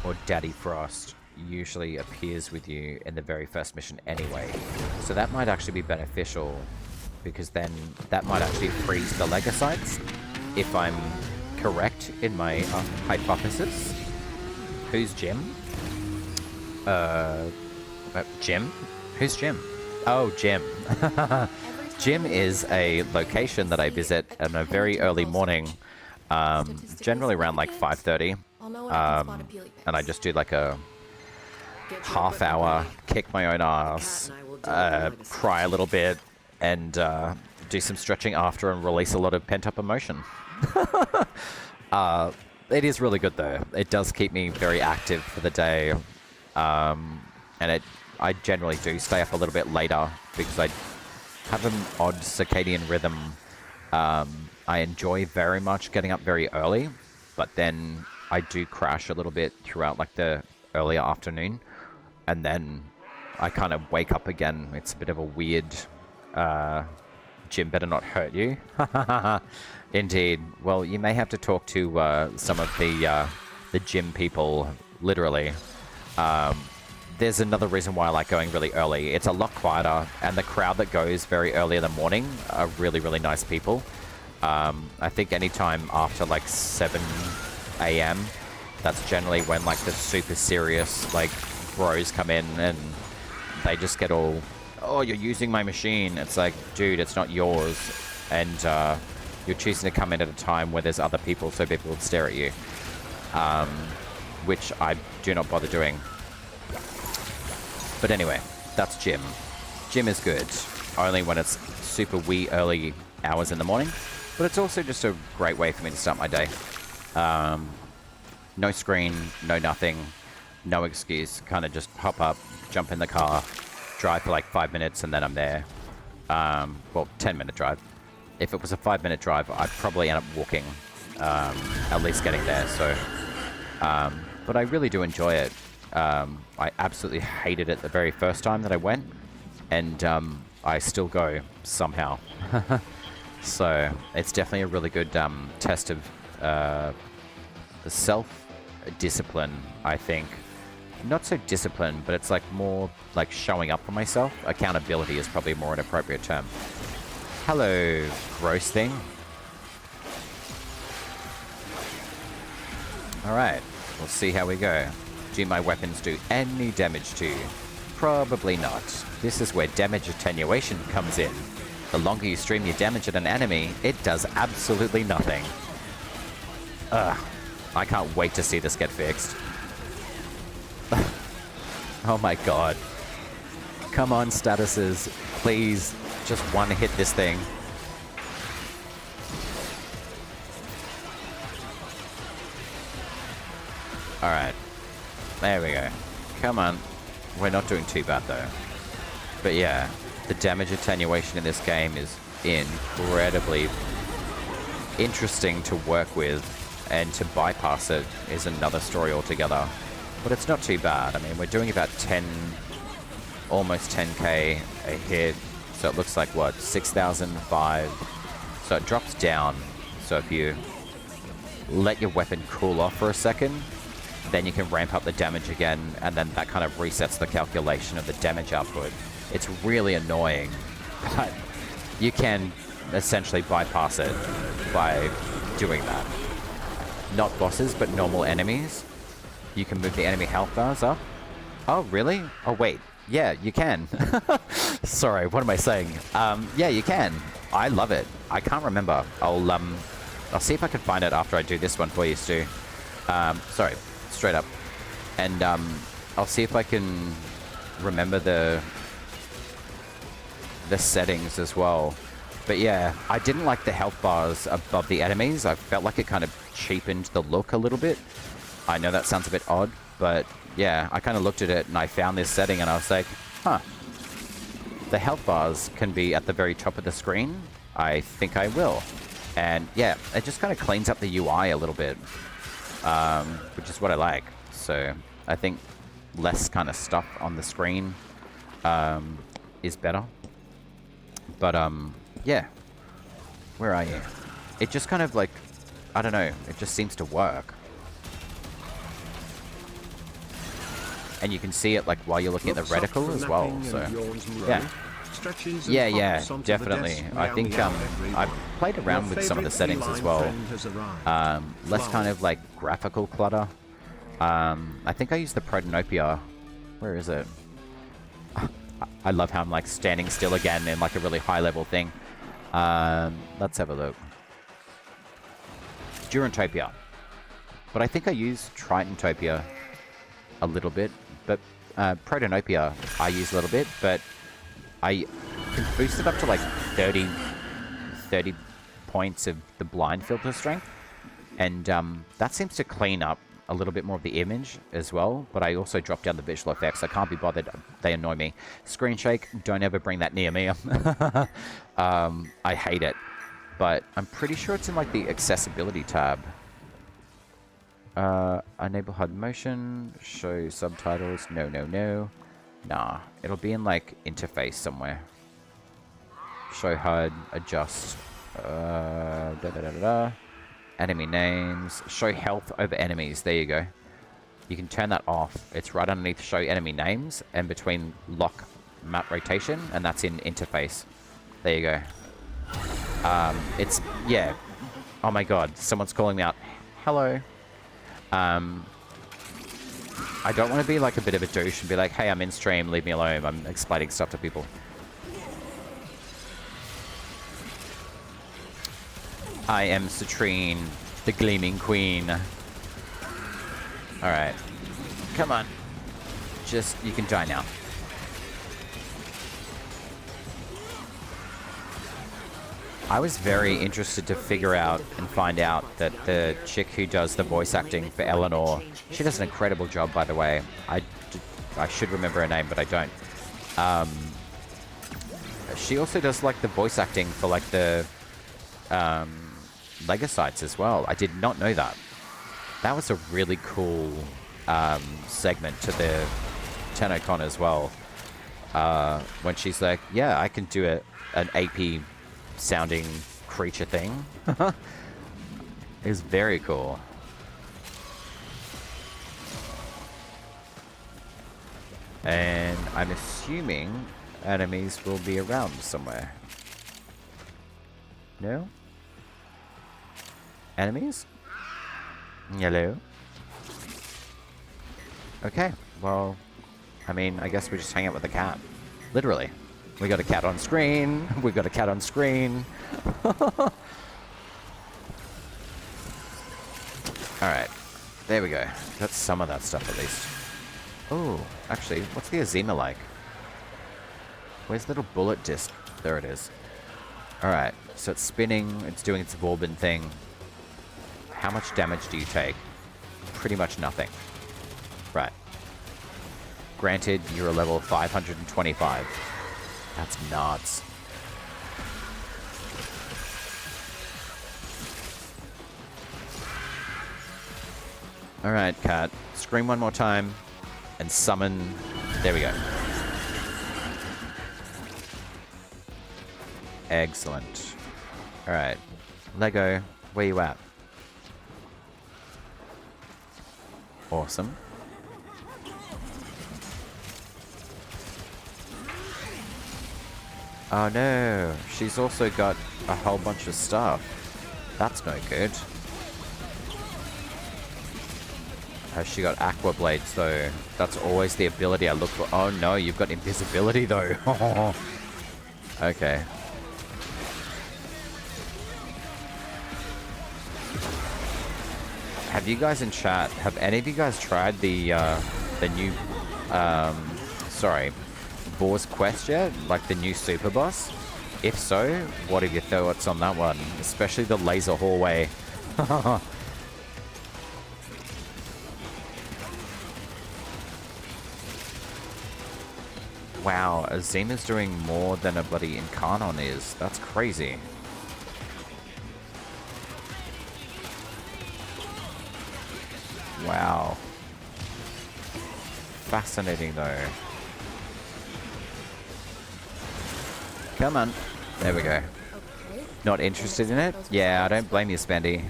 or Daddy Frost usually appears with you in the very first mission anyway. So that might actually be beneficial, because then that might actually freeze the Legocytes, if I'm correct in my hypothesis. Who's Jim? Jim? Who's Jim? Oh, Jim. Jim is a location that I visit in a very early morning, generally around like 5:30, and I just do like a half-hour kick my own ass, cry a little bit, and do some stretching after and release a lot of pent-up emotion. It is really good though. It does keep me very active for the day, and I generally do stay up a little bit later because I have an odd circadian rhythm. I enjoy very much getting up very early, but then I do crash a little bit throughout like the earlier afternoon, and then I kind of wake up again. It's a bit of a weird, Jim better not hurt you. Indeed. Well, you may have to talk to some of the gym people, literally. There's another reason why I like going really early. It's a lot quieter, and the crowd that goes very early in the morning are really, really nice people. I think anytime after like 7 AM, that's generally when like the super serious like bros come in, and they just get all, oh, you're using my machine. It's like, dude, it's not yours. And you're choosing to come in at a time where there's other people, so people will stare at you. Which I do not bother doing. But anyway, that's Jim. Jim is good, only when it's super wee early hours in the morning. But it's also just a great way for me to start my day. No screen, no nothing, no excuse. Kind of just hop up, jump in the car, drive for like 5 minutes, and then I'm there. Well, 10-minute drive. If it was a 5-minute drive, I'd probably end up walking, at least getting there. So, but I really do enjoy it. I absolutely hated it the very first time that I went, and I still go somehow. So it's definitely a really good test of the self-discipline, I think. Not so discipline, but it's like more like showing up for myself. Accountability is probably more an appropriate term. Hello, gross thing. Alright, we'll see how we go. Do my weapons do any damage to you? Probably not. This is where damage attenuation comes in. The longer you stream your damage at an enemy, it does absolutely nothing. Ugh. I can't wait to see this get fixed. Oh my god. Come on, statuses. Please, just one hit this thing. Alright. There we go. Come on. We're not doing too bad though. But yeah, the damage attenuation in this game is incredibly interesting to work with, and to bypass it is another story altogether. But it's not too bad. I mean, we're doing about 10, almost 10k a hit. So it looks like, what, 6,005. So it drops down. So if you let your weapon cool off for a second, then you can ramp up the damage again, and then that kind of resets the calculation of the damage output. It's really annoying, but you can essentially bypass it by doing that. Not bosses, but normal enemies. You can move the enemy health bars up. Oh, really? Oh, wait. Yeah, you can. Sorry, what am I saying? Yeah, you can. I love it. I can't remember. I'll see if I can find it after I do this one for you, Stu. Sorry, straight up. And I'll see if I can remember the settings as well. But yeah, I didn't like the health bars above the enemies. I felt like it kind of cheapened the look a little bit. I know that sounds a bit odd, but yeah, I kind of looked at it and I found this setting and I was like, huh. The health bars can be at the very top of the screen. I think I will. And yeah, it just kind of cleans up the UI a little bit. which is what I like. So I think less kind of stuff on the screen is better. But yeah, where are you? It just kind of like, I don't know, it just seems to work. And you can see it like while you're looking at the reticle as well. So yeah. Yeah, definitely. I think I've played around with some of the settings as well. Less kind of like graphical clutter. I think I use the Protonopia. Where is it? I love how I'm like standing still again in like a really high level thing. Let's have a look. Durantopia. But I think I use Tritantopia a little bit. But Protonopia I use a little bit, but I can boost it up to like 30 points of the blind filter strength. And that seems to clean up a little bit more of the image as well. But I also drop down the visual effects. I can't be bothered. They annoy me. Screen shake, don't ever bring that near me. I hate it. But I'm pretty sure it's in like the accessibility tab. Enable HUD motion, show subtitles, no. Nah, it'll be in like interface somewhere. Show HUD, adjust, enemy names, show health over enemies, there you go. You can turn that off. It's right underneath show enemy names and between lock map rotation, and that's in interface. There you go. It's, yeah. Oh my god, someone's calling me out. Hello. I don't want to be like a bit of a douche and be like, hey, I'm in stream, leave me alone. I'm explaining stuff to people. I am Citrine, the Gleaming Queen. Alright. Come on. Just, you can die now. I was very interested to figure out and find out that the chick who does the voice acting for Eleanor, she does an incredible job, by the way. I should remember her name, but I don't. She also does like the voice acting for like the Legosites as well. I did not know that. That was a really cool segment to the TennoCon as well. When she's like, yeah, I can do an AP sounding creature thing. It was very cool. And I'm assuming enemies will be around somewhere. No? Enemies? Hello? Okay, well, I mean, I guess we just hang out with the cat. Literally. We got a cat on screen. We got a cat on screen. Alright. There we go. Got some of that stuff at least. Oh, actually, what's the Azima like? Where's the little bullet disc? There it is. Alright, so it's spinning. It's doing its Vauban thing. How much damage do you take? Pretty much nothing. Right. Granted, you're a level 525. That's nuts. Alright, cat. Scream one more time. And summon... There we go. Excellent. Alright. Lego, where you at? Awesome. Oh no, she's also got a whole bunch of stuff. That's no good. Has she got aqua blades though? That's always the ability I look for. Oh no, you've got invisibility though. Okay. Have you guys in chat, have any of you guys tried the new, sorry, Boar's Quest yet? Like the new super boss? If so, what are your thoughts on that one? Especially the laser hallway. Wow, Azima's doing more than a bloody Incarnon is. That's crazy. Wow. Fascinating though. Come on. There we go. Okay. Not interested in it? Yeah, I don't blame you, Spandy.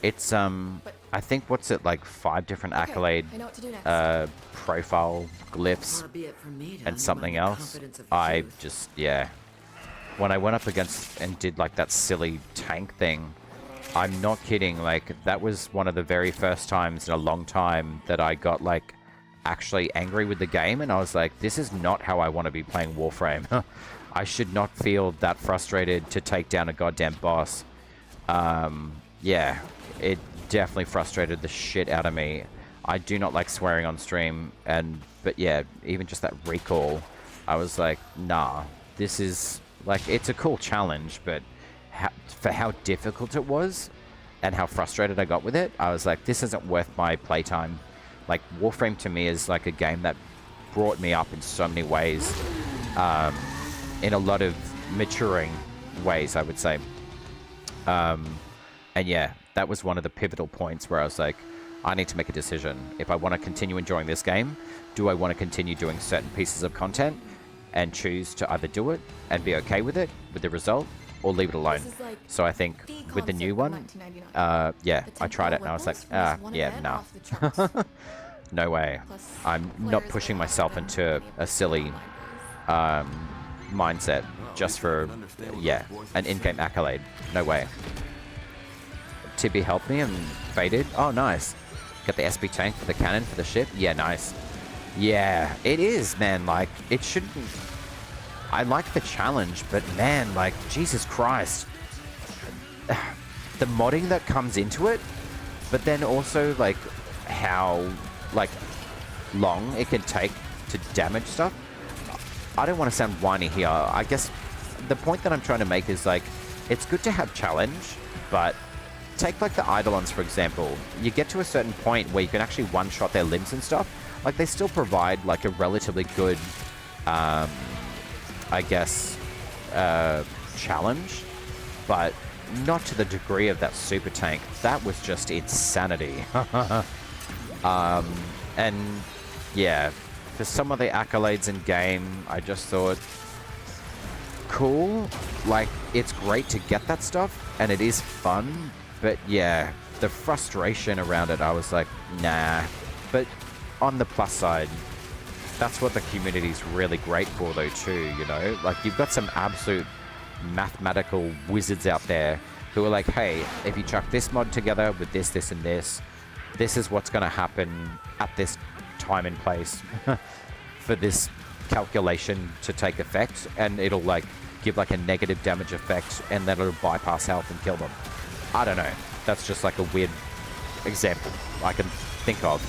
It's, I think, what's it, like 5 different accolade I know what to do next. profile glyphs Far be it from me to and something undermine the else. confidence of the I truth. just, yeah. When I went up against and did like that silly tank thing, I'm not kidding, like that was one of the very first times in a long time that I got like actually angry with the game, and I was like, this is not how I want to be playing Warframe. I should not feel that frustrated to take down a goddamn boss. Yeah, it definitely frustrated the shit out of me. I do not like swearing on stream, but yeah, even just that recall, I was like, nah, this is like, it's a cool challenge, but for how difficult it was and how frustrated I got with it, I was like, this isn't worth my playtime. Like, Warframe to me is like a game that brought me up in so many ways, in a lot of maturing ways, I would say. And yeah, that was one of the pivotal points where I was like, I need to make a decision. If I want to continue enjoying this game, do I want to continue doing certain pieces of content and choose to either do it and be okay with it, with the result, or leave it alone? This is like So I think the with the new one, concept of 1999. yeah, The I tried it and I was like, yeah, nah. No way. I'm not pushing myself into a silly mindset just for, yeah, an in-game accolade. No way. Tibby helped me and faded. Oh, nice. Got the SB tank for the cannon for the ship. Yeah, nice. Yeah, it is, man. Like, it shouldn't... I like the challenge, but man, like, Jesus Christ. The modding that comes into it, but then also, like, how, like, long it can take to damage stuff. I don't want to sound whiny here. I guess the point that I'm trying to make is, like, it's good to have challenge, but take, like, the Eidolons, for example. You get to a certain point where you can actually one-shot their limbs and stuff. Like, they still provide, like, a relatively good, I guess, challenge, but not to the degree of that super tank. That was just insanity. And yeah, for some of the accolades in game, I just thought, cool, like, it's great to get that stuff and it is fun, but yeah, the frustration around it, I was like, nah. But on the plus side, that's what the community's really great for though too, you know? Like, you've got some absolute mathematical wizards out there who are like, hey, if you chuck this mod together with this, this, and this is what's going to happen at this time and place for this calculation to take effect, and it'll like give like a negative damage effect, and then it'll bypass health and kill them. I don't know. That's just like a weird example I can think of.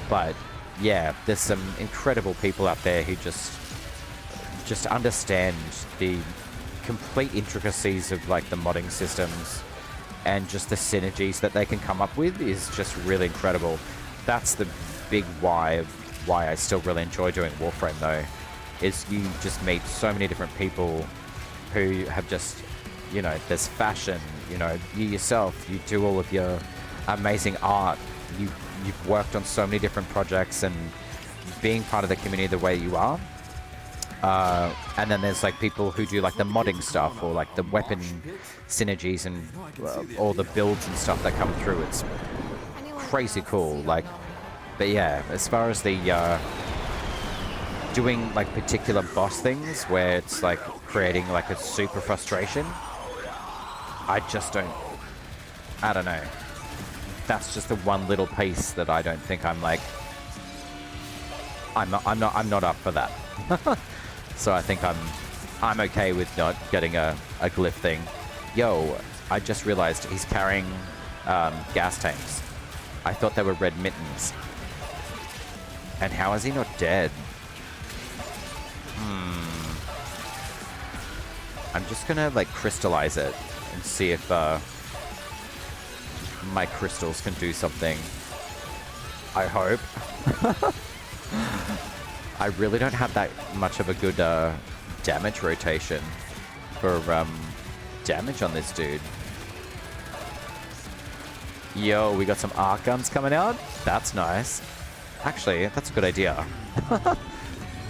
But yeah, there's some incredible people out there who just understand the complete intricacies of like the modding systems, and just the synergies that they can come up with is just really incredible. That's the big why of why I still really enjoy doing Warframe though, is you just meet so many different people who have just, you know, there's fashion, you know, you yourself, you do all of your amazing art, you've worked on so many different projects, and being part of the community the way you are. And then there's like people who do like the modding stuff, or like the weapon synergies and all the builds and stuff that come through. It's crazy cool. Like, but yeah, as far as the doing like particular boss things where it's like creating like a super frustration, I don't know. That's just the one little piece that I don't think I'm like, I'm not up for that. So I think I'm okay with not getting a glyph thing. Yo, I just realized he's carrying gas tanks. I thought they were red mittens. And how is he not dead? I'm just gonna like crystallize it and see if my crystals can do something. I hope. I really don't have that much of a good damage rotation for damage on this dude. Yo, we got some arc guns coming out. That's nice. Actually, that's a good idea.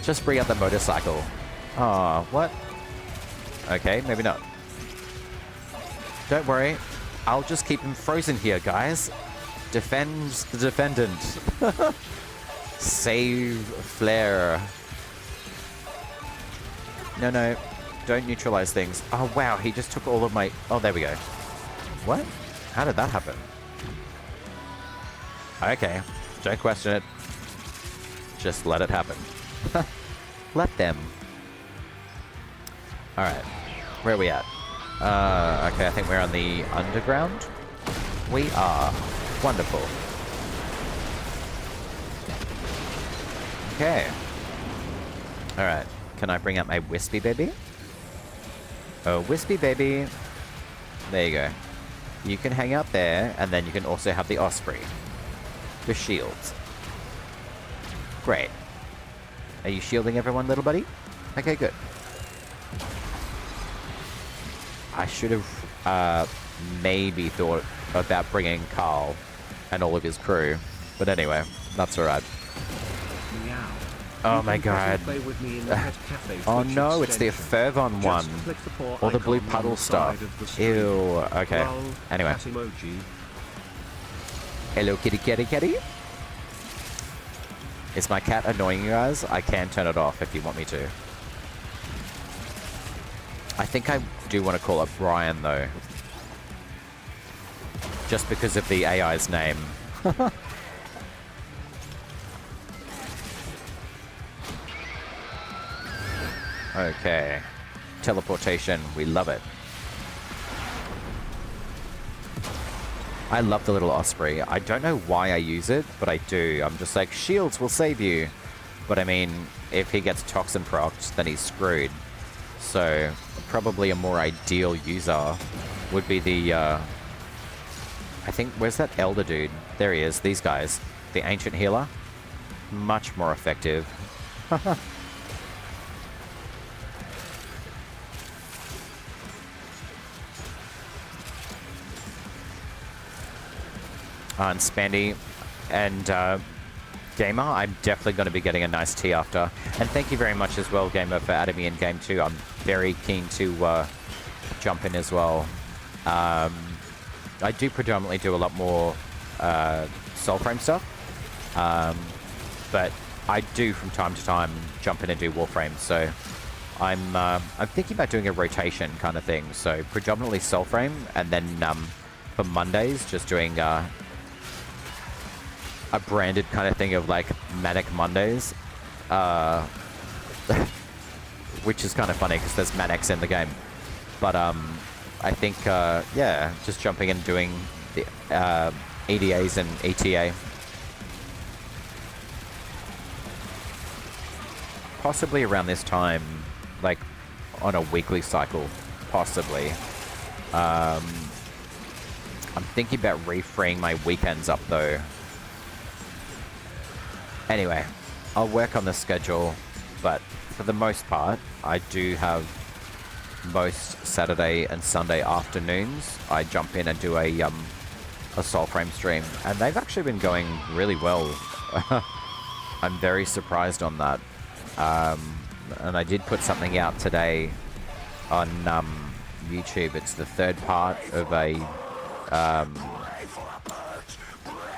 Just bring out the motorcycle. Oh, what? Okay, maybe not. Don't worry. I'll just keep him frozen here, guys. Defend the defendant. Save flare. No, no. Don't neutralize things. Oh, wow. He just took all of my... Oh, there we go. What? How did that happen? Okay. Don't question it. Just let it happen. Let them. Alright. Where are we at? Okay, I think we're on the underground. We are. Wonderful. Okay. Alright. Can I bring out my Wispy Baby? Oh, Wispy Baby. There you go. You can hang out there, and then you can also have the Osprey. The shields. Great. Are you shielding everyone, little buddy? Okay, good. I should have maybe thought about bringing Carl and all of his crew. But anyway, that's alright. Oh my god. Oh no, it's the Fervon one. Or the blue puddle stuff. Ew. Okay. Anyway. Hello, kitty, kitty, kitty. Is my cat annoying you guys? I can turn it off if you want me to. I think I do want to call it Brian, though. Just because of the AI's name. Okay. Teleportation. We love it. I love the little Osprey. I don't know why I use it, but I do. I'm just like, shields will save you. But I mean, if he gets toxin procced, then he's screwed. So, probably a more ideal user would be the, I think, where's that Elder dude? There he is, these guys. The Ancient Healer. Much more effective. And Spandy and Gamer, I'm definitely going to be getting a nice tea after. And thank you very much as well, Gamer, for adding me in game 2. I'm very keen to jump in as well. I do predominantly do a lot more Soulframe stuff. But I do from time to time jump in and do Warframe. So I'm thinking about doing a rotation kind of thing. So predominantly Soulframe, and then for Mondays just doing a branded kind of thing of like Manic Mondays, which is kind of funny because there's Manics in the game. But I think yeah, just jumping and doing the EDAs and ETA. Possibly around this time, like on a weekly cycle, possibly. I'm thinking about refreeing my weekends up though. Anyway, I'll work on the schedule, but for the most part, I do have most Saturday and Sunday afternoons. I jump in and do a Soulframe stream, and they've actually been going really well. I'm very surprised on that. And I did put something out today on YouTube. It's the third part of a,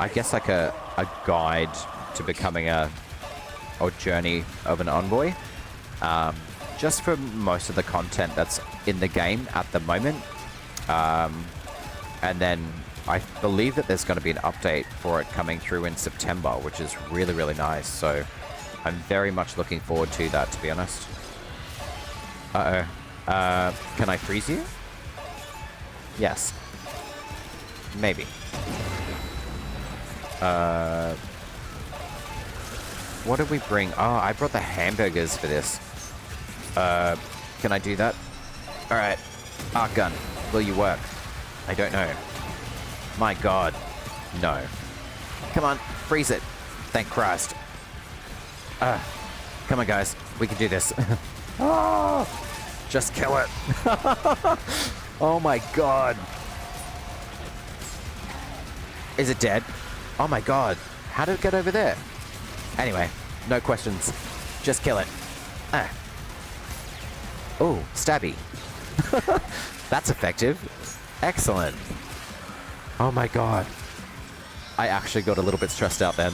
I guess like a guide to becoming or journey of an envoy, just for most of the content that's in the game at the moment, and then I believe that there's going to be an update for it coming through in September, which is really, really nice. So I'm very much looking forward to that, to be honest. Can I freeze you? Yes. Maybe. What did we bring? Oh, I brought the hamburgers for this. Can I do that? Alright. Arc gun. Will you work? I don't know. My god. No. Come on. Freeze it. Thank Christ. Come on, guys. We can do this. Oh, just kill it. Oh my god. Is it dead? Oh my god. How did it get over there? Anyway, no questions. Just kill it. Ah. Oh, stabby. That's effective. Excellent. Oh my god. I actually got a little bit stressed out then.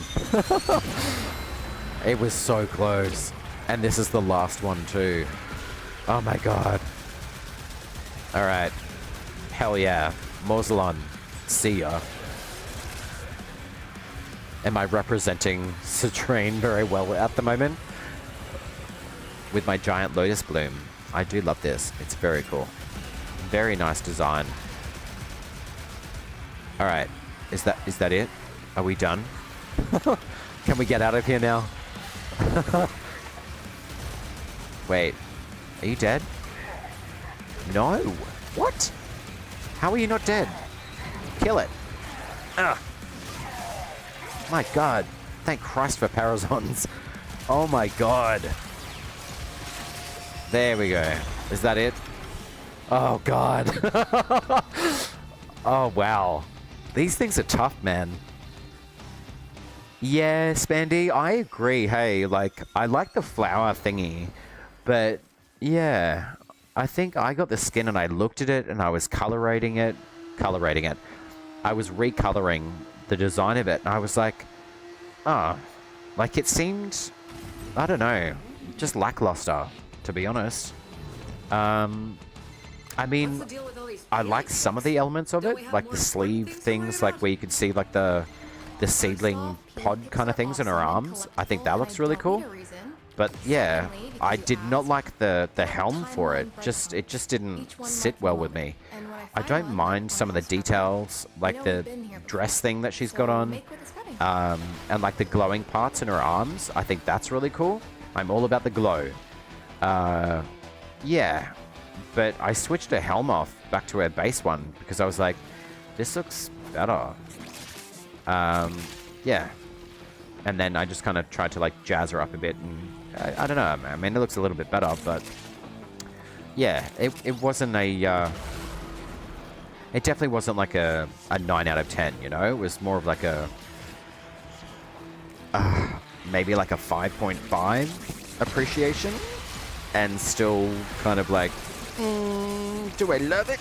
It was so close. And this is the last one too. Oh my god. Alright. Hell yeah. Moslon. See ya. Am I representing Citrain very well at the moment? With my giant lotus bloom. I do love this. It's very cool. Very nice design. Alright. Is that it? Are we done? Can we get out of here now? Wait. Are you dead? No. What? How are you not dead? Kill it. Ugh. My god. Thank Christ for Parazons. Oh my god. There we go. Is that it? Oh god. Oh wow. These things are tough, man. Yeah, Spandy, I agree. Hey, like, I like the flower thingy, but yeah, I think I got the skin and I looked at it and I was colorating it. I was recoloring the design of it and I was like, oh, like it seemed, I don't know, just lackluster, to be honest. I mean, I like some of the elements of it, like the sleeve things, like where you could see like the seedling pod kind of things in her arms. I think that looks really cool. But yeah, I did not like the helm for it. It just didn't sit well with me. I don't mind some of the details, like the dress thing that she's got on, and like the glowing parts in her arms. I think that's really cool. I'm all about the glow. Yeah, but I switched her helm off back to her base one because I was like, this looks better. Yeah. And then I just kind of tried to like jazz her up a bit, and I don't know, I mean, it looks a little bit better, but yeah, it wasn't a, it definitely wasn't like a 9 out of 10, you know? It was more of like a, maybe like a 5.5 appreciation, and still kind of like, do I love it?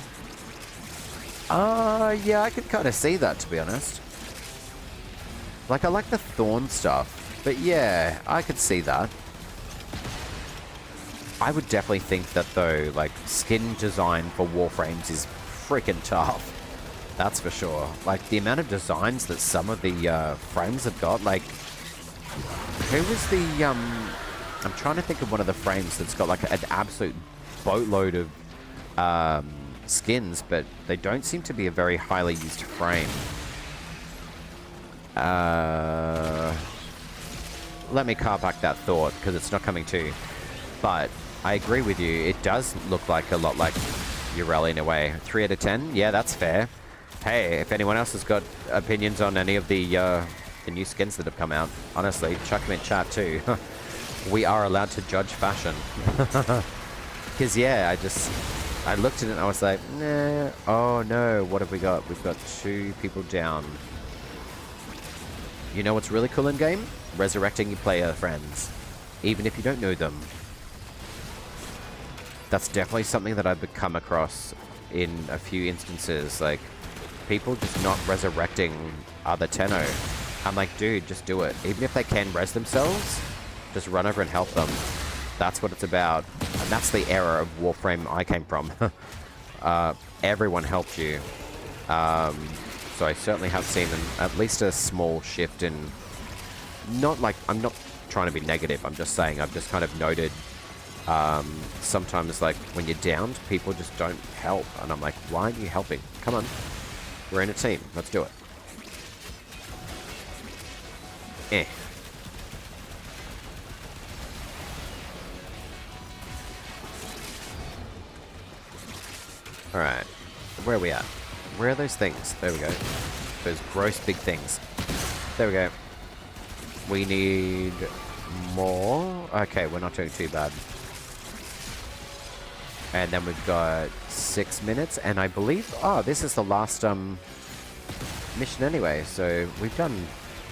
Yeah, I could kind of see that, to be honest. Like, I like the thorn stuff, but yeah, I could see that. I would definitely think that, though, like, skin design for Warframes is freaking tough. That's for sure. Like, the amount of designs that some of the frames have got, like, who was the, I'm trying to think of one of the frames that's got, like, an absolute boatload of skins, but they don't seem to be a very highly used frame. Let me car back that thought, because it's not coming to. But I agree with you. It does look like a lot like Urel in a way. 3 out of 10? Yeah, that's fair. Hey, if anyone else has got opinions on any of the new skins that have come out, honestly, chuck them in chat too. We are allowed to judge fashion. Because, yeah, I looked at it and I was like, nah. Oh, no. What have we got? We've got 2 people down. You know what's really cool in game? Resurrecting your player friends, even if you don't know them. That's definitely something that I've come across in a few instances, like people just not resurrecting other Tenno. I'm like, dude, just do it. Even if they can res themselves, just run over and help them. That's what it's about. And that's the era of Warframe I came from. Everyone helped you. So I certainly have seen at least a small shift in, not like, I'm not trying to be negative, I'm just saying, I've just kind of noted, sometimes like when you're downed, people just don't help, and I'm like, why aren't you helping? Come on, we're in a team, let's do it. Alright, where are we at? Where are those things? There we go. Those gross big things. There we go. We need more. Okay, we're not doing too bad. And then we've got 6 minutes, and I believe... Oh, this is the last, No, mission anyway, so we've done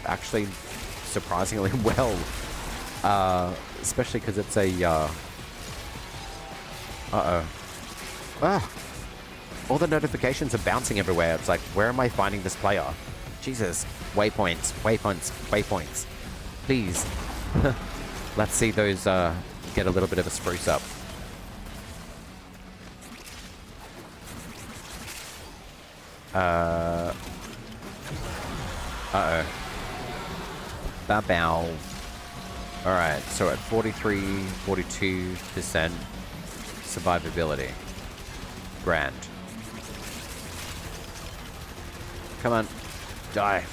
actually surprisingly well. Especially because it's a... Uh-oh. Ah! All the notifications are bouncing everywhere. It's like, where am I finding this player? Jesus. Waypoints, waypoints, waypoints. Please. Let's see those get a little bit of a spruce up. Uh-oh. Bow. Alright, so at 43, 42% survivability. Grand. Come on. Die.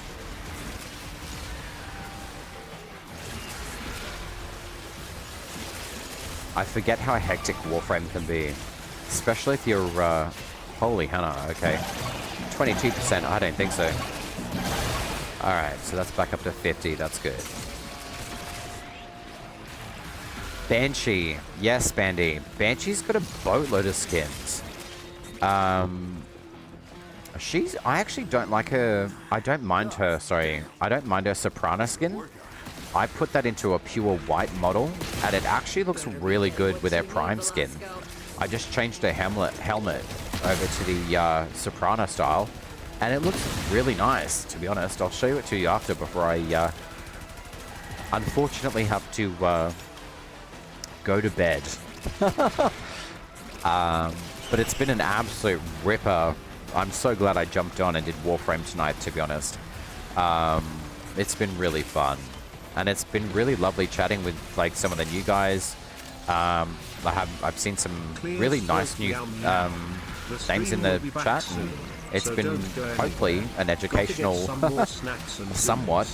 I forget how hectic Warframe can be. Especially if you're, holy Hannah, okay. 22%, I don't think so. Alright, so that's back up to 50, that's good. Banshee. Yes, Bandy. Banshee's got a boatload of skins. I actually don't like her... I don't mind her, sorry. I don't mind her Soprana skin. I put that into a pure white model, and it actually looks really good with her Prime skin. I just changed her helmet over to the Soprana style, and it looks really nice, to be honest. I'll show it to you after before I unfortunately have to go to bed. But it's been an absolute ripper. I'm so glad I jumped on and did Warframe tonight, to be honest. It's been really fun. And it's been really lovely chatting with like some of the new guys. I've seen some really nice new names in the chat. And it's been hopefully an educational, somewhat,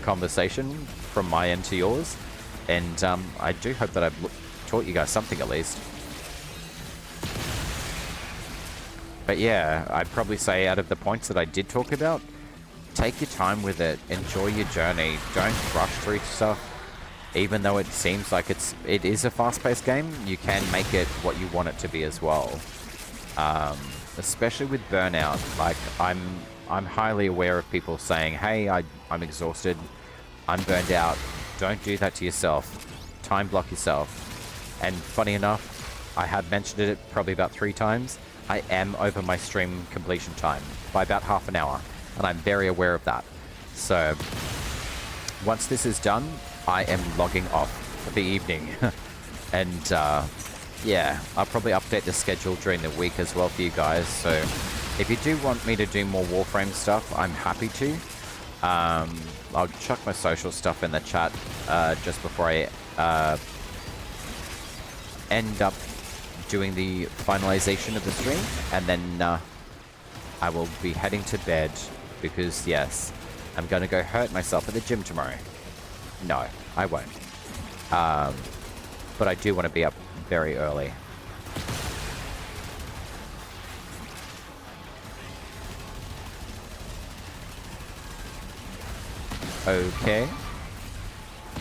conversation from my end to yours. And I do hope that I've taught you guys something at least. But yeah, I'd probably say out of the points that I did talk about, take your time with it, enjoy your journey, don't rush through stuff. Even though it seems like it is a fast-paced game, you can make it what you want it to be as well. Especially with burnout, like I'm highly aware of people saying, hey, I'm exhausted, I'm burned out. Don't do that to yourself. Time block yourself. And funny enough, I have mentioned it probably about 3 times. I am over my stream completion time by about half an hour, and I'm very aware of that. So once this is done, I am logging off for the evening. And yeah, I'll probably update the schedule during the week as well for you guys. So if you do want me to do more Warframe stuff, I'm happy to. I'll chuck my social stuff in the chat just before I end up doing the finalization of the stream, and then I will be heading to bed because, yes, I'm going to go hurt myself at the gym tomorrow. No, I won't. But I do want to be up very early. Okay.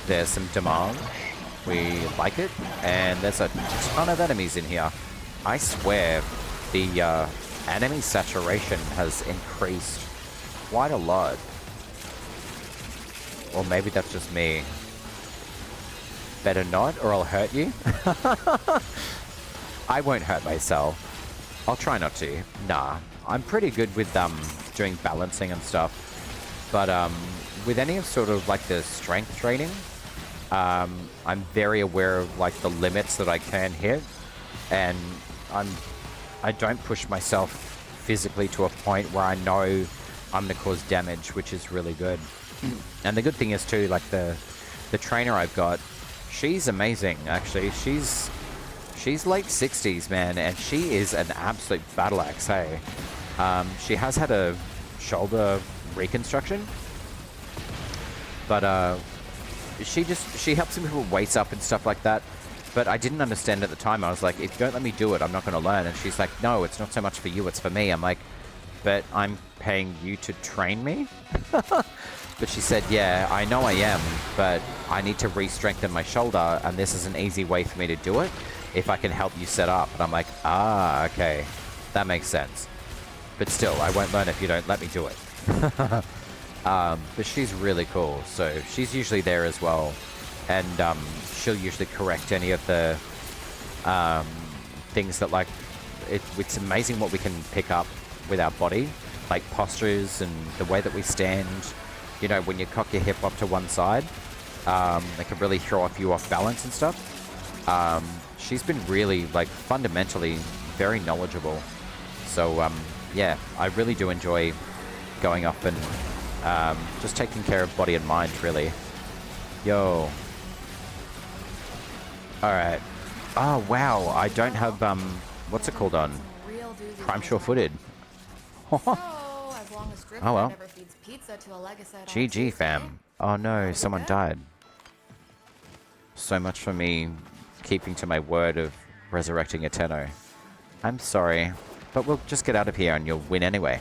There's some damage. We like it. And there's a ton of enemies in here. I swear the enemy saturation has increased quite a lot. Or maybe that's just me. Better not, or I'll hurt you. I won't hurt myself. I'll try not to. Nah. I'm pretty good with doing balancing and stuff. But with any of sort of like the strength training, I'm very aware of like the limits that I can hit, and I don't push myself physically to a point where I know I'm gonna cause damage, which is really good. And the good thing is too, like the trainer I've got, she's amazing actually. She's late 60s, man, and she is an absolute battle axe, hey. She has had a shoulder reconstruction, but she helps me put weights up and stuff like that. But I didn't understand at the time. I was like, if you don't let me do it, I'm not going to learn. And she's like, no, it's not so much for you, it's for me. I'm like, but I'm paying you to train me? But she said, yeah, I know I am, but I need to re-strengthen my shoulder, and this is an easy way for me to do it if I can help you set up. And I'm like, ah, okay, that makes sense. But still, I won't learn if you don't let me do it. But she's really cool, so she's usually there as well, and she'll usually correct any of the things that, like, it's amazing what we can pick up with our body, like postures and the way that we stand. You know, when you cock your hip up to one side, it can really throw you off balance and stuff. She's been really, like, fundamentally very knowledgeable. So, yeah, I really do enjoy going up and just taking care of body and mind, really. Yo. Alright. Oh, wow, I don't have, what's it called on? Prime Sure-Footed. So, as long as Drifter Oh, well. never feeds pizza to a Legacy on GG, Tuesday, fam. Oh no, someone good. died. So much for me keeping to my word of resurrecting a Tenno. I'm sorry, but we'll just get out of here and you'll win anyway.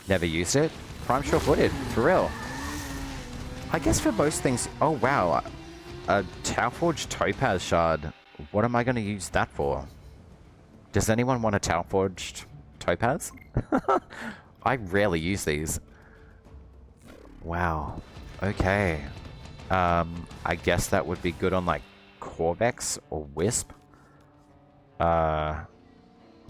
Never used it? Prime Sure-Footed, for real. I guess for most things... Oh wow, a Tauforged Topaz Shard. What am I going to use that for? Does anyone want a Tauforged Topaz? I rarely use these. Wow. Okay. I guess that would be good on, like, Corvex or Wisp.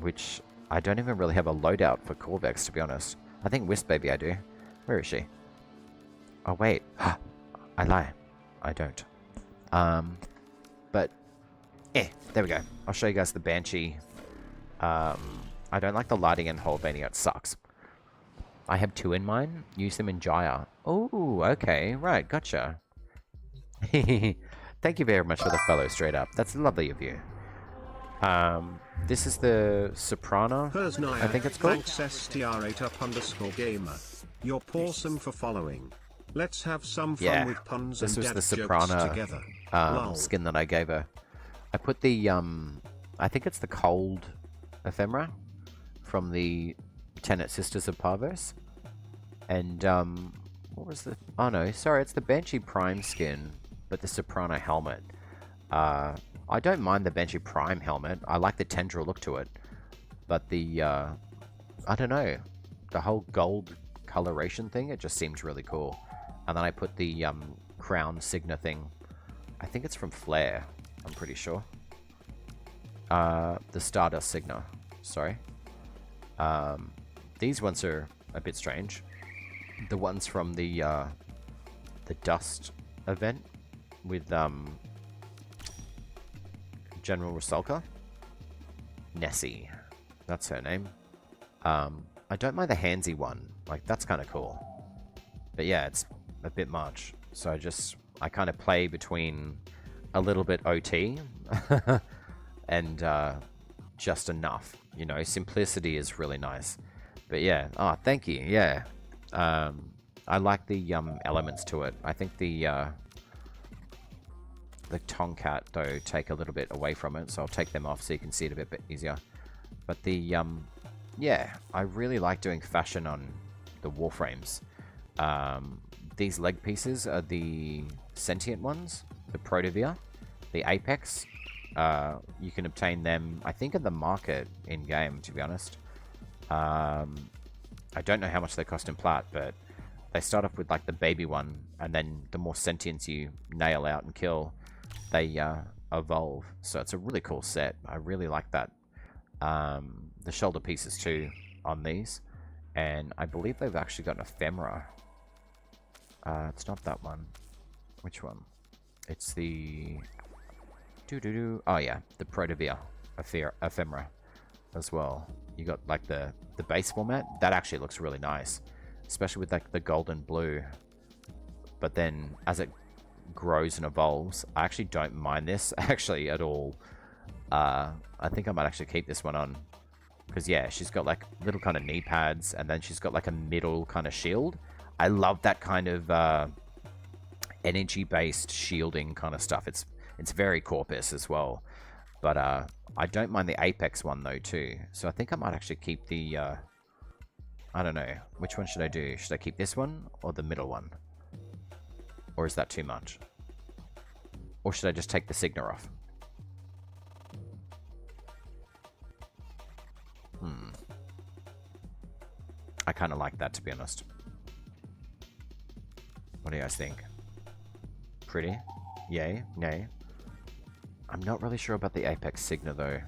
Which I don't even really have a loadout for Corvex, to be honest. I think Wisp maybe I do. Where is she? Oh, wait. I lie. I don't. But, there we go. I'll show you guys the Banshee. I don't like the lighting in Holbania. It sucks. I have 2 in mine. Use them in Jaya. Oh, okay. Right, gotcha. Thank you very much for the follow, straight up. That's lovely of you. This is the Soprano, I think it's called. Thanks STR8up_gamer. You're awesome for following. Let's have some fun Yeah, with puns this and was the dad jokes Soprano together. skin that I gave her. I put the, I think it's the Cold Ephemera from the Tenet Sisters of Parvos. And, what was the... Oh no, sorry, it's the Banshee Prime skin, but the Soprano helmet. I don't mind the Banshee Prime helmet. I like the tendril look to it. But the, I don't know. The whole gold coloration thing, it just seems really cool. And then I put the, Crown Signa thing. I think it's from Flare, I'm pretty sure. The Stardust Signa, sorry. These ones are a bit strange. The ones from the Dust event with, General Rusalka. Nessie. That's her name. I don't mind the handsy one. Like, that's kind of cool. But yeah, it's a bit much. So I kind of play between a little bit OT and just enough. You know, simplicity is really nice. But yeah, thank you. Yeah. I like the elements to it. I think the Tomcat, though, take a little bit away from it, so I'll take them off so you can see it a bit easier. But the, yeah, I really like doing fashion on the Warframes. These leg pieces are the sentient ones, the Protavia, the Apex. You can obtain them, I think, in the market in-game, to be honest. I don't know how much they cost in plat, but they start off with, like, the baby one, and then the more sentients you nail out and kill, they evolve. So it's a really cool set. I really like that. The shoulder pieces too on these, and I believe they've actually got an ephemera. It's not that one. Which one? It's the oh yeah, the Protavia ephemera as well. You got like the base format that actually looks really nice, especially with like the golden blue. But then as it grows and evolves, I actually don't mind this actually at all. I think I might actually keep this one on, because yeah, she's got like little kind of knee pads, and then she's got like a middle kind of shield. I love that kind of energy based shielding kind of stuff. It's very Corpus as well, but I don't mind the Apex one though too. So I think I might actually keep the I don't know, which one should I do? Should I keep this one or the middle one? Or is that too much? Or should I just take the Signa off? I kind of like that, to be honest. What do you guys think? Pretty? Yay? Nay? I'm not really sure about the Apex Signa though.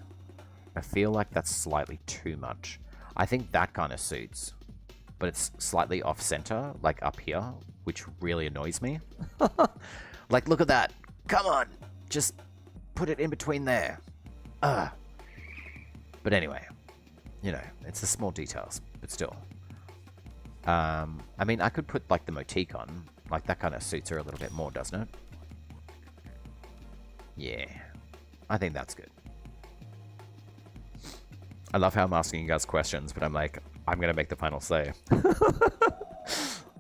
I feel like that's slightly too much. I think that kind of suits, but it's slightly off center, like up here, which really annoys me. Like, look at that. Come on. Just put it in between there. Ugh. But anyway, you know, it's the small details, but still. I mean, I could put like the motique on. Like, that kind of suits her a little bit more, doesn't it? Yeah. I think that's good. I love how I'm asking you guys questions, but I'm like, I'm going to make the final say.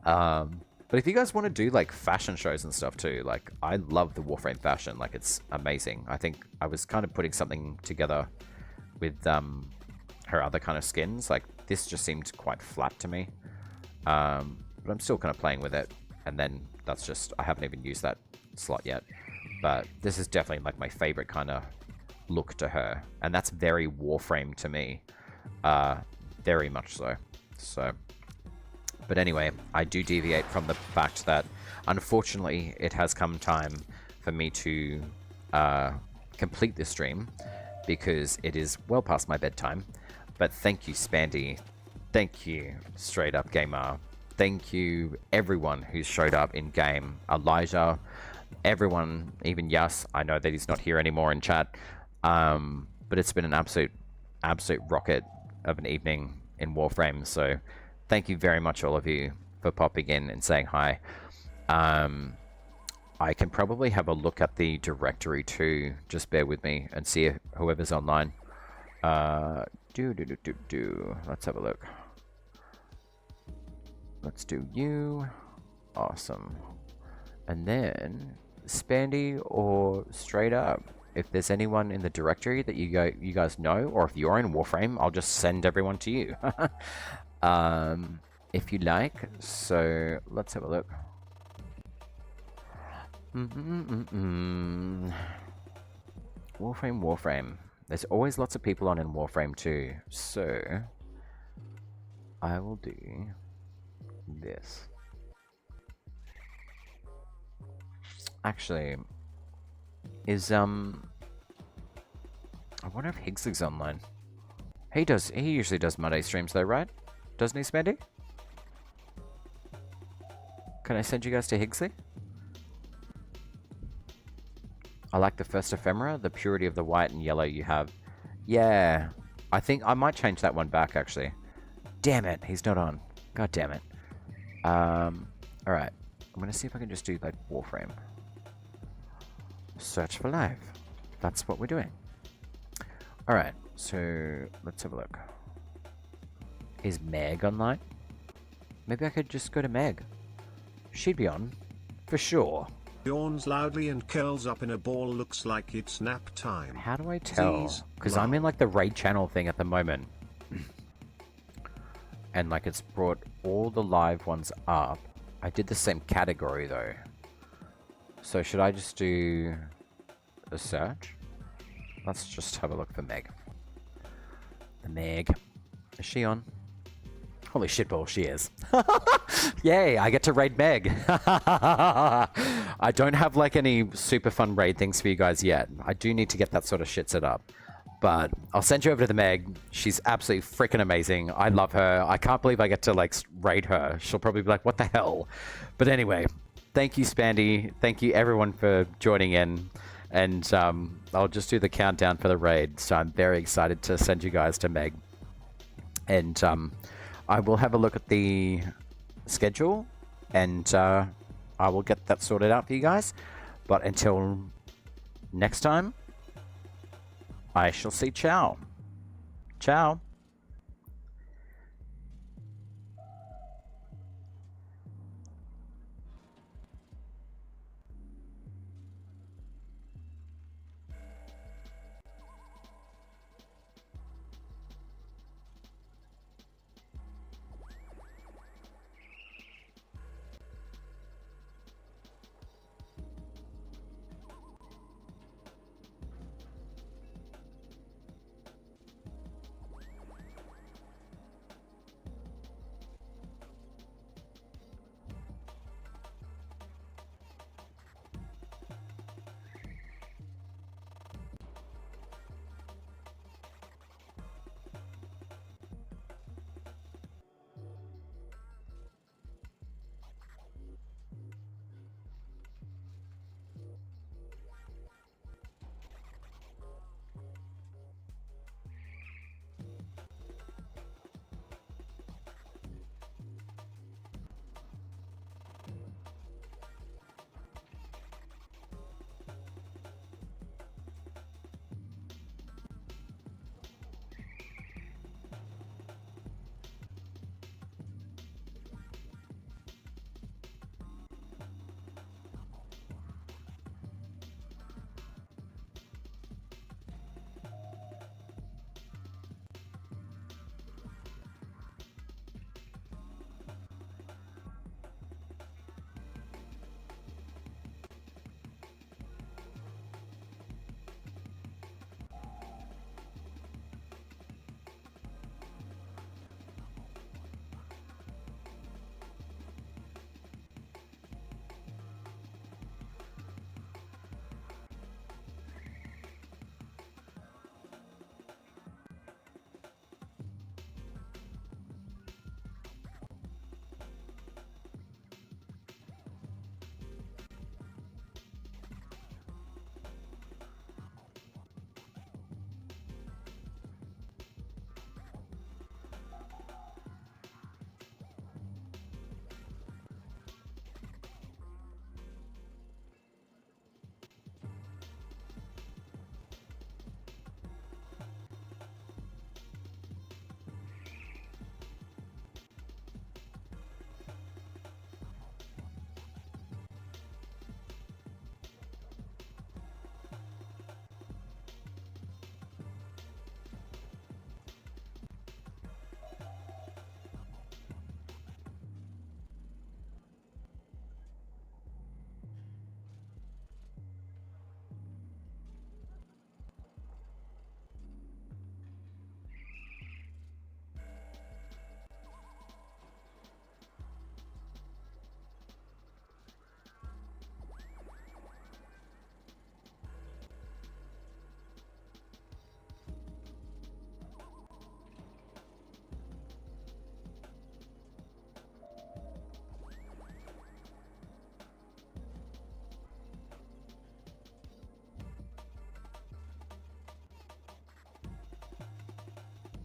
But if you guys want to do like fashion shows and stuff too, like I love the Warframe fashion. Like, it's amazing. I think I was kind of putting something together with her other kind of skins. Like, this just seemed quite flat to me. But I'm still kind of playing with it. And then that's just, I haven't even used that slot yet. But this is definitely like my favorite kind of look to her. And that's very Warframe to me. Very much so. So, but anyway, I do deviate from the fact that unfortunately it has come time for me to complete this stream because it is well past my bedtime. But thank you, Spandy. Thank you, Straight Up Gamer. Thank you, everyone who's showed up in game. Elijah, everyone, even Yas. I know that he's not here anymore in chat. But it's been an absolute rocket of an evening in Warframe. So thank you very much, all of you, for popping in and saying hi. I can probably have a look at the directory too. Just bear with me and see if whoever's online. Let's have a look. Let's do you. Awesome. And then Spandy or Straight Up. If there's anyone in the directory that you guys know, or if you're in Warframe, I'll just send everyone to you. If you like. So let's have a look. Warframe. There's always lots of people on in Warframe too. So I will do this. Actually, is I wonder if Higgsley's online. He usually does Monday streams though, right? Doesn't he, Spendy? Can I send you guys to Higgsley? I like the first ephemera, the purity of the white and yellow you have. Yeah, I think I might change that one back actually. Damn it, he's not on. God damn it. Alright, I'm gonna see if I can just do like Warframe. Search for live. That's what we're doing. Alright, so let's have a look. Is Meg online? Maybe I could just go to Meg. She'd be on, for sure. Yawns loudly and curls up in a ball. Looks like it's nap time. How do I tell? Because I'm in like the raid channel thing at the moment. And like it's brought all the live ones up. I did the same category though. So should I just do a search? Let's just have a look for Meg. The Meg. Is she on? Holy shitball, she is. Yay, I get to raid Meg. I don't have like any super fun raid things for you guys yet. I do need to get that sort of shit set up. But I'll send you over to the Meg. She's absolutely freaking amazing. I love her. I can't believe I get to like raid her. She'll probably be like, what the hell? But anyway, thank you, Spandy. Thank you everyone for joining in. And I'll just do the countdown for the raid. So I'm very excited to send you guys to Meg. And I will have a look at the schedule and I will get that sorted out for you guys. But until next time, I shall say ciao. Ciao.